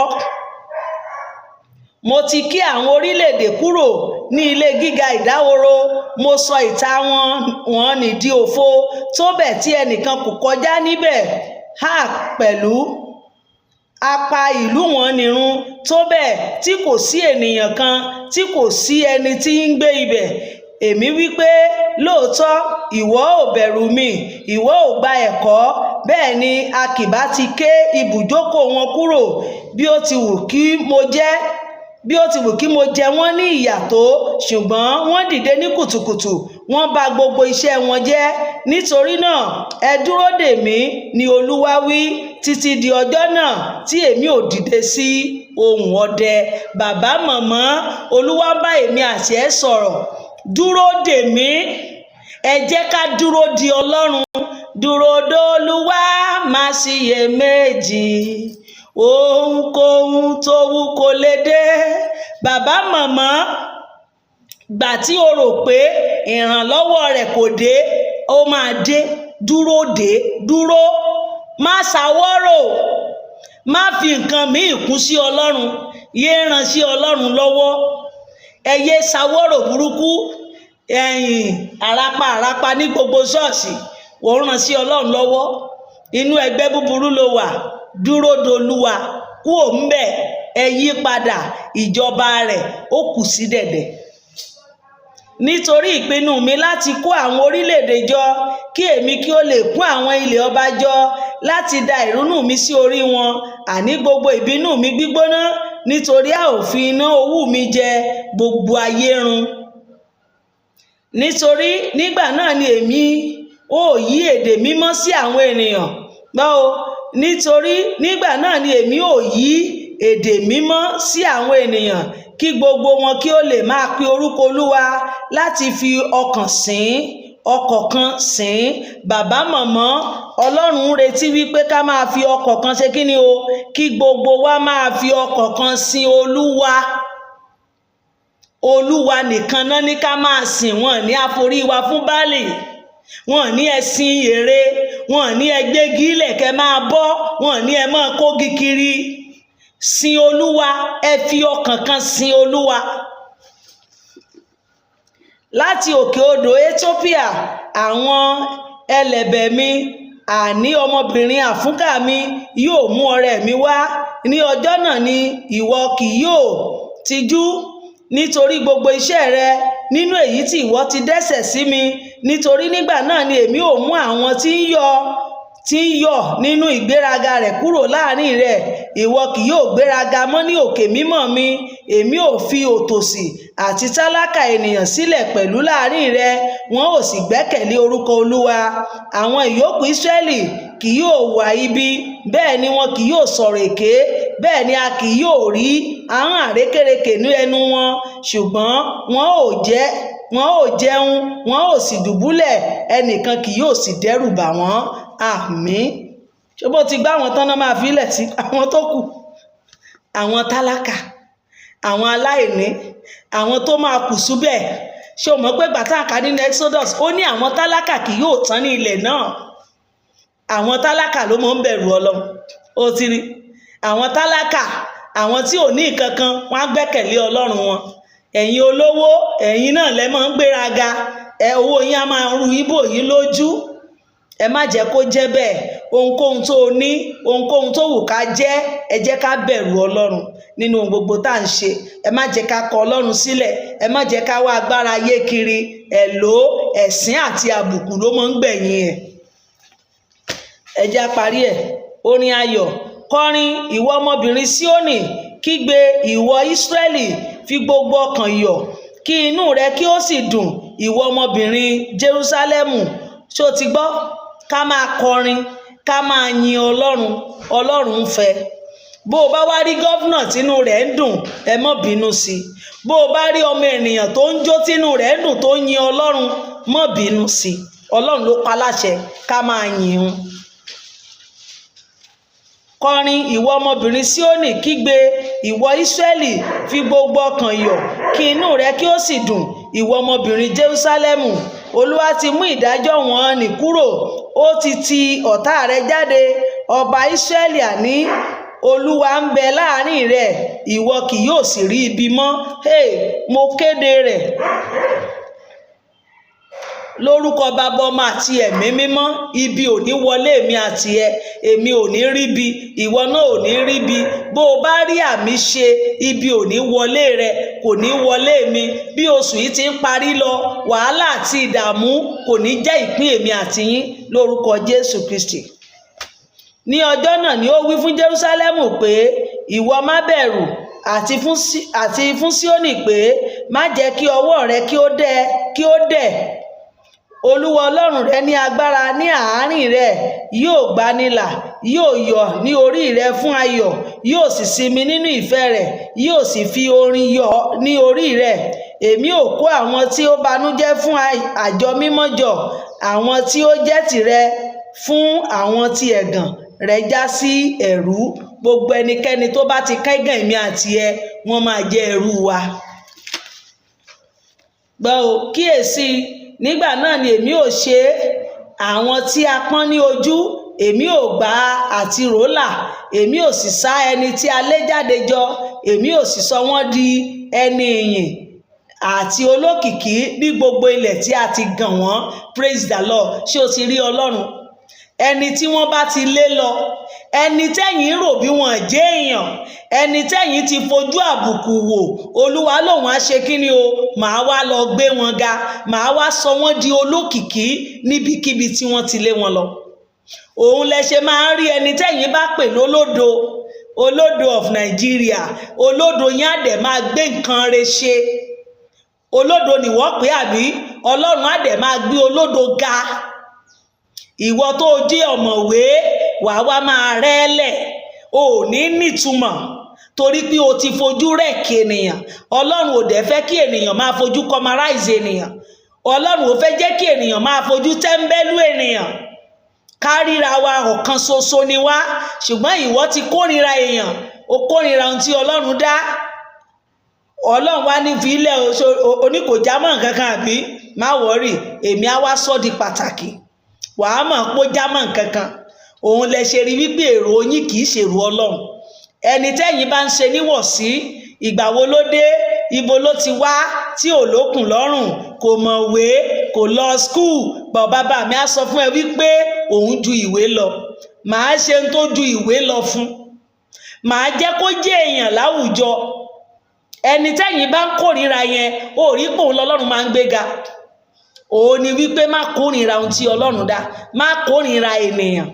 Mo ti kí àwọn orílẹ̀-èdè kúrò ní ilé gíga ìdáhoro. Mo sọ ìta wọn nìdí òfo, tó bẹ̀ tí ẹnìkan kò kọjá níbẹ̀. Pẹ̀lú apá ìlú wọn nírun, tó bẹ̀ tí kò sí ènìyàn kan, tí kò sí ẹni tí ń gbé ibẹ̀. Èmi wí pé lóòótọ́ ìwọ ò bẹ̀rù mi, ìwọ ò gba ẹ̀kọ́. Bẹ́ẹ̀ ni a kì bá ti ké ibùjókòó wọn kúrò. Bí ó ti wù kí mo jẹ wọ́n ní ìyà tó, ṣùgbọ́n wọ́n dìde ní kùtùkùtù, wọ́n bà gbogbo iṣẹ́ wọn jẹ́. Nítorí náà ẹ dúró dè mí, ni Olúwa wí, títí di ọjọ́ náà tí èmi ò dìde sí ohùn ọdẹ. Bàbá màmá, Olúwa bá èmi àti ẹ sọ̀rọ̀. Dúró dè mí. Ẹ jẹ́ ká dúró di Ọlọ́run. Dúró d'Olúwa, má ṣiyèméjì. Ohunkóhun tó wù kó lè dé. Bàbá màmá, gbà tí o rò pé ìrànlọ́wọ́ rẹ̀ kò dé, ó máa dé. Dúró dè, dúró. Má ṣàwọ́rò. Má fi nǹkan míì kún sí Ọlọ́run. yé ránṣẹ́ Ọlọ́run lọ́wọ́, ẹ yé ṣàwọ́rò burúkú àràpá ní gbogbo ṣọ́ọ̀ṣì, ò ń ránṣẹ́ Ọlọ́run lọ́wọ́, inú ẹgbẹ́ búburú ló wà, dúró dolúwa, kúò ńbẹ̀, ẹ yí padà, ìjọba rẹ̀ ó kù sí dẹ̀dẹ̀. Nítorí ìpinnu mi láti kó àwọn orílẹ̀-èdè jọ, kí èmi kí ó lè kún àwọn ilẹ̀ ọba jọ, láti da ìrunú mi sí orí wọn, àní gbogbo ìbínú mi gbígbóná, nítorí a ò fi iná owú mi jẹ gbogbo ayé run. Nítorí nígbà náà ni èmi ó yí èdè mímọ́ sí àwọn ènìyàn. Nítorí nígbà náà ni èmi ó yí èdè mímọ́ sí àwọn ènìyàn, kí gbogbo wọn kí ó lè máa pe orúkọ Olúwa, láti fi ọkàn kan sìn. Bàbá mọ̀mọ́, Ọlọ́run ń retí wípé ká máa fi ọkàn kan ṣe kí ni o? Kí gbogbo wa máa fi ọkàn kan sìn Olúwa. Olúwa nìkan náà ní ká máa sìn, wọn ní àforí wa fún Báálì, wọn ní ẹ̀sìn ère, wọn ní ẹgbẹ́gi ilẹ̀kẹ́ máa bọ́, wọn ní ẹ máa kógi kiri. Sìn Olúwa, ẹ fi ọkàn kan sìn Olúwa. Láti òkè odò Ethiopia, àwọn ẹlẹ́bẹ̀ mi, àní ọmọbìnrin àfúnkà mi, yóò mú ọrẹ mi wá. Ní ọjọ́ náà ni ìwọ kì yóò tijú nítorí gbogbo iṣẹ́ rẹ nínú èyí tí ìwọ ti dẹ́ṣẹ̀ sí mi. Nítorí nígbà náà ni èmi ò mú àwọn tí ń yọ̀ nínú ìgbéraga rẹ̀ kúrò láàrin rẹ̀. Ìwọ kì yóò gbéraga mọ́ ní òkè mímọ́ mi. Èmi ò fi òtòṣì àti tálákà ènìyàn sílẹ̀ pẹ̀lú láàrin rẹ̀, wọn ò sì gbẹ́kẹ̀lé orúkọ Olúwa. Àwọn ìyókù Ísírẹ́lì kì yóò wà ibi, bẹ́ẹ̀ ni wọn kì yóò sọ̀rọ̀ èké, bẹ́ẹ̀ ni a kì yóò rí ahọ́n àrékérekè ní ẹnu wọn. Ṣùgbọ́n wọn ò jẹun, wọn ò sì dùbúlẹ̀, ẹnìkan kì yóò sì dẹ́rù bà wọ́n. Àmín. Ṣé bó ti gbá àwọn tán náà máa fi lẹ̀ sí àwọn tó kù? Àwọn tálákà, àwọn aláìní, àwọn tó máa kù síbẹ̀. Ṣé o mọ̀ pé gbàtàkà nínú Exodus ó ní àwọn tálákà kì yóò tán ní ilẹ̀ náà? Àwọn tálákà ló mọ̀ ń bẹ̀rù Ọlọ́run. Ó ti rí àwọn tálákà, àwọn tí ò ní nǹkan kan, wọ́n á gbẹ́kẹ̀lé Ọlọ́run wọn. Ẹ̀yin olówó, ẹ̀yin náà lẹ máa ń gbéraga, owó yín á máa ru ibò yín lójú. Ẹ má jẹ́ kó jẹ́ bẹ́ẹ̀. Ohunkóhun tó ní, ohunkóhun tó wù ká jẹ́, ẹ jẹ́ ká bẹ̀rù Ọlọ́run nínú ohun gbogbo tá à ń ṣe. Ẹ má jẹ́ ká kọ Ọlọ́run sílẹ̀, ẹ má jẹ́ ká wá agbára ayé kiri. Ẹ̀sín àti àbùkù ló máa ń gbẹ̀yìn ẹ̀. Ẹ jẹ́ á parí ẹ̀. Orin ayọ̀. Kọrin ìwọ ọmọbìnrin Síónì, kígbe ìwọ Ísírẹ́lì, fi gbogbo ọkàn yọ̀, kí inú rẹ kí ó sì dùn, ìwọ ọmọbìnrin Jerúsálẹ́mù. Ṣó ti gbọ́? Ká máa kọrin, ká máa yin Ọlọ́run. Ọlọ́run ń fẹ́. Bó o bá wá rí gọ́fúnà tínú rẹ̀ ń dùn, ẹ má bínú sí i. Bó o bá rí ọmọ ènìyàn tó ń jó tínú rẹ̀ ń dùn tó ń yin Ọlọ́run, má bínú sí i. Ọlọ́run ló pa láṣẹ ká máa yin un. Kọrin ìwọ ọmọbìnrin Síónì, kígbe ìwọ Ísírẹ́lì, fi gbogbo ọkàn yọ̀, kí inú rẹ kí ó sì dùn, ìwọ ọmọbìnrin Jerúsálẹ́mù. Olúwa ti mú ìdájọ́ wọn nì kúrò, ó ti ọ̀tá rẹ jáde. Ọba Ísírẹ́lì, àní Olúwa ń bẹ láàrin rẹ, ìwọ kì yóò sì rí ibi mọ́. Mo kéde rẹ̀ lórúkọ Baba, Ọmọ àti Ẹ̀mí mímọ́. Ibi ò ní wọlé èmi àti ẹ, èmi ò ní ríbi, ìwọ náà ò ní ríbi. Bó o bá rí àmì ṣe, ibi ò ní wọlé rẹ, kò ní wọlé mi. Bí oṣù yìí ti ń parí lọ, wàhálà àti ìdààmú kò ní jẹ́ ìpín èmi àti yín lórúkọ Jésù Kristi. Ní ọjọ́ náà ni ó wí fún Jerúsálẹ́mù pé, ìwọ má bẹ̀rù, àti fún Síónì pé, má jẹ́ kí ọwọ́ rẹ kí ó dẹ̀. Olúwa Ọlọ́run rẹ ní agbára ní àárín rẹ, yóò gbanilà, yóò yọ̀ ní orí rẹ fún ayọ̀, yóò sì sinmi nínú ìfẹ́ rẹ̀, yóò sì fi orin yọ̀ ní orí rẹ. Èmi ò kó àwọn tí ó banújẹ́ fún àjọ mímọ́ jọ, àwọn tí ó jẹ́ tìrẹ fún àwọn tí ẹ̀gàn rẹ̀ já sí ẹ̀rú. Gbogbo ẹnikẹ́ni tó bá ti kẹ́gàn èmi àti ẹ, wọ́n máa jẹ́ ẹrú wa. Gbọ́ o, kíyèsí, nígbà náà ni èmi ò ṣe àwọn tí a pọ́n ní ojú, èmi ò gbà àti rólà, èmi ò sì sá ẹni tí a lé jáde jọ. èmi ò sì sọ wọ́n di ẹni ìyìn àti olókìkí ní gbogbo ilẹ̀ tí a ti gàn wọ́n. Praise the Lord. Ṣé o ti rí Ọlọ́run? Ẹni tí wọ́n bá ti lé lọ, ẹni tẹ́yìn rò bí wọ́n jẹ́ èèyàn, ẹni tẹ́yìn ti fojú àbùkù wò, Olúwa lòun á ṣe kí ni o? Màá wá lọ gbé wọn ga, màá wá sọ wọ́n di olókìkí níbikíbi tí wọ́n ti lé wọn lọ. Òun lẹ ṣe máa ń rí ẹni tẹ́yìn bá pè lólódo, olódo of Nigeria, olódo yẹn á dẹ̀ máa gbé nǹkan re ṣe. Olódo ni wọ́n pè àbí? Ọlọ́run á dẹ̀ máa gbé olódo ga. Ìwọ tó jẹ́ ọ̀mọ̀wé wàá wá máa rẹ́lẹ̀, ò ní nítumọ̀ torí pé o ti fojú rẹ̀ kí ènìyàn. Ọlọ́run ò dẹ̀ fẹ́ kí ènìyàn máa fojú commarize ènìyàn. Ọlọ́run ò fẹ́ jẹ́ kí ènìyàn máa fojú tẹ́ńbẹ́lú ènìyàn. Kárìíra wa ọ̀kan ṣoṣo ni wá, ṣùgbọ́n ìwọ ti kórìíra èèyàn, o kórìíra ohun tí Ọlọ́run dá. Ọlọ́run wá ní fi ilẹ̀ oníkòjámọ̀ kankan àbí? Má wọ́rì, èmi á wá sọ́ di pàtàkì. Wàá mọ̀ pé ó jámọ̀ kankan. Òun lẹ ṣe rí wípé èrò yín kì í ṣèrò Ọlọ́run. Ẹni tẹ́yìn bá ń ṣe níwọ̀sí, ìgbà wo ló dé? Ibo ló ti wá tí ò lókùn lọ́rùn? Kò mọ̀wé, kò lọ skúù. Bàbá mi á sọ fún ẹ wípé òun ju ìwé lọ. Màá ṣe ń tó ju ìwé lọ fún. Màá jẹ́ kó jẹ́ èèyàn láwùjọ. Ẹni tẹ́yìn bá ń kórìíra yẹn, ó rí pé òun lọ́lọ́run máa ń gbéga. Òun ni wípé má kórìíra ohun tí Ọlọ́run dá, má kórìíra ènìyàn.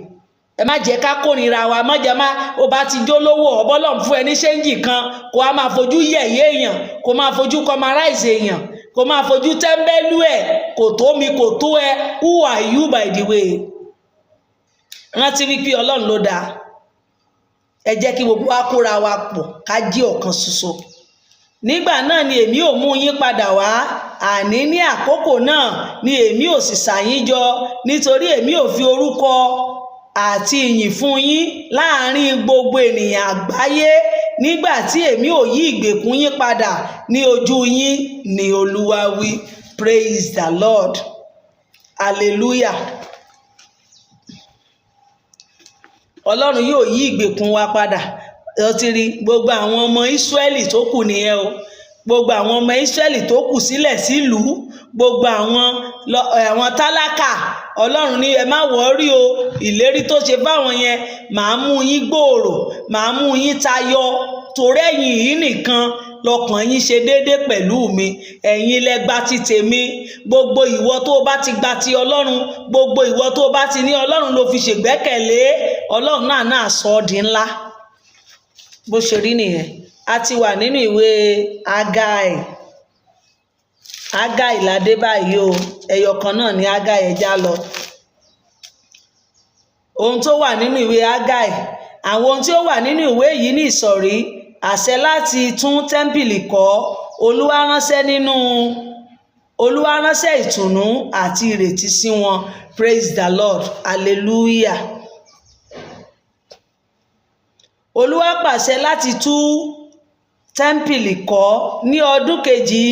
Ẹ má jẹ́ ká kórìíra wa, má jẹ́ ó bá ti jólówó ọbọ́lọ́run fún ẹni ṣéǹjì kan, kó a máa fojú yẹ̀yẹ́ èèyàn, kó máa fojú commarize èèyàn, kó máa fojú tẹ́ńbẹ́lú ẹ̀. Kò tó mi, kò tó ẹ. Who are you by the way? Rántí wípé Ọlọ́run ló dá. Ẹ jẹ́ kí gbogbo wa kóra wa pọ̀ ká jẹ́ ọ̀kan ṣoṣo. Nígbà náà ni èmi ò mú yín padà wá, àní ní àkókò náà ni èmi ò sì ṣà yín jọ, nítorí èmi ò fi orúkọ àti ìyìn fún yín láàrin gbogbo ènìyàn àgbáyé, nígbà tí èmi ò yí ìgbèkùn yín padà ní ojú yín, ni Olúwa wí. Praise the Lord. Hallelujah. Ọlọ́run yóò yí ìgbèkùn wa padà. Ó ti rí gbogbo àwọn ọmọ Ísírẹ́lì tó kù nìyẹn o. Gbogbo àwọn ọmọ Ísírẹ́lì tó kù sílẹ̀ sílùú, gbogbo àwọn tálákà, Ọlọ́run ní ẹ má wọ́rí o. Ìlérí tó ṣe fáwọn yẹn, màá mú yín gbòòrò, màá mú yín tayọ. Torí ẹ̀yin yìí nìkan lọ́kàn yín ṣe déédéé pẹ̀lú mi. Ẹ̀yin lẹ gba ti tèmi. Gbogbo ìwọ tó bá ti gba ti Ọlọ́run, gbogbo ìwọ tó bá ti ní Ọlọ́run ló fi ṣègbẹ́kẹ̀lé, Ọlọ́run náà sọ ọ́ di ńlá. Bó ṣe rí nìyẹn. A ti wà nínú ìwé Ágáì ládé báyìí o. Ẹyọ kan náà ni Ágáì, ẹja lọ. Ohun tó wà nínú ìwé Ágáì, àwọn ohun tí ó wà nínú ìwé yìí ní ìsọ̀rí: àṣẹ láti tún tẹ́ḿpìlì kọ́, Olúwa ránṣẹ́ ìtùnú àti ìrètí sí wọn. Praise the Lord. Hallelujah. Olúwa pàṣẹ láti tún tẹ́ḿpìlì kọ́ ní ọdún kejì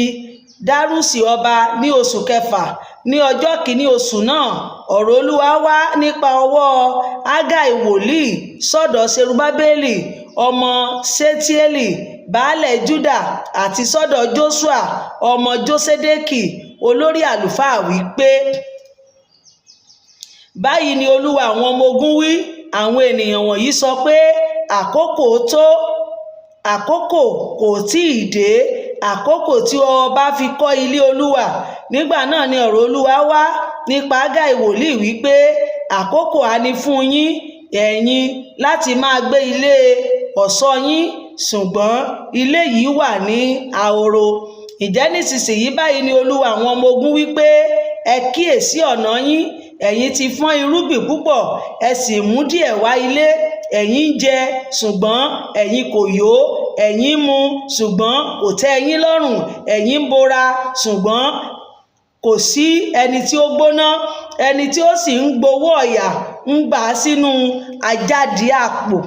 Dárúsì ọba ní oṣù kẹfà ní ọjọ́ kìíní oṣù náà. Ọ̀rọ̀ Olúwa wá nípa ọwọ́ Ágáì wòlíì sọ́dọ̀ Serubábélì ọmọ Ṣétíélì baálẹ̀ Júdà àti sọ́dọ̀ Jóṣúà ọmọ Jósédékì olórí àlùfáà wípé, báyìí ni Olúwa àwọn ọmọ ogun wí, àwọn ènìyàn wọ̀nyí sọ pé àkókò tó, àkókò kò tíì dé, àkókò tí ọba fi kọ́ ilé Olúwa. Nígbà náà ni ọ̀rọ̀ Olúwa wá nípa Ágáì wòlíì wípé, àkókò á ní fún yín ẹ̀yin láti máa gbé ilé ọ̀ṣọ́ yín, ṣùgbọ́n ilé yìí wà ní ahoro. Ǹjẹ́ nísinsìnyí báyìí ni Olúwa àwọn ọmọ ogun wípé, ẹ kíyèsí ọ̀nà yín, ẹ̀yin ti fọ́n irúgbìn púpọ̀, ẹ sì mú díẹ̀ wá ilé. Ẹ̀yin ń jẹ, ṣùgbọ́n ẹ̀yin kò yó, ẹ̀yin ń mu, ṣùgbọ́n kò tẹ́ ẹ̀yin lọ́rùn, ẹ̀yin ń bora, ṣùgbọ́n kò sí ẹni tí ó gbóná, ẹni tí ó sì ń gbowó ọ̀yà ń gbà sínú àjáde àpò.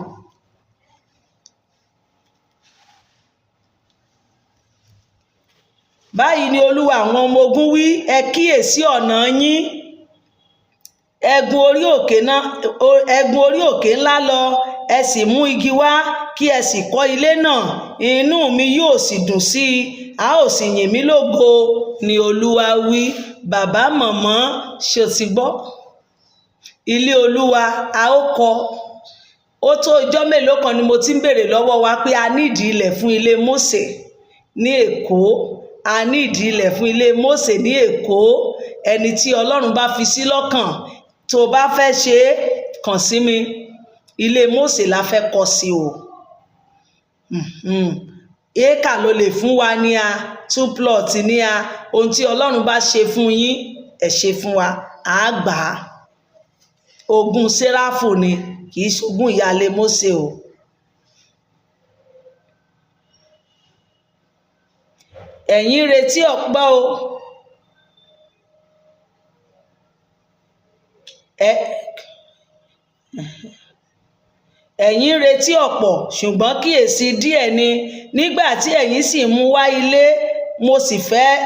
Báyìí ni Olúwa àwọn ọmọ ogun wí, ẹ kíyèsí ọ̀nà yín, ẹ gun orí òkè ńlá lọ, ẹ sì mú igi wá kí ẹ sì kọ́ ilé náà. inú mi yóò sì dùn sí i, a ó sì yìn mí lógo ni Olúwa wí. Bàbá mọ̀mọ́ ṣe ti gbọ́, ilé Olúwa a ó kọ́. Ó tó ọjọ́ mélòó kan ni mo ti ń béèrè lọ́wọ́ wa pé a nídìí ilẹ̀ fún ilé Mósè ní Èkó, a nídìí ilẹ̀ fún ilé Mósè ní Èkó. Ẹni tí Ọlọ́run bá fi sí lọ́kàn tó bá fẹ́ ṣe é, kàn sí mi. Ilé Mósè la fẹ́ kọ́ sí o. Éékà ló lè fún wa ní 2 plot ní ohun tí Ọlọ́run bá ṣe fún yín, ẹ ṣe fún wa, à á gbà á. Ogún Séráfù ni, kì í ṣogún ìyáálé Mósè o. Ẹ̀yin retí ọ̀pọ̀ o. Ẹ̀yin retí ọ̀pọ̀ ṣùgbọ́n kíyèsí díẹ̀ ni. Nígbà tí ẹ̀yin sì mú wá ilé,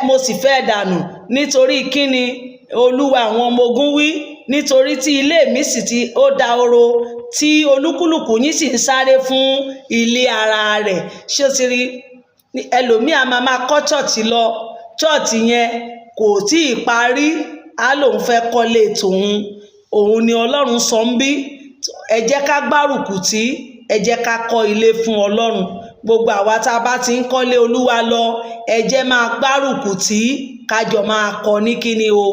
mo sì fẹ́ dànù. Nítorí kíni? Olúwa àwọn ọmọ ogun wí. Nítorí tí ilé mi sì ti ó dahoro, tí olúkúlùkù yín sì ń sáré fún ilé ara rẹ̀. Ṣé o ti rí? Ẹlòmíì a máa kọ́ ṣọ́ọ̀ṣì lọ, ṣọ́ọ̀ṣì yẹn kò tí ì parí, á lòun fẹ́ kọ́lé tòun. Òun ni Ọlọ́run sọ ń bí. Ẹ jẹ́ ká gbárùkù tí, ẹ jẹ́ ká kọ́ ilé fún Ọlọ́run. Gbogbo àwa tá a bá ti ń kọ́lé Olúwa lọ, ẹ jẹ́ máa gbárùkù tí, kájọ máa kọ́ ní kíni o,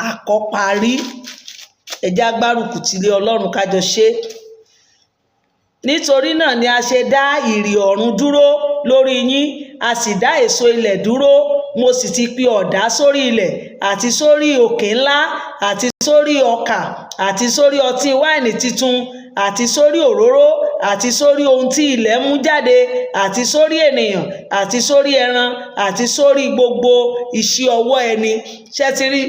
àkọ́parí. Ẹ jẹ́ gbárùkù tí ilé Ọlọ́run kájọ ṣe. Nítorí náà ni a ṣe dá ìrì ọ̀run dúró lórí yín, a sì dá èso ilẹ̀ dúró. Mo sì ti pi ọ̀dá sórí ilẹ̀, àti sórí òkè ńlá, àti sórí ọkà, àti sórí ọtí wáìnì titun, àti sórí òróró, àti sórí ohun tí ilẹ̀ mú jáde, àti sórí ènìyàn, àti sórí ẹran, àti sórí gbogbo iṣẹ́ ọwọ́ ẹni. Ṣé ti rí?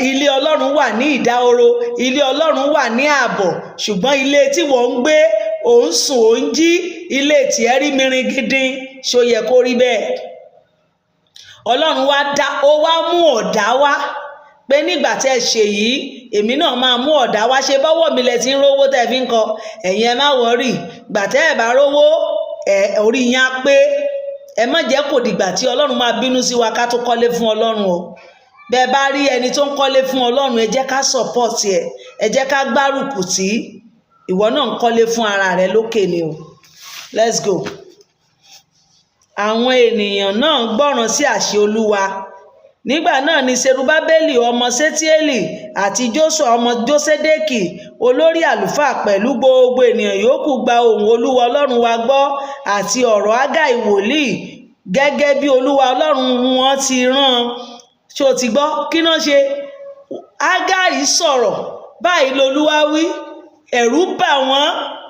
Ilé Ọlọ́run wà ní ìdahoro, ilé Ọlọ́run wà ní ààbọ̀, ṣùgbọ́n ilé tí wọ́n ń gbé, ò ń sùn, ò ń jí, ilé tiẹ̀ rí mirin gidi. Ṣó yẹ kó rí bẹ́ẹ̀? Ọlọ́run ó wá mú ọ̀dá wá, pé nígbà tẹ́ ẹ ṣe yìí, èmi náà máa mú ọ̀dá wá. Ṣe bọ́wọ́ mi lẹ ti ń rówó tẹ́ fi ń kọ, ẹ̀yin ẹ má wọ́rì. Gbà tẹ́ ẹ bá rówó, orí yín á pé. Ẹ má jẹ́ kó dìgbà tí Ọlọ́run máa bínú sí wa ká tó kọ́lé fún Ọlọ́run o. Bẹ́ẹ̀ bá rí ẹni tó ń kọ́lé fún Ọlọ́run, ẹ jẹ́ ká support ẹ̀, ẹ jẹ́ ká gbárùkù tí. Ìwọ náà ń kọ́lé fún ara rẹ lókè ni o. Let's go. Àwọn ènìyàn náà gbọ́ràn sí àṣẹ Olúwa. Nígbà náà ni Serubábélì ọmọ Ṣétíélì àti Jóṣúà ọmọ Jósédékì olórí àlùfáà pẹ̀lú gbogbo ènìyàn yòókù gba ohùn Olúwa Ọlọ́run wa gbọ́, àti ọ̀rọ̀ Ágáì wòlíì, gẹ́gẹ́ bí Olúwa Ọlọ́run wọn ti rán. Ṣé o ti gbọ́? Kí náà ṣe? Ágáì sọ̀rọ̀, báyìí l'Olúwa wí. Ẹ̀rù bà wọ́n,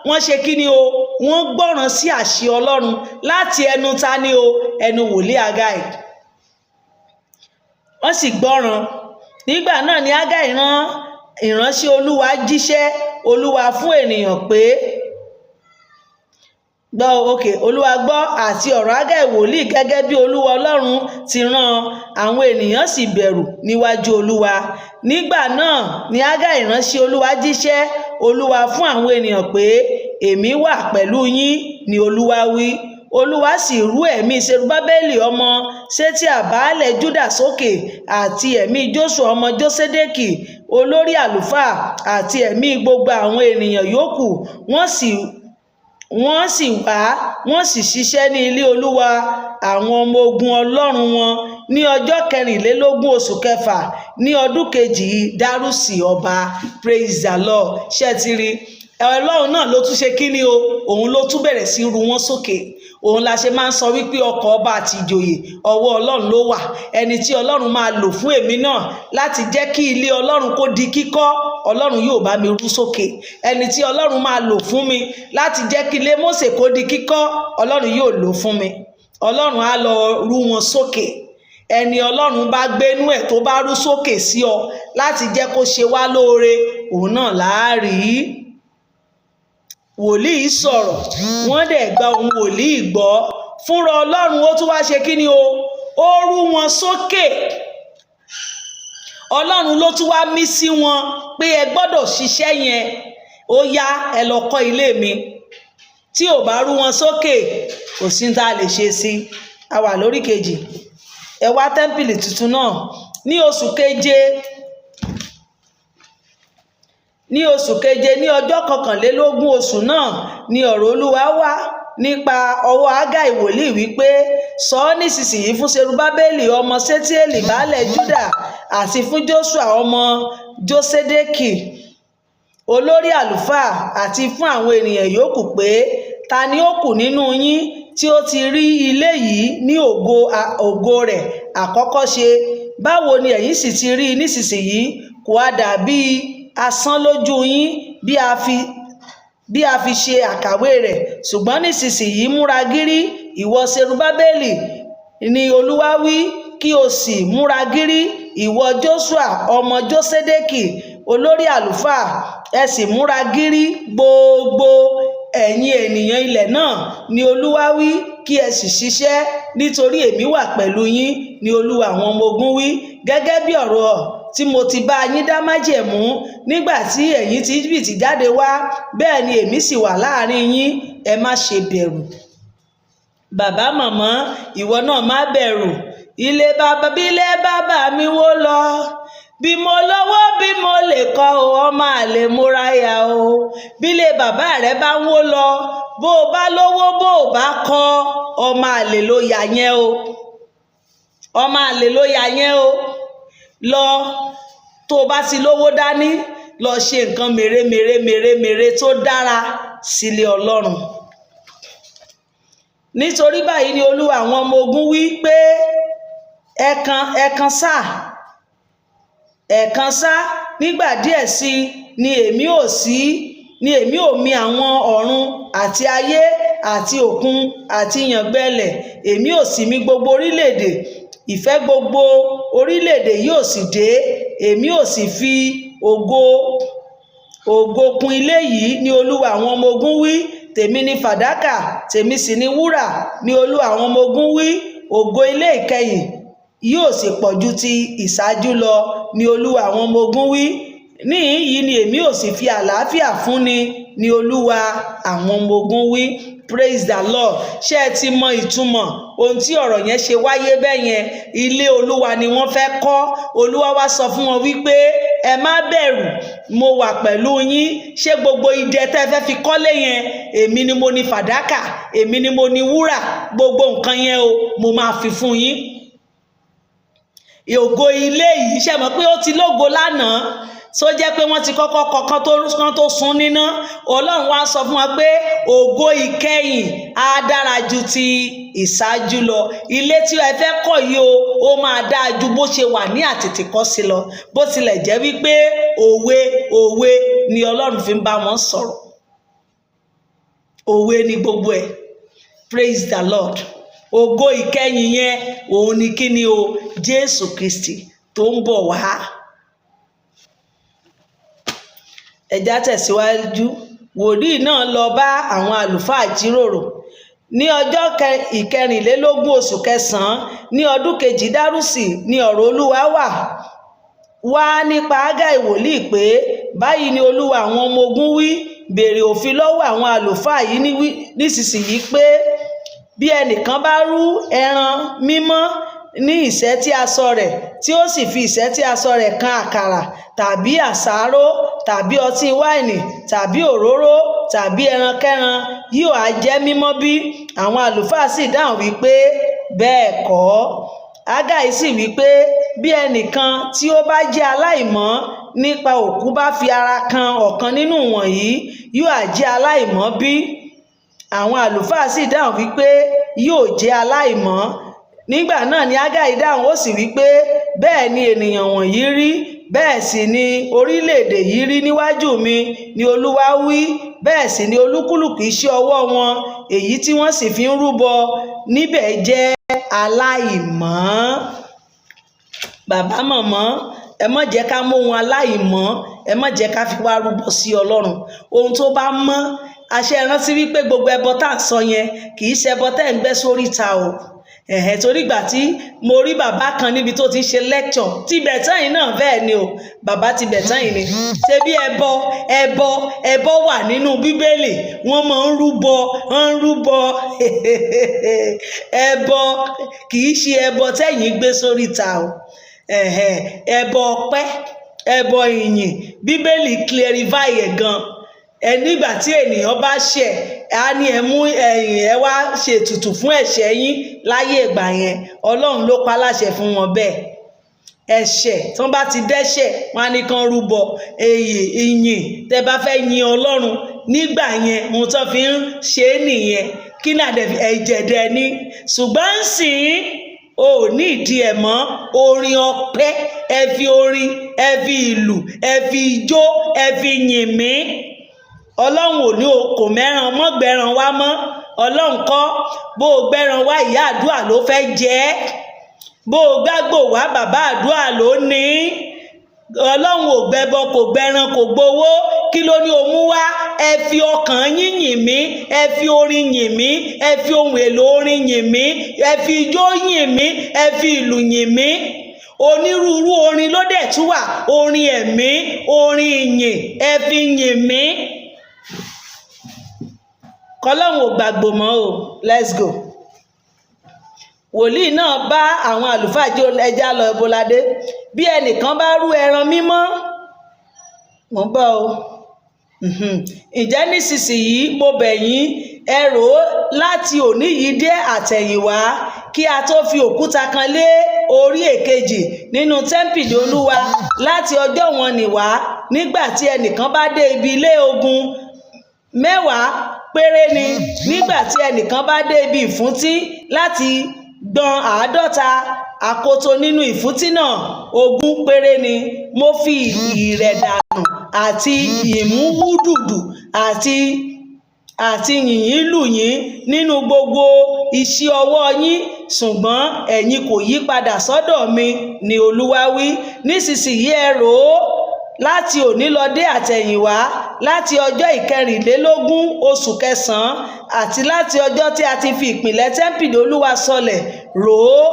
wọ́n ṣe kí ni o? Wọ́n gbọ́ràn sí àṣẹ Ọlọ́run láti ẹnu ta ni o? Ẹnu wòlíì Ágáì. Wọ́n sì gbọ́ràn. Nígbà náà ni Ágáì rán ìránṣẹ́ Olúwa jíṣẹ́ Olúwa fún ènìyàn pé, Olúwa gbọ́ àti ọ̀rọ̀ Ágáì wòlíì gẹ́gẹ́ bí Olúwa Ọlọ́run ti rán. Àwọn ènìyàn sì bẹ̀rù níwájú Olúwa. Nígbà náà ni Ágáì ìránṣẹ́ Olúwa jíṣẹ́ Olúwa fún àwọn ènìyàn pé, èmi wà pẹ̀lú yín ni Olúwa wí. Olúwa sì rú ẹ̀mí Serubábélì ọmọ Ṣétíà baálẹ̀ Júdà sókè, àti ẹ̀mí Jóṣúà ọmọ Jósédékì olórí àlùfáà, àti ẹ̀mí gbogbo àwọn ènìyàn yòókù. Wọ́n sì wá, wọ́n sì ṣiṣẹ́ ní ilé Olúwa àwọn ọmọ ogun Ọlọ́run wọn ní ọjọ́ 24 oṣù kẹfà ní ọdún kejì Dárùsì ọba. Praise the Lord. Ṣé ti rí? Ọlọ́run náà ló tún ṣe kí ni o? Òun ló tún bẹ̀rẹ̀ sí ru wọn sókè. Òun la ṣe máa ń sọ wípé ọkọ̀ ọba àti ìjòyè ọwọ́ Ọlọ́run ló wà. Ẹni tí Ọlọ́run máa lò fún èmi náà láti jẹ́ kí ilé Ọlọ́run kó di kíkọ́, Ọlọ́run yóò bá mi rú sókè. Ẹni tí Ọlọ́run máa lò fún mi láti jẹ́ kí ilé Mósè kó di kíkọ́, Ọlọ́run yóò lò fún mi. Ọlọ́run á lọ rú wọn sókè. Ẹni Ọlọ́run bá gbénú ẹ̀ tó bá rú sókè sí ọ láti jẹ́ kó ṣe wá lóore, òun náà láàrí. Wòlíì sọ̀rọ̀, wọ́n dẹ̀ gba ohùn wòlíì gbọ́. Fúnra Ọlọ́run ó tún wá ṣe kí ni o? Ó rú wọn sókè. Ọlọ́run ló tún wá mí sí wọn pé ẹ gbọ́dọ̀ ṣiṣẹ́ yẹn. Ó yá, ẹ lọ kọ́ ilé mi. tí ò bá rú wọn sókè kò sí tá a lè ṣe sí. A wà lórí kejì. Ẹ wá tẹ́ḿpìlì tuntun náà ní oṣù keje ní ọjọ́ 21 oṣù náà ni ọ̀rọ̀ Olúwa wá nípa ọwọ́ Hágáì wòlíì wípé sọ ọ́ nísinsìnyí fún Serubábélì ọmọ Ṣétíélì baálẹ̀ Júdà àti fún Jóṣúà ọmọ Jósédékì olórí àlùfáà àti fún àwọn ènìyàn yòókù pé ta ni ó kù nínú yín tí ó ti rí ilé yìí ní ògo rẹ̀ àkọ́kọ́ ṣe? Báwo ni ẹ̀yin sì ti rí nísinsìnyí? Kò á dàbí asán lójú yín bí a fi ṣe àkàwé rẹ̀. Ṣùgbọ́n nísinsìnyí múra gírí, ìwọ Serubábélì ni Olúwa wí, kí o sì múra gírí, ìwọ Jóṣúà ọmọ Jósédékì olórí àlùfáà, ẹ sì múra gírí gbogbo ẹ̀yin ènìyàn ilẹ̀ náà ni Olúwa wí, kí ẹ sì ṣiṣẹ́, nítorí èmi wà pẹ̀lú yín ni Olúwa àwọn ọmọ ogun wí. Gẹ́gẹ́ bí ọ̀rọ̀ tí mo ti bá yín dá májẹ̀mú nígbà tí ẹ̀yin ti Íjíbítì jáde wá, bẹ́ẹ̀ ni èmi sì wà láàrin yín. Ẹ má ṣe bẹ̀rù. Bàbá màmá, ìwọ náà má bẹ̀rù. Ilé bàbá mi wó lọ, bí mo lówó bí mo lè kọ́ o, ọmọ àlè múra yá o. Bí ilé bàbá rẹ bá ń wó lọ, bó o bá lówó bó o bá kọ́, ọmọ àlè ló yà yẹn o. Ọmọ àlè ló yà yẹn o. Lọ tó o bá ti lówó dání, lọ ṣe nǹkan mèremère tó dára sílé Ọlọ́run. Nítorí báyìí ni Olúwa àwọn ọmọ ogun wí pé ẹ̀ẹ̀kan sá nígbà díẹ̀ sí ni èmi ò mì àwọn ọ̀run àti ayé àti òkun àti ìyàngbẹ́lẹ̀. Èmi ò sì mì gbogbo orílẹ̀-èdè. Ìfẹ́ gbogbo orílẹ̀-èdè yóò sì dé. Èmi ò sì fi ògo kún ilé yìí ni Olúwa àwọn ọmọ ogun wí. Tèmi ni fàdákà, tèmi sì ni wúrà ni Olúwa àwọn ọmọ ogun wí. Ògo ilé ìkẹyìn yóò sì pọ̀ ju ti ìṣáájú lọ ni Olúwa àwọn ọmọ ogun wí. Níhìn yìí ni èmi ò sì fi àlàáfíà fúnni ni Olúwa àwọn ọmọ ogun wí. Praise the Lord. Ṣé ẹ ti mọ ìtumọ̀ ohun tí ọ̀rọ̀ yẹn ṣe wáyé bẹ́ẹ̀ yẹn? Ilé Olúwa ni wọ́n fẹ́ kọ́. Olúwa wá sọ fún wọn wípé ẹ má bẹ̀rù, mo wà pẹ̀lú yín. Ṣé gbogbo idẹ tẹ́ fẹ́ fi kọ́lé yẹn, èmi ni mo ní fàdákà, èmi ni mo ní wúrà, gbogbo nǹkan yẹn o mo máa fi fún yín. Ògo ilé yìí, ṣé mọ̀ pé ó ti lógo lánàá, tó jẹ́ pé wọ́n ti kọ́kọ́ kọ̀ọ̀kan tó sún níná. Ọlọ́run wá sọ fún wa pé ògo ìkẹyìn á dára ju ti ìṣáájú lọ. Ilé tí ẹ fẹ́ kọ́ yìí ó máa dáa ju bó ṣe wà ní àtètèkọ́ṣe lọ, bó tilẹ̀ jẹ́ wípé òwe ni Ọlọ́run fi ń bá wọn sọ̀rọ̀. Òwe ni gbogbo ẹ̀. Praise the Lord. Ògo ìkẹyìn yẹn òun ni kí ni o? Jésù Kristi tó ń bọ̀ wá. Ẹja tẹ̀síwájú. Wòlíì náà lọ bá àwọn àlùfáà jíròrò ní ọjọ́ 24 oṣù kẹsàn-án ní ọdún kejì Dárùsì ni ọ̀rọ̀ Olúwa wá nípa Hágáì wòlíì pé báyìí ni Olúwa àwọn ọmọ ogun wí, béèrè òfin lọ́wọ́ àwọn àlùfáà yìí nísinsìnyí pé bí ẹnìkan bá rú ẹran mímọ́ ní ìṣẹ́tí aṣọ rẹ̀ tí ó sì fi ìṣẹ́tí aṣọ rẹ̀ kan àkàrà tàbí àsáró tàbí ọtí wáìnì tàbí òróró tàbí ẹrankẹ́ran, yóò á jẹ́ mímọ́ bí? Àwọn àlùfáà sì dáhùn wípé bẹ́ẹ̀ kọ́. Hágáì sì wípé bí ẹnìkan tí ó bá jẹ́ aláìmọ́ nípa òkú bá fi ara kan ọ̀kan nínú wọ̀nyí, yóò á jẹ́ aláìmọ́ bí? Àwọn àlùfáà sì dáhùn wípé yóò jẹ́ aláìmọ́. Nígbà náà ni Hágáì dáhùn ó sì wípé bẹ́ẹ̀ ni ènìyàn wọ̀nyí rí, bẹ́ẹ̀ sì ni orílẹ̀-èdè yìí rí níwájú mi ni Olúwa wí. Bẹ́ẹ̀ sì ni olúkúlùkù iṣẹ́ ọwọ́ wọn èyí tí wọ́n sì fi ń rúbọ níbẹ̀ jẹ́ aláìmọ́. Bàbá màmá, ẹ má jẹ́ ká mú ohun aláìmọ́, ẹ má jẹ́ ká fi wá rúbọ sí Ọlọ́run. Ohun tó bá mọ́, àṣẹ rántí wípé gbogbo ẹbọ tá à ń sọ yẹn kì í ṣe ẹbọ tẹ́ ń gbẹ́ sórí ta o, torí ìgbà tí mo rí bàbá kan níbi tó ti ṣe lecture ti bẹ̀tán yìí náà bẹ́ẹ̀ ni o bàbá ti bẹ̀tán yìí ni ṣé bí ẹbọ wà nínú bíbélì wọ́n máa ń rúbọ ẹbọ kì í ṣe ẹbọ tẹ́yìn gbé sóríta o ẹbọ ọpẹ́ ẹbọ ìyìn bíbélì clarify ẹ̀ gan nígbà tí ènìyàn bá ṣẹ̀ á ní ẹ mú ẹ̀yìn ẹ wá ṣe ètùtù fún ẹ̀ṣẹ̀ yín láyé ìgbà yẹn ọlọ́run ló pa láṣẹ fún wọn bẹ́ẹ̀ ẹ̀ṣẹ̀ tí wọ́n bá ti dẹ́ṣẹ̀ wọn á ní kán rúbọ ìyìn tẹ́ bá fẹ́ yin ọlọ́run nígbà yẹn ohun tó fi ń ṣe é nìyẹn kí náà ẹ̀jẹ̀ dẹ̀ ni ṣùgbọ́n ń sìn o ní ìdí ẹ̀ mọ́ orin ọpẹ́ ẹ fi orin ẹ fi ìlù ẹ fi ijó ẹ fi yìn mí ọlọ́run ò ní o kò mẹ́ràn mọ́ gbẹ̀ràn wá mọ́ ọlọ́run kọ́ bó o gbẹ̀ràn wá ìyá àdúrà ló fẹ́ jẹ́ bó o gbàgbò wá bàbá àdúrà ló ní ọlọ́run ò gbẹbọ kò gbẹran kò gbowó kí ló ní o mú wá ẹ fi ọkàn yín yìn mí ẹ fi orin yìn mí ẹ fi ohun èlò orin yìn mí ẹ fi ijó yìn mí ẹ fi ìlù yìn mí onírúurú orin ló dẹ̀ tún wà orin ẹ̀mí orin ìyìn ẹ fi yìn mí kọlọ́run ò gbàgbọ́ mọ́ o let's go wòlíì náà bá àwọn àlùfáà jẹ́ ẹja lọ ẹbọládé bí ẹnìkan bá rú ẹran mímọ́ mo bọ́ o ǹjẹ́ nísinsìnyí mo bẹ̀ yín ẹ rò ó láti òní yìí dé àtẹ̀yìnwá kí a tó fi òkúta kan lé orí èkejì nínú tẹ́ḿpìlì olúwa láti ọjọ́ wọn nìwá nígbà tí ẹnìkan bá dé ibi ilé ogun 10 péré ni nígbà tí ẹnìkan bá dé ibi ìfúntí láti gbọn 50 àkótó nínú ìfúntí náà 20 péré ni mo fi ìrẹ̀dànù àti ìmúwúdùdù àti yìnyín lù yín nínú gbogbo iṣẹ́ ọwọ́ yín ṣùgbọ́n ẹ̀yin kò yí padà sọ́dọ̀ mi ni Olúwa wí nísinsìnyí ẹ rò ó láti òní lọ dé àtẹ̀yìnwá láti ọjọ́ 24 oṣù kẹsàn-án àti láti ọjọ́ tí a ti fi ìpìlẹ̀ tẹ́ḿpìlì Olúwa sọlẹ̀ rò ó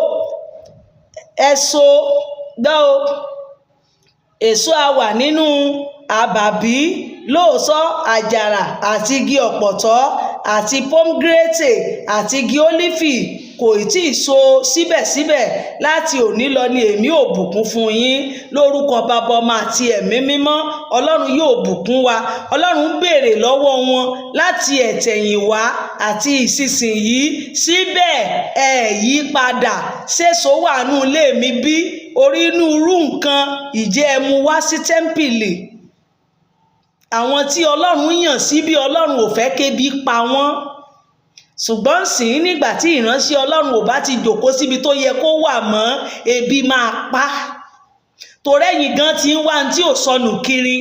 èso a wà nínú àbàbí lóòsọ́ àjàrà àti igi ọ̀pọ̀tọ́ àti pomgrate àti igi ólífì kò tí ì so síbẹ̀síbẹ̀ láti òní lọ ni èmi ò bùkún fún yín lórúkọ bàbá ọmọ àti ẹ̀mí mímọ́ ọlọ́run yóò bùkún wa ọlọ́run béèrè lọ́wọ́ wọn láti ẹ̀tẹ̀yìnwá àti ìsinsìnyí síbẹ̀ ẹ yí padà ṣèṣò wà nù ilé mi bí orí inú irú nǹkan ìjẹ́ ẹ mú wá sí tẹ́ḿpìlì àwọn tí ọlọ́run yàn sí bí ọlọ́run ò fẹ́ kébi pa wọ́n ṣùgbọ́n sì nígbà tí ìránṣẹ́ ọlọ́run ò bá ti jòkó síbi tó yẹ kó wà mọ́ ebi máa pa torẹ́yìn gan ti ń wá tí ò sọnù kiri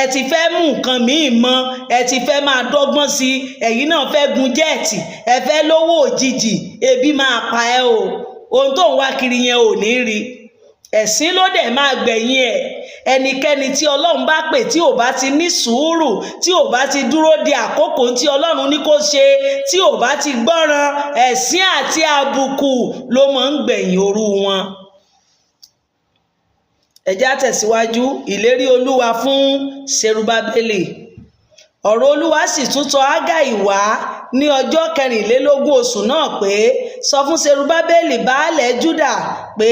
ẹ ti fẹ́ mú nǹkan míì mọ́ ẹ ti fẹ́ máa dọ́gbọ́n sí ẹ̀yin náà fẹ́ gun jẹ́ẹ̀tì ẹ fẹ́ lówó òjijì ebi máa pa ẹ́ o ohun tó ń wá kiri yẹn ò ní rí ẹ̀sín ló dẹ̀ máa gbẹ̀yìn ẹ̀ ẹnikẹ́ni tí ọlọ́run bá pè tí ò bá ti ní sùúrù tí ò bá ti dúró de àkókò tí ọlọ́run ní kó ṣe tí ò bá ti gbọ́ràn ẹ̀sín àti àbùkù ló máa ń gbẹ̀yìn òru wọn. ẹ já tẹ̀síwájú ìlérí olúwa fún Serubábélì ọ̀rọ̀ olúwa sì tún tọ̀ Hágáì wá ní ọjọ́ 24 oṣù náà pé sọ fún Serubábélì baálẹ̀ Júdà pé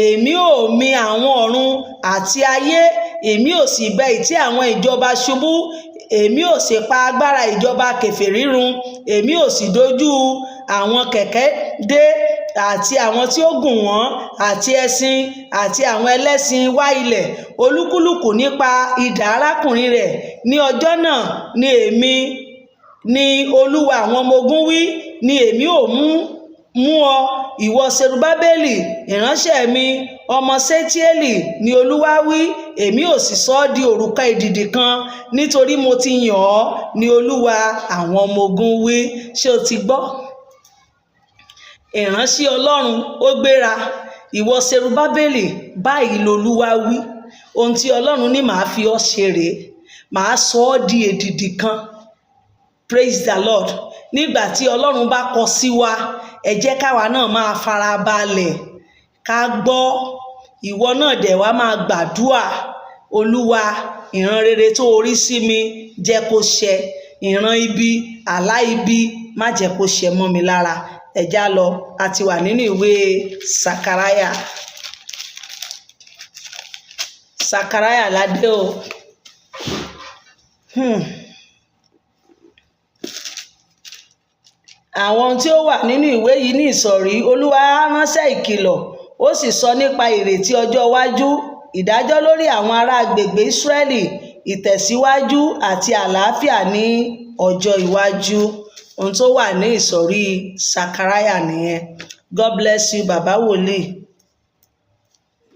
èmi ò mì àwọn ọ̀run àti ayé èmi ò sì bẹ́ ìtí àwọn ìjọba ṣubú èmi ò sì pa agbára ìjọba kèfèrí run èmi ò sì dojú àwọn kẹ̀kẹ́ dé àti àwọn tí ó gùn wọ́n àti ẹṣin àti àwọn ẹlẹ́ṣin wá ilẹ̀ olúkúlùkù nípa idà arákùnrin rẹ̀ ní ọjọ́ náà ni èmi ni Olúwa àwọn ọmọ ogun wí ni èmi ò mú ọ ìwọ Serubábélì ìránṣẹ́ mi ọmọ Ṣétíélì ni Olúwa wí èmi ò sì sọ ọ́ di òrùka ìdìdì kan nítorí mo ti yàn ọ́ ni Olúwa àwọn ọmọ ogun wí. Ṣé o ti gbọ́? ìránṣẹ́ Ọlọ́run ó gbéra ìwọ Serubábélì báyìí lolúwa wí ohun tí Ọlọ́run ní màá fi ọ́ ṣe rèé màá sọ ọ́ di èdìdì kan. Praise the Lord. Nígbà tí Ọlọ́run bá kọ sí wa ẹ jẹ́ káwa náà máa farabalẹ̀ ká gbọ́. Ìwọ náà dẹ̀ wá máa gbàdúà, Olúwa ìran rere tó orí sí mi jẹ́ kó ṣẹ, ìran ibi àlá ibi má jẹ́ kó ṣẹ mọ́ mi lára. Ẹ já lọ, a ti wà nínú ìwé Sakaraya. Sakaraya ládé o. Àwọn tí ó wà nínú ìwé yìí ní ìsọ̀rí, Olúwa ránṣẹ́ ìkìlọ̀, ó sì sọ nípa ìrètí ọjọ́ iwájú, ìdájọ́ lórí àwọn ará agbègbè Ísírẹ́lì, ìtẹ̀síwájú àti àlàáfíà ní ọjọ́ iwájú. Ohun tó wà ní ìsọ̀rí Sakaraya nìyẹn. God bless you, bàbá wòlíì.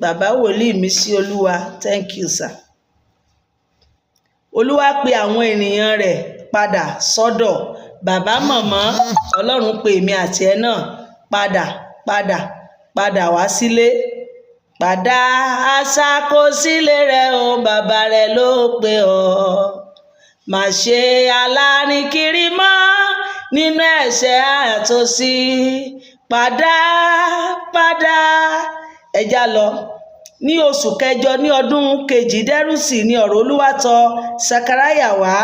Bàbá wòlíì mi sí Olúwa. Thank you, sir. Olúwa pe àwọn ènìyàn rẹ̀ padà sọ́dọ̀. Bàbá màmá, Ọlọ́run pe èmi àti ẹ náà padà wá sílé. Padà àṣàkó sílé rẹ o, bàbá rẹ ló pe ọ́. Má ṣe alárin kiri mọ́ nínú ẹ̀ṣẹ̀ àtòsí. Padà. Ẹ já lọ. Ní oṣù kẹjọ ní ọdún kejìdínlọ́gbọ̀n ni ọ̀rọ̀ Olúwa tọ̀ Sakaraya wá,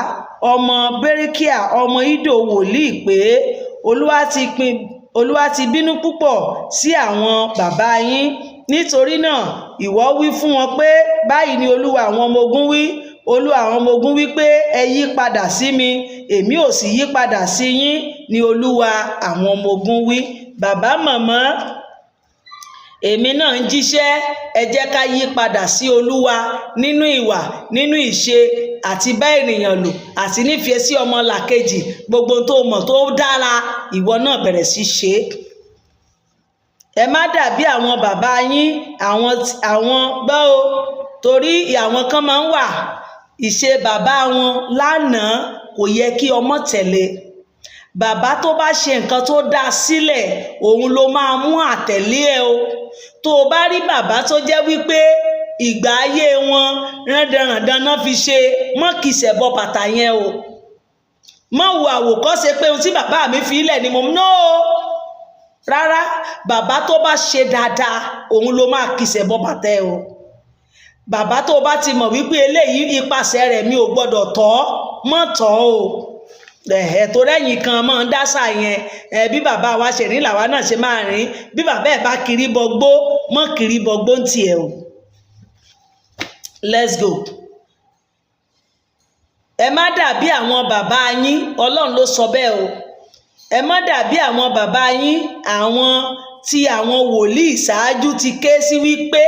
ọmọ Berekiah ọmọ Iddo wòlíì pé Olúwa ti bínú púpọ̀ sí àwọn bàbá yín. Nítorí náà ìwọ wí fún wọn pé báyìí ni Olúwa àwọn ọmọ ogun wí. Olúwa àwọn ọmọ ogun wí pé ẹ yí padà sí mi, èmi ò sì yí padà sí yín, ni Olúwa àwọn ọmọ ogun wí. Bàbá màmá, èmi náà ń jíṣẹ́, ẹ jẹ́ ká yí padà sí Olúwa nínú ìwà, nínú ìṣe àti bá ènìyàn lò àti nífẹ̀ẹ́ sí ọmọ làkejì. Gbogbo tó mọ̀ tó dára, ìwọ náà bẹ̀rẹ̀ sí ṣe. Ẹ má dàbí àwọn bàbá yín, àwọn gbọ́ o, torí àwọn kan máa ń wà, ìṣe bàbá wọn lánàá kò yẹ kí ọmọ tẹ̀lé. Bàbá tó bá ṣe nǹkan tó dá sílẹ̀, òun ló máa mú àtẹ̀lé ẹ o. Tó o bá rí bàbá tó jẹ́ wípé ìgbà ayé wọn rándanràndan náà fi ṣe, mọ́ kìsẹ̀ bọ bàtà yẹn o. Mọ́ wo àwòkọ́ṣe pé ohun tí bàbá mi fi ilẹ̀ ni mo mú náà. Rárá, bàbá tó bá ṣe dáadáa, òun ló máa kìsẹ̀ bọ bàtà ẹ o. Bàbá tó bá ti mọ̀ wípé eléyìí ipasẹ̀ rẹ̀ mi ò gbọ́dọ̀ tọ́, mọ́ tọ́ o. Tó rẹ́yìn kan máa ń dásà yẹn, bí bàbá wa ṣe rìn làwa náà ṣe máa rìn. Bí bàbá ẹ̀ bá kiri bọgbó, mọ́ kiri bọgbó ń tiẹ̀ o. Let's go. Ẹ má dàbí àwọn bàbá yín, Ọlọ́run ló sọ bẹ́ẹ̀ o. Ẹ má dàbí àwọn bàbá yín, àwọn tí àwọn wòlíì ṣáájú ti ké sí wípé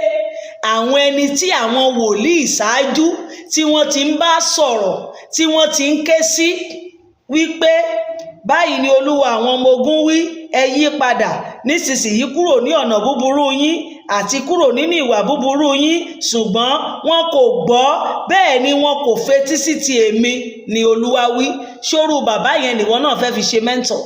àwọn ẹni tí àwọn wòlíì ṣáájú tí wọ́n ti ń bá sọ̀rọ̀, tí wọ́n ti ń ké sí wípé báyìí ni Olúwa àwọn ọmọ ogun wí, ẹ yí padà nísinsìnyí kúrò ní ọ̀nà búburú yín àti kúrò nínú ìwà búburú yín. Ṣùgbọ́n wọn kò gbọ́, bẹ́ẹ̀ ni wọn kò fetí sí ti èmi, ni Olúwa wí. Ṣórú bàbá yẹn nìwọ náà fẹ́ fi ṣe mẹ́ńtọ̀?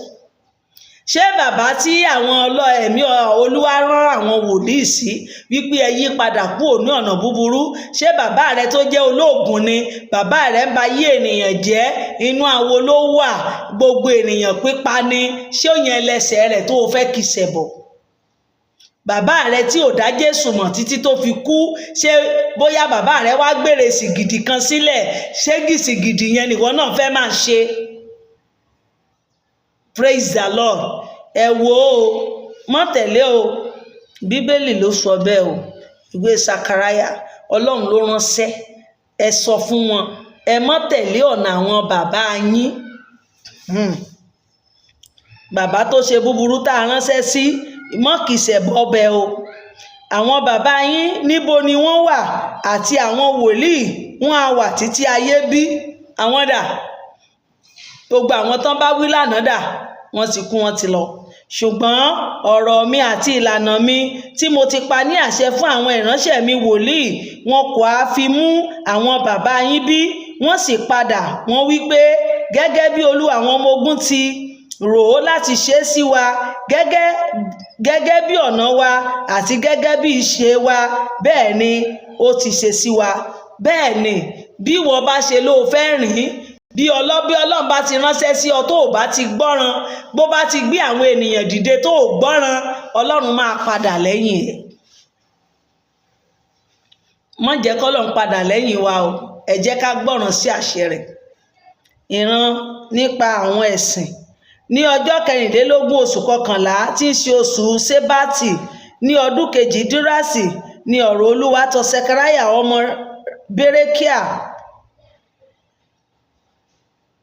Ṣé bàbá tí àwọn ẹ̀mí Olúwa rán àwọn wòlíì sí wípé ẹ yí padà kúrò ní ọ̀nà búburú, ṣé bàbá rẹ tó jẹ́ olóògùn ni? Bàbá rẹ ń ba yí ènìyàn jẹ́, inú awo ló wà, gbogbo ènìyàn pípa ni. Ṣé ó yẹn lẹ́sẹ̀ rẹ̀ tó o fẹ́ kìsẹ̀ bọ̀? Bàbá rẹ tí ò dá Jésù mọ̀ títí tó fi kú, ṣé bóyá bàbá rẹ wá gbèrè sìgìdì kan sílẹ̀, ṣé sìgìdì yẹn nìwọ náà fẹ́ máa ṣe? Praise the Lord. Ẹ wo o, mọ́ tẹ̀lé o. Bíbélì ló sọ bẹ́ẹ̀ o. Ìwé Sakaraya, Ọlọ́run ló ránṣẹ́. Ẹ sọ fún wọn, ẹ mọ́ tẹ̀lé ọ̀nà àwọn bàbá yín. Bàbá tó ṣe búburú tá a ránṣẹ́ sí, mọ́ kìsẹ̀ bọ́bẹ̀ o. Àwọn bàbá yín níbo ni wọ́n wà? Àti àwọn wòlíì wọn á wà títí ayé bí? Àwọn dà? Gbogbo àwọn tán bá wí lánàá dà? Wọ́n ti kú, wọ́n ti lọ. Ṣùgbọ́n ọ̀rọ̀ mi àti ìlànà mi tí mo ti pa ní àṣẹ fún àwọn ìránṣẹ́ mi wòlíì, wọn kò á fi mú àwọn bàbá yín bí. Wọ́n sì padà, wọ́n wí pé gẹ́gẹ́ bí Olúwa àwọn ọmọ ogun ti rò ó láti ṣe sí wa, gẹ́gẹ́ bí ọ̀nà wa àti gẹ́gẹ́ bí ìṣe wa, bẹ́ẹ̀ ni ó ti ṣe sí wa. Bẹ́ẹ̀ ni bí wọ́n bá ṣe ló fẹ́ rìn bí Ọlọ́run bá ti ránṣẹ́ sí ọ tó ò bá ti gbọ́ràn, bó bá ti gbé àwọn ènìyàn dìde tó ò gbọ́ràn, Ọlọ́run máa padà lẹ́yìn ẹ̀. má jẹ́ k'Ọlọ́run padà lẹ́yìn wa o, ẹ jẹ́ ká gbọ́ràn sí àṣẹ rẹ̀. ìran nípa àwọn ẹ̀sìn. Ní ọjọ́ 24 oṣù kọkànlá tí ń ṣe oṣù Ṣébátì ní ọdún kejì Dírásì ni ọ̀rọ̀ Olúwa tọ̀ Sẹkariah ọmọ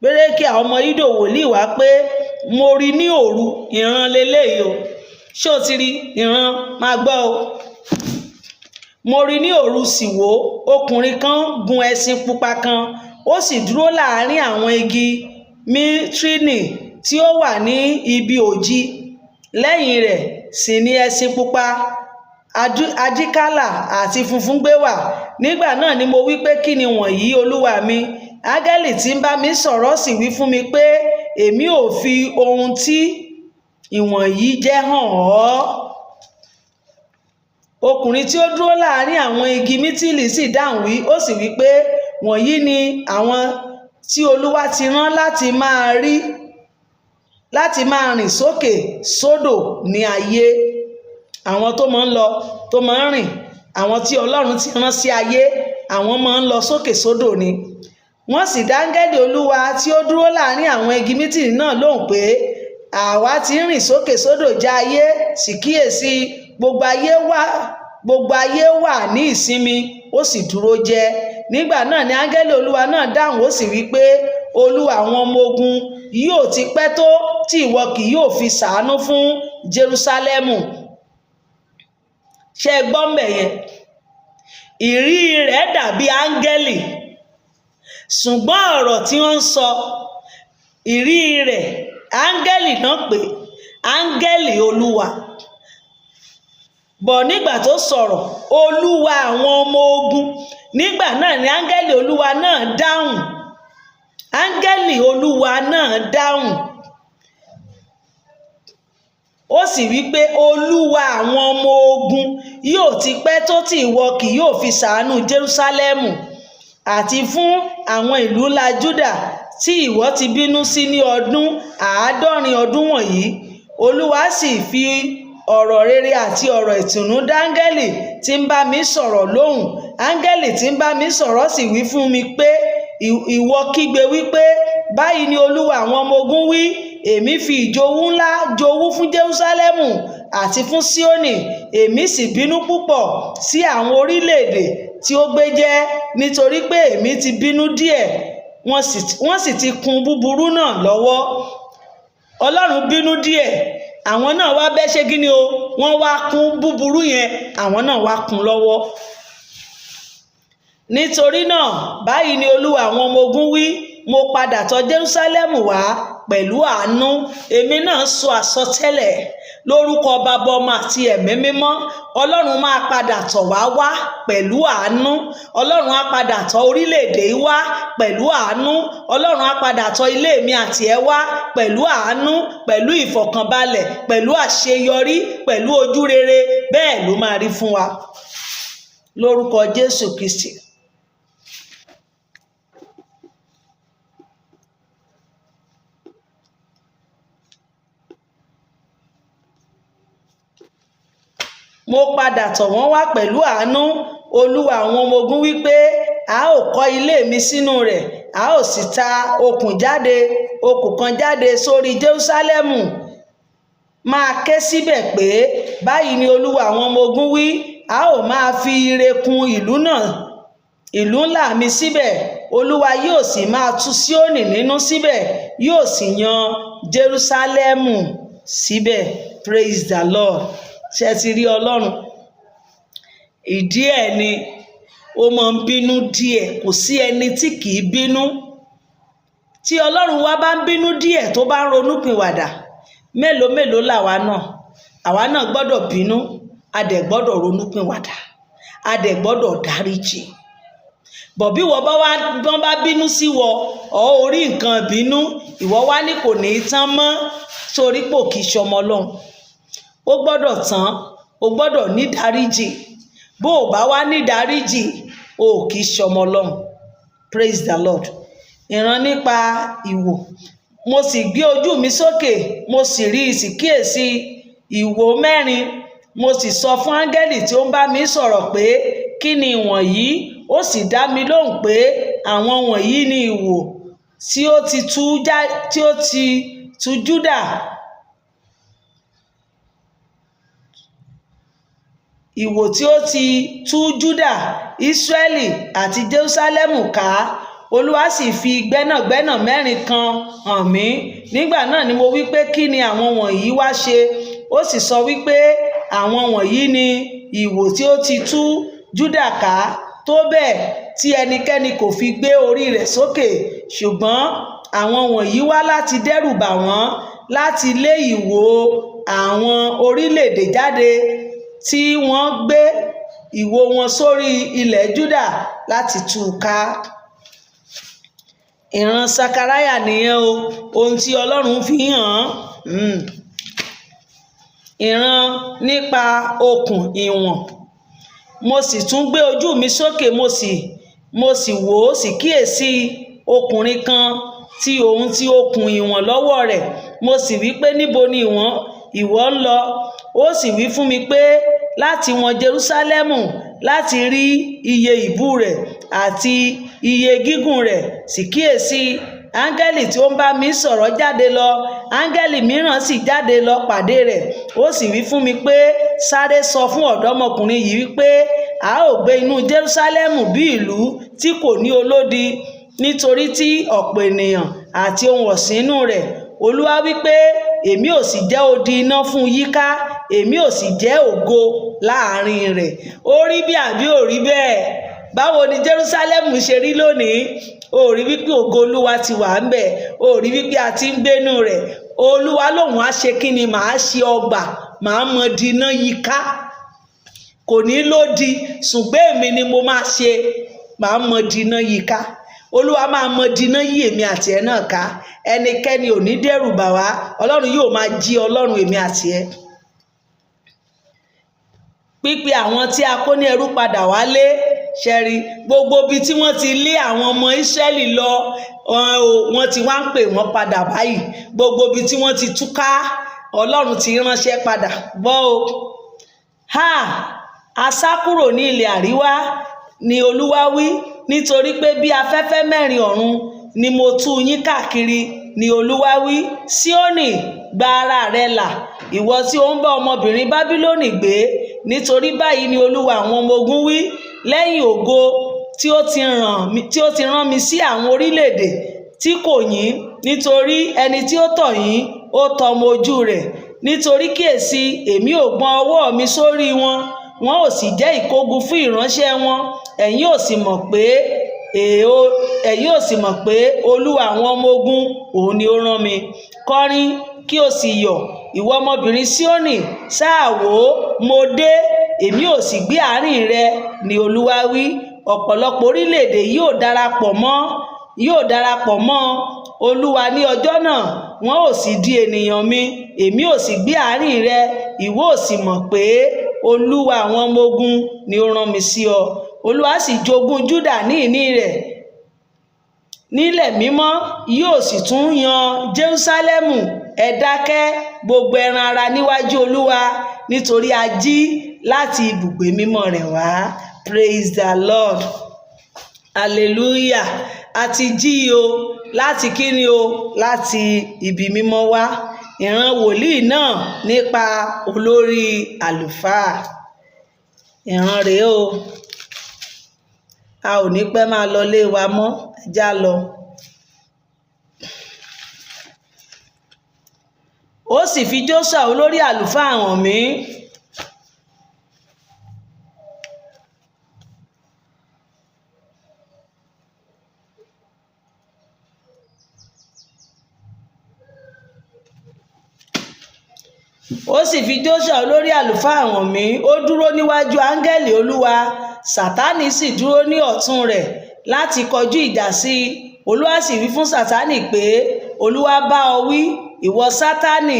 Bérékíà ọmọ Ídò wòlíì wá pé mo rí ní òru. ìran leléyìí o, ṣé o ti rí ìran? máa gbọ́ o. mo rí ní òru sì wò, ọkùnrin kan gun ẹṣin pupa kan, ó sì dúró láàrin àwọn igi mítrínì tí ó wà ní ibi òjì. lẹ́yìn rẹ̀ sì ni ẹṣin pupa, ajíkálà àti funfun gbé wà. nígbà náà ni mo wí pé kí ni wọ̀nyí, Olúwa mi? áńgẹ́lì tí ń bá mi sọ̀rọ̀ sì wí fún mi pé èmi ò fi ohun tí ìwọ̀nyí jẹ́ hàn ọ́. ọkùnrin tí ó dúró láàrin àwọn igi mítìlì sì dáhùn ó sì wí pé wọ̀nyí ni àwọn tí Olúwa ti rán láti máa rìn sókè sódò ní ayé. àwọn tó máa ń lọ tó máa ń rìn, àwọn tí Ọlọ́run ti rán sí ayé, àwọn máa ń lọ sókè sódò ni. wọ́n sì dá áńgẹ́lì Olúwa tí ó dúró láàrin àwọn igi mítìlì náà lóhùn pé àwa ti ń rìn sókè sódò já ayé, sì kíyèsí gbogbo ayé wà ní ìsinmi, ó sì dúró jẹ́. nígbà náà ni áńgẹ́lì Olúwa náà dáhùn, ó sì wí pé Olúwa àwọn ọmọ ogun, yóò ti pẹ́ tó tí ìwọ kì yóò fi ṣàánú fún Jerúsálẹ́mù. ṣé ẹ gbọ́ mbẹ̀ yẹn? ìrí rẹ̀ dàbí áńgẹ́lì, ṣùgbọ́n ọ̀rọ̀ tí wọ́n ń sọ, ìrí rẹ̀ áńgẹ́lì náà pé áńgẹ́lì Olúwa. bọ̀ nígbà tó sọ̀rọ̀ Olúwa àwọn ọmọ ogun, nígbà náà ni áńgẹ́lì Olúwa náà dáhùn. áńgẹ́lì Olúwa náà dáhùn, ó sì wí pé Olúwa àwọn ọmọ ogun, yóò ti pẹ́ tó tí ìwọ kì yóò fi ṣàánú Jerúsálẹ́mù àti fún àwọn ìlú ńlá Júdà tí ìwọ ti bínú sí ní ọdún 70 ọdún wọ̀nyí. Olúwa sì fi ọ̀rọ̀ rere àti ọ̀rọ̀ ìtùnú dá áńgẹ́lì tí ń bá mi sọ̀rọ̀ lóhùn. áńgẹ́lì tí ń bá mi sọ̀rọ̀ sì wí fún mi pé ìwọ kígbe wípé báyìí ni Olúwa àwọn ọmọ ogun wí, èmi fi ìjowú ńlá jowú fún Jerúsálẹ́mù àti fún Síónì, èmi sì bínú púpọ̀ sí àwọn orílẹ̀-èdè tí ó gbé jẹ́, nítorí pé èmi ti bínú díẹ̀, wọ́n sì ti kùn búburú náà lọ́wọ́. Ọlọ́run bínú díẹ̀, àwọn náà wá bẹ́ ṣe gíní o, wọ́n wá kùn búburú yẹn, àwọn náà wá kùn lọ́wọ́. nítorí náà báyìí ni Olúwa àwọn ọmọ ogun wí, mo padà tọ̀ Jerúsálẹ́mù wá pẹ̀lú àánú. èmi náà sọ àsọtẹ́lẹ̀ lórúkọ Baba, Ọmọ àti Ẹ̀mí Mímọ́. Ọlọ́run máa padà tọ̀ wá pẹ̀lú àánú. Ọlọ́run á padà tọ̀ orílẹ̀-èdè wá pẹ̀lú àánú. Ọlọ́run á padà tọ̀ ilé mi àti ẹ wá pẹ̀lú àánú, pẹ̀lú ìfọ̀kànbalẹ̀, pẹ̀lú àṣeyọrí, pẹ̀lú ojú rere. bẹ́ẹ̀ ló máa rí fún wa lórúkọ Jésù Kristi. mo padà tọ̀ wọ́n wá pẹ̀lú àánú. Olúwa àwọn ọmọ ogun wípé a ó kọ́ ilé mi sínú rẹ̀, a ó sì ta okùn kan jáde sórí Jerúsálẹ́mù. máa ké síbẹ̀ pé báyìí ni Olúwa àwọn ọmọ ogun wí, a ó máa fi ire kùn ìlú náà, ìlú ńlá mi síbẹ̀. Olúwa yóò sì máa tú Síónì nínú síbẹ̀, yóò sì yan Jerúsálẹ́mù síbẹ̀. Praise the Lord. ṣé ẹ ti rí Ọlọ́run? ìdí ẹ̀ ni ó máa ń bínú díẹ̀, kò sí ẹni tí kì í bínú. tí Ọlọ́run wa bá ń bínú díẹ̀ tó bá ń ronúpìwàdà, mélòó àwa náà gbọ́dọ̀ bínú, a dẹ̀ gbọ́dọ̀ ronúpìwàdà, a dẹ̀ gbọ́dọ̀ dáríjì. bọ̀bí wọ́n bá bínú sí wọ orí nǹkan bínú, ìwọ wá ní kò ní í tán mọ́, torí pò kì í ṣọmọ Ọlọ́run. ó gbọ́dọ̀ tán, ó gbọ́dọ̀ ní dáríjì. bó o bá wá ní dáríjì, o kì í ṣọmọ Ọlọ́run. Praise the Lord. ìran nípa ìwò. Mo sì gbé ojú mi sókè, mo sì rí sì kíyèsí ìwò mẹ́rin. Mo sì sọ fún áńgẹ́lì tí ó ń bá mi sọ̀rọ̀ pé, kí ni ìwọ̀nyí? Ó sì dá mi lóhùn pé àwọn wọ̀nyí ni ìwò tí ó ti tú Júdà, ìwò tí ó ti tú Júdà, Ísírẹ́lì àti Jerúsálẹ́mù ká. Olúwa sì fi gbẹ́nàgbẹ́nà mẹ́rin kan hàn mí. Nígbà náà ni mo wí pé, kí ni àwọn wọ̀nyí wá ṣe? Ó sì sọ wípé àwọn wọ̀nyí ni ìwò tí ó ti tú Júdà ká, tó bẹ́ẹ̀ tí ẹnikẹ́ni kò fi gbé orí rẹ̀ sókè. Ṣùgbọ́n àwọn wọ̀nyí wá láti dẹ́rù bà wọ́n, láti lé ìwò àwọn orílẹ̀-èdè jáde tí wọ́n gbé ìwò wọn sórí ilẹ̀ Júdà láti tú u ká. Ìran Sakaraya nìyẹn o, ohun tí Ọlọ́run fi hàn. Ìran nípa okùn ìwọ̀n. Mo sì tún gbé ojú mi sókè, mo sì wò ó sì kíyèsí ọkùnrin kan tí òun ti okùn ìwọ̀n lọ́wọ́ rẹ̀. Mo sì wí pé, níbo ni ìwọ ń lọ? Ó sì wí fún mi pé, láti wọn Jerúsálẹ́mù, láti rí iye ìbú rẹ̀ àti iye gígùn rẹ̀. Sì kíyèsí, áńgẹ́lì tí ó ń bá mi sọ̀rọ̀ jáde lọ, áńgẹ́lì mìíràn sì jáde lọ pàdé rẹ̀. Ó sì wí fún mi pé, sáré sọ fún ọ̀dọ́mọkùnrin yìí wípé, a ó gbé inú Jerúsálẹ́mù bí ìlú tí kò ní olódi, nítorí tí ọ̀pọ̀ ènìyàn àti ohun ọ̀sìn inú rẹ̀. Olúwa wípé, èmi ò sì jẹ́ odi iná fún yíká, èmi ò sì jẹ́ ògo láàrin rẹ̀. Ó rí bí àbí ò rí bẹ́ẹ̀? Báwo ni Jerúsálẹ́mù ṣe rí lónìí? Ó rí wípé ògo Olúwa ti wà ń bẹ̀, ó rí wípé a ti ń gbénú rẹ̀. Olúwa lòun á ṣe kí ni? Màá ṣe ọgbà, màá mọ di iná yíká, kò ní lódi, ṣùgbọ́n èmi ni mo máa ṣe, màá mọ di iná yíká. Olúwa máa mọ di iná yí èmi àti ẹ náà ká. Ẹnikẹ́ni ò ní dẹ́rù bà wá. Ọlọ́run yóò máa jí Ọlọ́run èmi àti ẹ. Pípé àwọn tí a kó ní ẹrú padà wálé. Ṣẹ́rí, gbogbo ibi tí wọ́n ti lé àwọn ọmọ Ísírẹ́lì lọ, wọ́n ti wá ń pè wọ́n padà báyìí. Gbogbo ibi tí wọ́n ti túká, Ọlọ́run ti ránṣẹ́ padà. Gbọ́ o. A sá kúrò ní ilẹ̀ àríwá ni Olúwa wí, nítorí pé bí afẹ́fẹ́ mẹ́rin ọ̀run ni mo tú yín káàkiri ni Olúwa wí. Síónì, gba ara rẹ là, ìwọ tí ó ń bá ọmọbìnrin Bábílónì gbé, nítorí báyìí ni Olúwa àwọn ọmọ ogun wí, lẹ́yìn ògo tí ó ti rán mi sí àwọn orílẹ̀-èdè tí kò yín, nítorí ẹni tí ó tọ̀ yín, ó tọ ọmọ ojú rẹ̀. Nítorí kíyèsí, èmi ò gbọ́n ọwọ́ mi sórí wọn, wọn ò sì jẹ́ ìkógun fún ìránṣẹ́ wọn. Ẹ̀yin ò sì mọ̀ pé Olúwa àwọn ọmọ ogun òun ni ó rán mi. Kọrin kí o sì yọ̀, ìwọ ọmọbìnrin Síónì, sáà wò ó, mo dé, èmi ò sì gbé àárín rẹ ni Olúwa wí. Ọ̀pọ̀lọpọ̀ orílẹ̀-èdè yóò darapọ̀ mọ́ Olúwa ní ọjọ́ náà, wọn ò sì di ènìyàn mi, èmi ò sì gbé àárín rẹ. Ìwọ ò sì mọ̀ pé Olúwa àwọn ọmọ ogun ni ó rán mi sí ọ. Olúwa sì jogún Júdà ní ìní rẹ̀ nílẹ̀ mímọ́, yóò sì tún yan Jerúsálẹ́mù. Ẹ dákẹ́ gbogbo ẹran ara níwájú Olúwa, nítorí a jí láti ibùgbé mímọ́ rẹ̀ wá. Praise the Lord. Hallelujah. A ti jí o láti kíni o? Láti ibi mímọ́ wá. Ìran wòlíì náà nípa olórí àlùfáà. Ìran rèé o. A ò ní pẹ́ máa lọ lé wa mọ́, ẹ já lọ. Ó sì fi Jóṣúà olórí àlùfáà hàn mí. Ó sì fi Jóṣúà olórí àlùfáà hàn mí. Ó dúró níwájú áńgẹ́lì Olúwa, Sátánì sì dúró ní ọ̀tún rẹ̀ láti kọjú ìjà sí i. Olúwa sì wí fún Sátánì pé, Olúwa bá ọ wí, ìwọ Sátánì,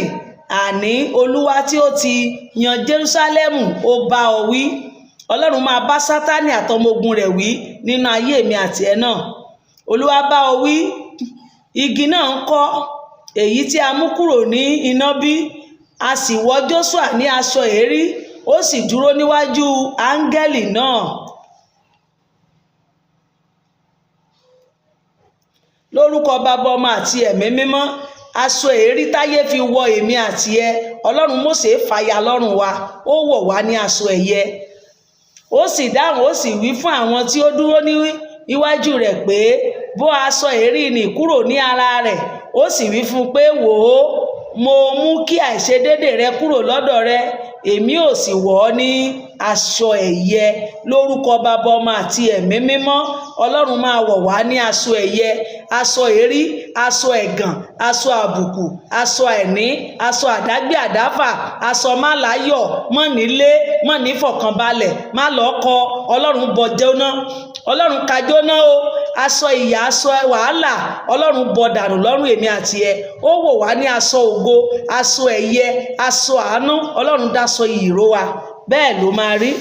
àní Olúwa tí ó ti yan Jerúsálẹ́mù ó bá ọ wí. Ọlọ́run máa bá Sátánì àtọmọ ogun rẹ̀ wí nínú ayé mi àti ẹ náà. Olúwa bá ọ wí, igi náà ń kọ́, èyí tí a mú kúrò ní iná bí? A sì wọ Jóṣúà ní aṣọ èérí, ó sì dúró níwájú áńgẹ́lì náà. Lórúkọ Baba, Ọmọ àti Ẹ̀mí Mímọ́, aṣọ èérí táyé fi wọ èmi àti ẹ, Ọlọ́run Mósè fàya lọ́rùn wa, ó wọ̀ wá ní aṣọ ẹ̀yẹ. Ó sì dáhùn, ó sì wí fún àwọn tí ó dúró níwájú rẹ̀ pé, bó aṣọ èérí nì kúrò ní ara rẹ̀. Ó sì wí fún un pé, wò ó, mo mú kí àìṣedéédé rẹ kúrò lọ́dọ̀ rẹ, èmi ò sì wọ̀ ọ́ ní aṣọ ẹ̀yẹ. Lórúkọ Baba, Ọmọ àti Ẹ̀mí Mímọ́, Ọlọ́run máa wọ̀ wá ní aṣọ ẹ̀yẹ, aṣọ èérí, aṣọ ẹ̀gàn, aṣọ àbùkù, aṣọ àìní, aṣọ àdágbé àdáfà, aṣọ má láyọ̀, mọ́ nílé, mọ́ nífọ̀kànbalẹ̀, má lọ́kọ. Ọlọ́run bọ jóná, Ọlọ́run ka jóná o. Aṣọ ìyà, aṣọ wàhálà, Ọlọ́run bọ dànù lọ́rùn èmi àti ẹ. Ó wọ̀ wá ní aṣọ ògo, aṣọ ẹ̀yẹ, aṣọ àánú. Ọlọ́run dáṣọ ìró wa, bẹ́ẹ̀ ló máa rí.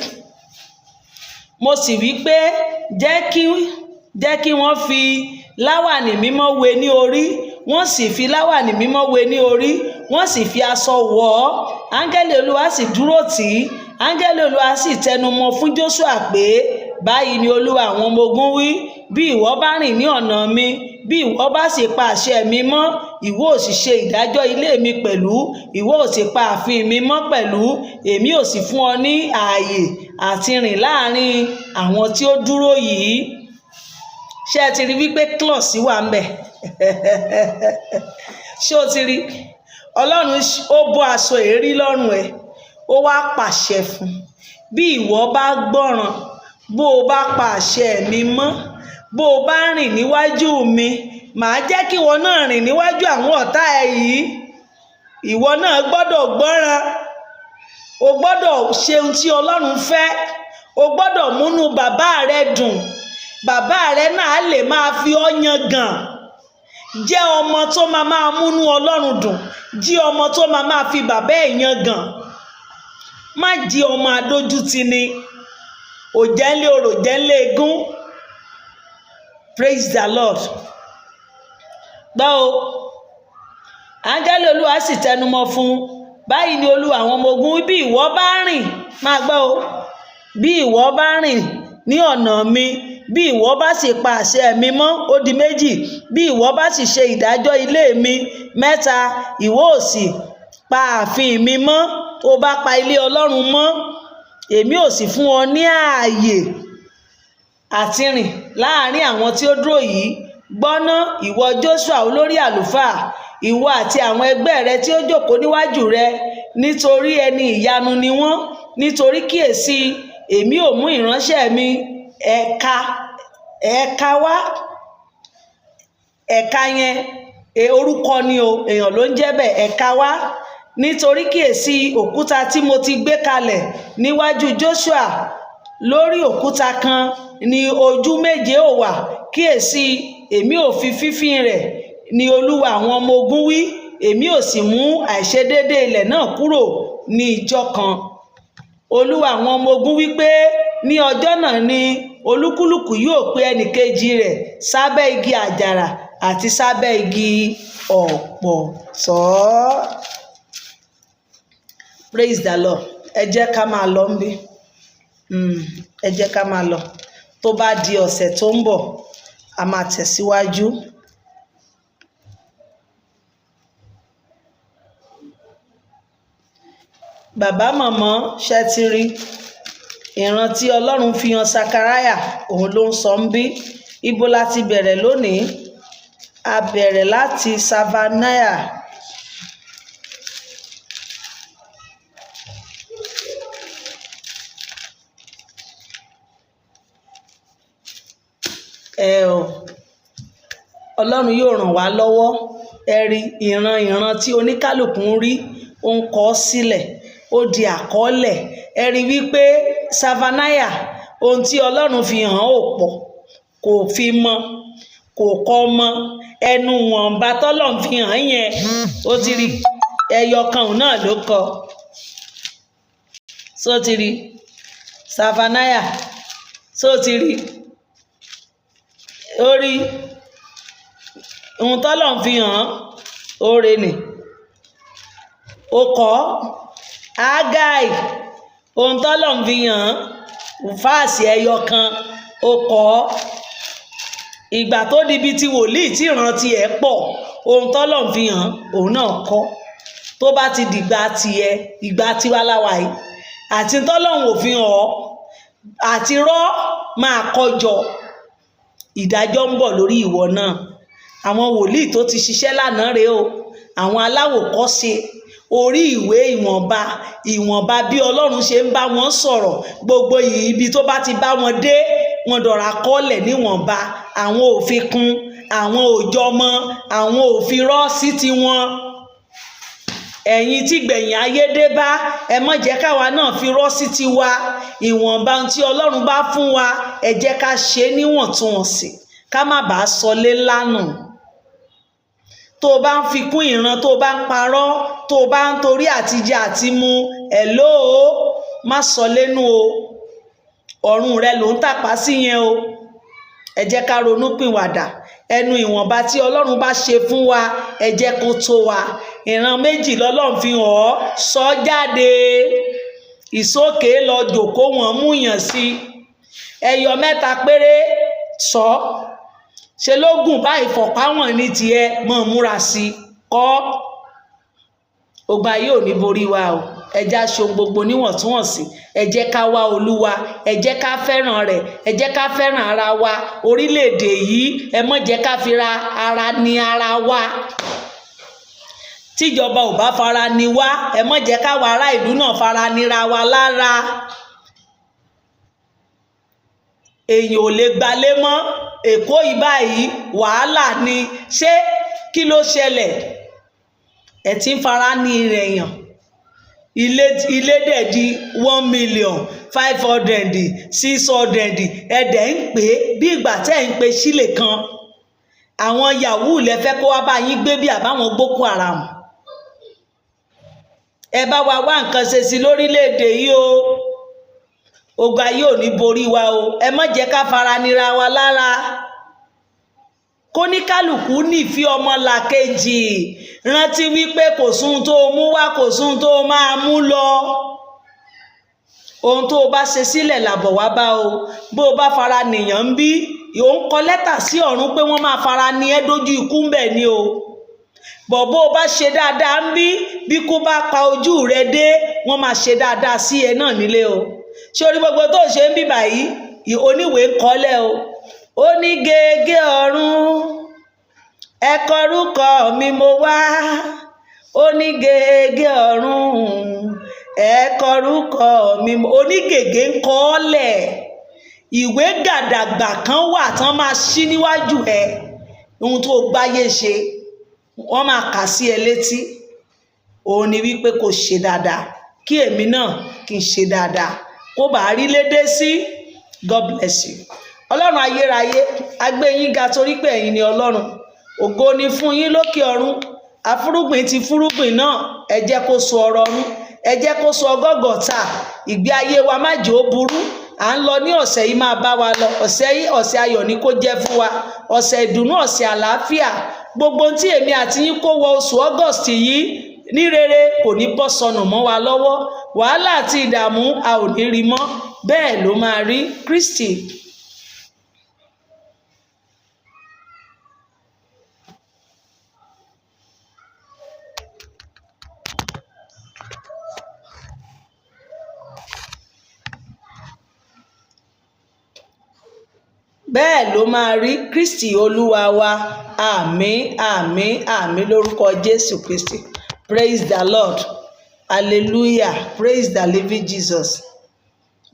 Mo sì wí pé, jẹ́ kí wọ́n fi láwàní mímọ́ wé ní orí. Wọ́n sì fi láwàní mímọ́ wé ní orí, wọ́n sì fi aṣọ wọ̀ ọ́. Áńgẹ́lì Olúwa sì dúró tì í. Áńgẹ́lì Olúwa sì tẹnumọ́ fún Jóṣúà pé, báyìí ni Olúwa àwọn ọmọ ogun wí, bí ìwọ bá rìn ní ọ̀nà mi, bí ìwọ bá sì pa àṣẹ mi mọ́, ìwọ ò sì ṣe ìdájọ́ ilé mi pẹ̀lú, ìwọ ò sì pa ààfin mi mọ́ pẹ̀lú, èmi ò sì fún ọ ní ààyè àti rìn láàrin àwọn tí ó dúró yìí. Ṣé ẹ ti rí wípé klọ́ọ̀sì wà ń bẹ̀? Ṣé o ti rí? Ọlọ́run ó bọ́ aṣọ èérí lọ́rùn ẹ̀, ó wá pàṣẹ fún, bí ìwọ bá gbọ́ràn, bó o bá pa àṣẹ mi mọ́, bó o bá rìn níwájú mi, màá jẹ́ kí ìwọ náà rìn níwájú àwọn ọ̀tá ẹ yìí. Ìwọ náà gbọ́dọ̀ gbọ́ràn, o gbọ́dọ̀ ṣe ohun tí Ọlọ́run fẹ́, o gbọ́dọ̀ múnú bàbá rẹ dùn. Bàbá rẹ náà lè máa fi ọ́ yangàn. Jẹ́ ọmọ tó máa múnú Ọlọ́run dùn, jẹ́ ọmọ tó máa fi bàbá ẹ̀ yangàn. Má jí ọmọ adójútì ni, òjẹ́lé orò jẹ́lé egún. Praise the Lord. Gbọ́ o, áńgẹ́lì Olúwa sì tẹnumọ́ fún, báyìí ni Olúwa àwọn ọmọ ogun, bí ìwọ bá rìn, máa gbọ́ o, bí ìwọ bá rìn ní ọ̀nà mi, bí ìwọ bá sì pa àṣẹ mi mọ́, ó di méjì, bí ìwọ bá sì ṣe ìdájọ́ ilé mi, mẹ́ta, ìwọ ò sì pa ààfin mi mọ́, tó bá pa ilé Ọlọ́run mọ́, èmi ò sì fún ọ ní ààyè àti rìn láàrin àwọn tí ó dúró yìí. Gbọ́ná, ìwọ Jóṣúà olórí àlùfáà, ìwọ àti àwọn ẹgbẹ́ rẹ tí ó jókòó níwájú rẹ, nítorí ẹni ìyanu ni wọ́n. Nítorí kíyèsí, èmi ò mú ìránṣẹ́ mi ẹ̀ka wá. Ẹ̀ka yẹn orúkọ ni o, èèyàn ló ń jẹ́ bẹ́ẹ̀, ẹ̀ka wá. Nítorí kíyèsí, òkúta tí mo ti gbé kalẹ̀ níwájú Jóṣúà, lórí òkúta kan ni ojú méje ó wà. Kíyèsí, èmi ò fi fífín rẹ̀, ni Olúwa àwọn ọmọ ogun wí, èmi ò sì mú àìṣedéédé ilẹ̀ náà kúrò ní ìjọ kan. Olúwa àwọn ọmọ ogun wí pé, ní ọjọ́ náà ni olúkúlùkù yóò pe ẹnìkejì rẹ̀ sábẹ́ igi àjàrà àti sábẹ́ igi ọ̀pọ̀tọ́. Praise the Lord. Ẹ jẹ́ ká máa lọ ń bí. Ẹ jẹ́ ká máa lọ. Tó bá di ọ̀sẹ̀ tó ń bọ̀, a máa tẹ̀síwájú. Bàbá màmá, ṣe ti rí ìran tí Ọlọ́run fi hàn Sakaraya, òun ló ń sọ ń bí. Ibo la ti bẹ̀rẹ̀ lónìí? A bẹ̀rẹ̀ láti Savannah. Ọlọ́run yóò ràn wá lọ́wọ́. Ẹ rí ìran tí oníkálùkù ń rí, ó ń kọ sílẹ̀, ó di àkọọ́lẹ̀. Ẹ rí wípé Savannah, ohun tí Ọlọ́run fi hàn ó pọ̀, kò fi mọ, kò kọ́ mọ. Ẹnu wọ̀nba tọ́lọ́run fi hàn yẹn, ó ti rí ẹyọ kan náà ló kọ. Só ti rí Savannah, só ti rí orí ohun tọ́lọ́run fi hàn oore ni ó kọ́ Ágáì ohun tọ́lọ́run fi hàn fáàsì ẹyọ kan ó kọ́ ìgbà tó dibi tí wòlíì tí ìrántí ẹ̀ pọ̀ ohun tọ́lọ́run fi hàn òun náà kọ́ tó bá ti dìgbà tiẹ̀ ìgbà tiwa láwa yìí àti tọ́lọ́run ò fi hàn ọ́ àti rọ́ máa kọjọ ìdájọ́ ń bọ̀ lórí ìwọ náà. Àwọn wòlíì tó ti ṣiṣẹ́ lánàá rèé o, àwọn aláwòkọ́ṣe orí ìwé ìwọ̀nba bí Ọlọ́run ṣe ń bá wọn sọ̀rọ̀ gbogbo ibi tó bá ti bá wọn dé wọn dọ̀ra kọ́lẹ̀ níwọ̀nba, àwọn òfin kún, àwọn òjọmọ, àwọn òfin rọ́ sí tiwọn. Ẹ̀yin tí gbẹ̀yìn ayé dé bá, ẹ má jẹ́ káwa náà fi rọ́ sí tiwa. Ìwọ̀nba tí Ọlọ́run bá fún wa ẹ jẹ́ ká ṣe níwọ̀ntúnwọ̀nsì ká má bàa sọlé lánàá. Tó o bá ń fi kún ìran, tó o bá ń parọ́, tó o bá ń torí àtijẹ àti mu ẹ̀ló má sọ lẹ́nu o, ọ̀run rẹ ló ń tàpá sí yẹn o. Ẹ jẹ́ ká ronú pìwàdà, ẹnu ìwọ̀nba tí Ọlọ́run bá ṣe fún wa ẹ jẹ́ kó tó wa. Ìran méjì lọ́lọ́run fi hàn ọ́, sọ jáde. Ìsókè lọ jòkó wọn múyàn sí ẹyọ mẹ́ta péré sọ ṣe ló gùn báyìí fọ̀pá wọn ní tiẹ̀ mọ̀ múra sí kọ́. Ògbà yóò ní borí wa o, ẹ jẹ́ á ṣe ohun gbogbo níwọ̀ntúnwọ̀nsì, ẹ jẹ́ ká wá Olúwa, ẹ jẹ́ ká fẹ́ràn rẹ̀, ẹ jẹ́ ká fẹ́ràn ara wa. Orílẹ̀-èdè yìí ẹ má jẹ́ ká fi ara ní ara wa. Tíjọba ò bá fara ní wá, ẹ má jẹ́ káwa ará ìlú náà fara nira wa lára. Èèyàn ò lè gbalé mọ́ Èkó yìí báyìí wàhálà ni. Ṣé kí ló ṣẹlẹ̀? Ẹ ti ń fara ní ìrẹ̀yàn. Ilé dẹ̀ di 1,500,000 600 ẹ̀dẹ̀ ń pè é bí ìgbà tẹ́ ń pe sílè kan. Àwọn yahoo lẹ fẹ́ kó wá bá yín gbé bí àbáwọn Boko Haram. Ẹ bá wa wá nǹkan ṣe sí lórílẹ̀‐èdè yìí o. Ògbà yóò ní borí wa o, ẹ má jẹ́ ká fara nira wa lára. Kóníkálùkù nífẹ̀ẹ́ ọmọlàkejì, rántí wípé kò sóhun tó mú wá, kò sóhun tó máa mú lọ. Ohun tó o bá ṣe sílẹ̀ làbọ̀ wá bá o. Bó o bá fara nìyàn ń bí, ò ń kọ lẹ́tà sí ọ̀run pé wọ́n máa fara ní ẹ́ dójú ikú ń bẹ̀ ni o. Bó o bá ṣe dáadáa ń bí kú bá pa ojú rẹ dé, wọ́n máa ṣe dáadáa sí ẹ náà nílé o. Ṣé orí gbogbo tó ṣe ń bí báyìí oníwèé ń kọ́lẹ̀ o. Ó ní gègé ọ̀run ẹ kọ orúkọ mi mo wá. Ó ní gègé ọ̀run ẹ kọ orúkọ mi onígègé ń kọ́lẹ̀. Ìwé gàdàgbà kan wà tán máa ṣí níwájú ẹ. Ohun tó gbáyé ṣe wọ́n máa kà sí ẹ létí. Òun ni wípé kò ṣe dáadáa kí èmi náà kí n ṣe dáadáa kó bá rí lédè sí. God bless you. Ọlọ́run ayérayé a gbé yín ga torí pé ẹ̀yin ni Ọlọ́run. Ògo ni fún yín lókè ọ̀run. Afúrúgbìn ti fúrúgbìn náà ẹ jẹ́ kó so ọrọ̀ ọ̀run, ẹ jẹ́ kó so ọgọ́gọ̀ta. Ìgbé ayé wa má jẹ́ ó burú. À ń lọ ní ọ̀sẹ̀ yìí máa bá wa lọ. Ọ̀sẹ̀ yìí ọ̀sẹ̀ ayọ̀ ni kó jẹ́ fún wa. Ọ̀sẹ̀ ìdùnnú, ọ̀sẹ̀ àlàáfíà. Gbogbo tí èmi àti yín kó wọ oṣù August yìí ní rere kò ní bọ́ sọnù mọ́ wa lọ́wọ́. Wàhálà àti ìdààmú a ò ní rí mọ́. Bẹ́ẹ̀ ló máa rí. Kristi. Bẹ́ẹ̀ ló máa rí. Kristi Olúwa wa. Àmín, àmín, àmín lórúkọ Jésù Kristi. Praise the Lord. Hallelujah. Praise the living Jesus.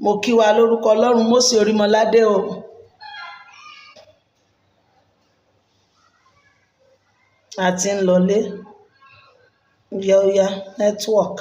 Mo kí wa lórúkọ Ọlọ́run Mósè Orímọládé o. A ti ń lọlé. Yá network.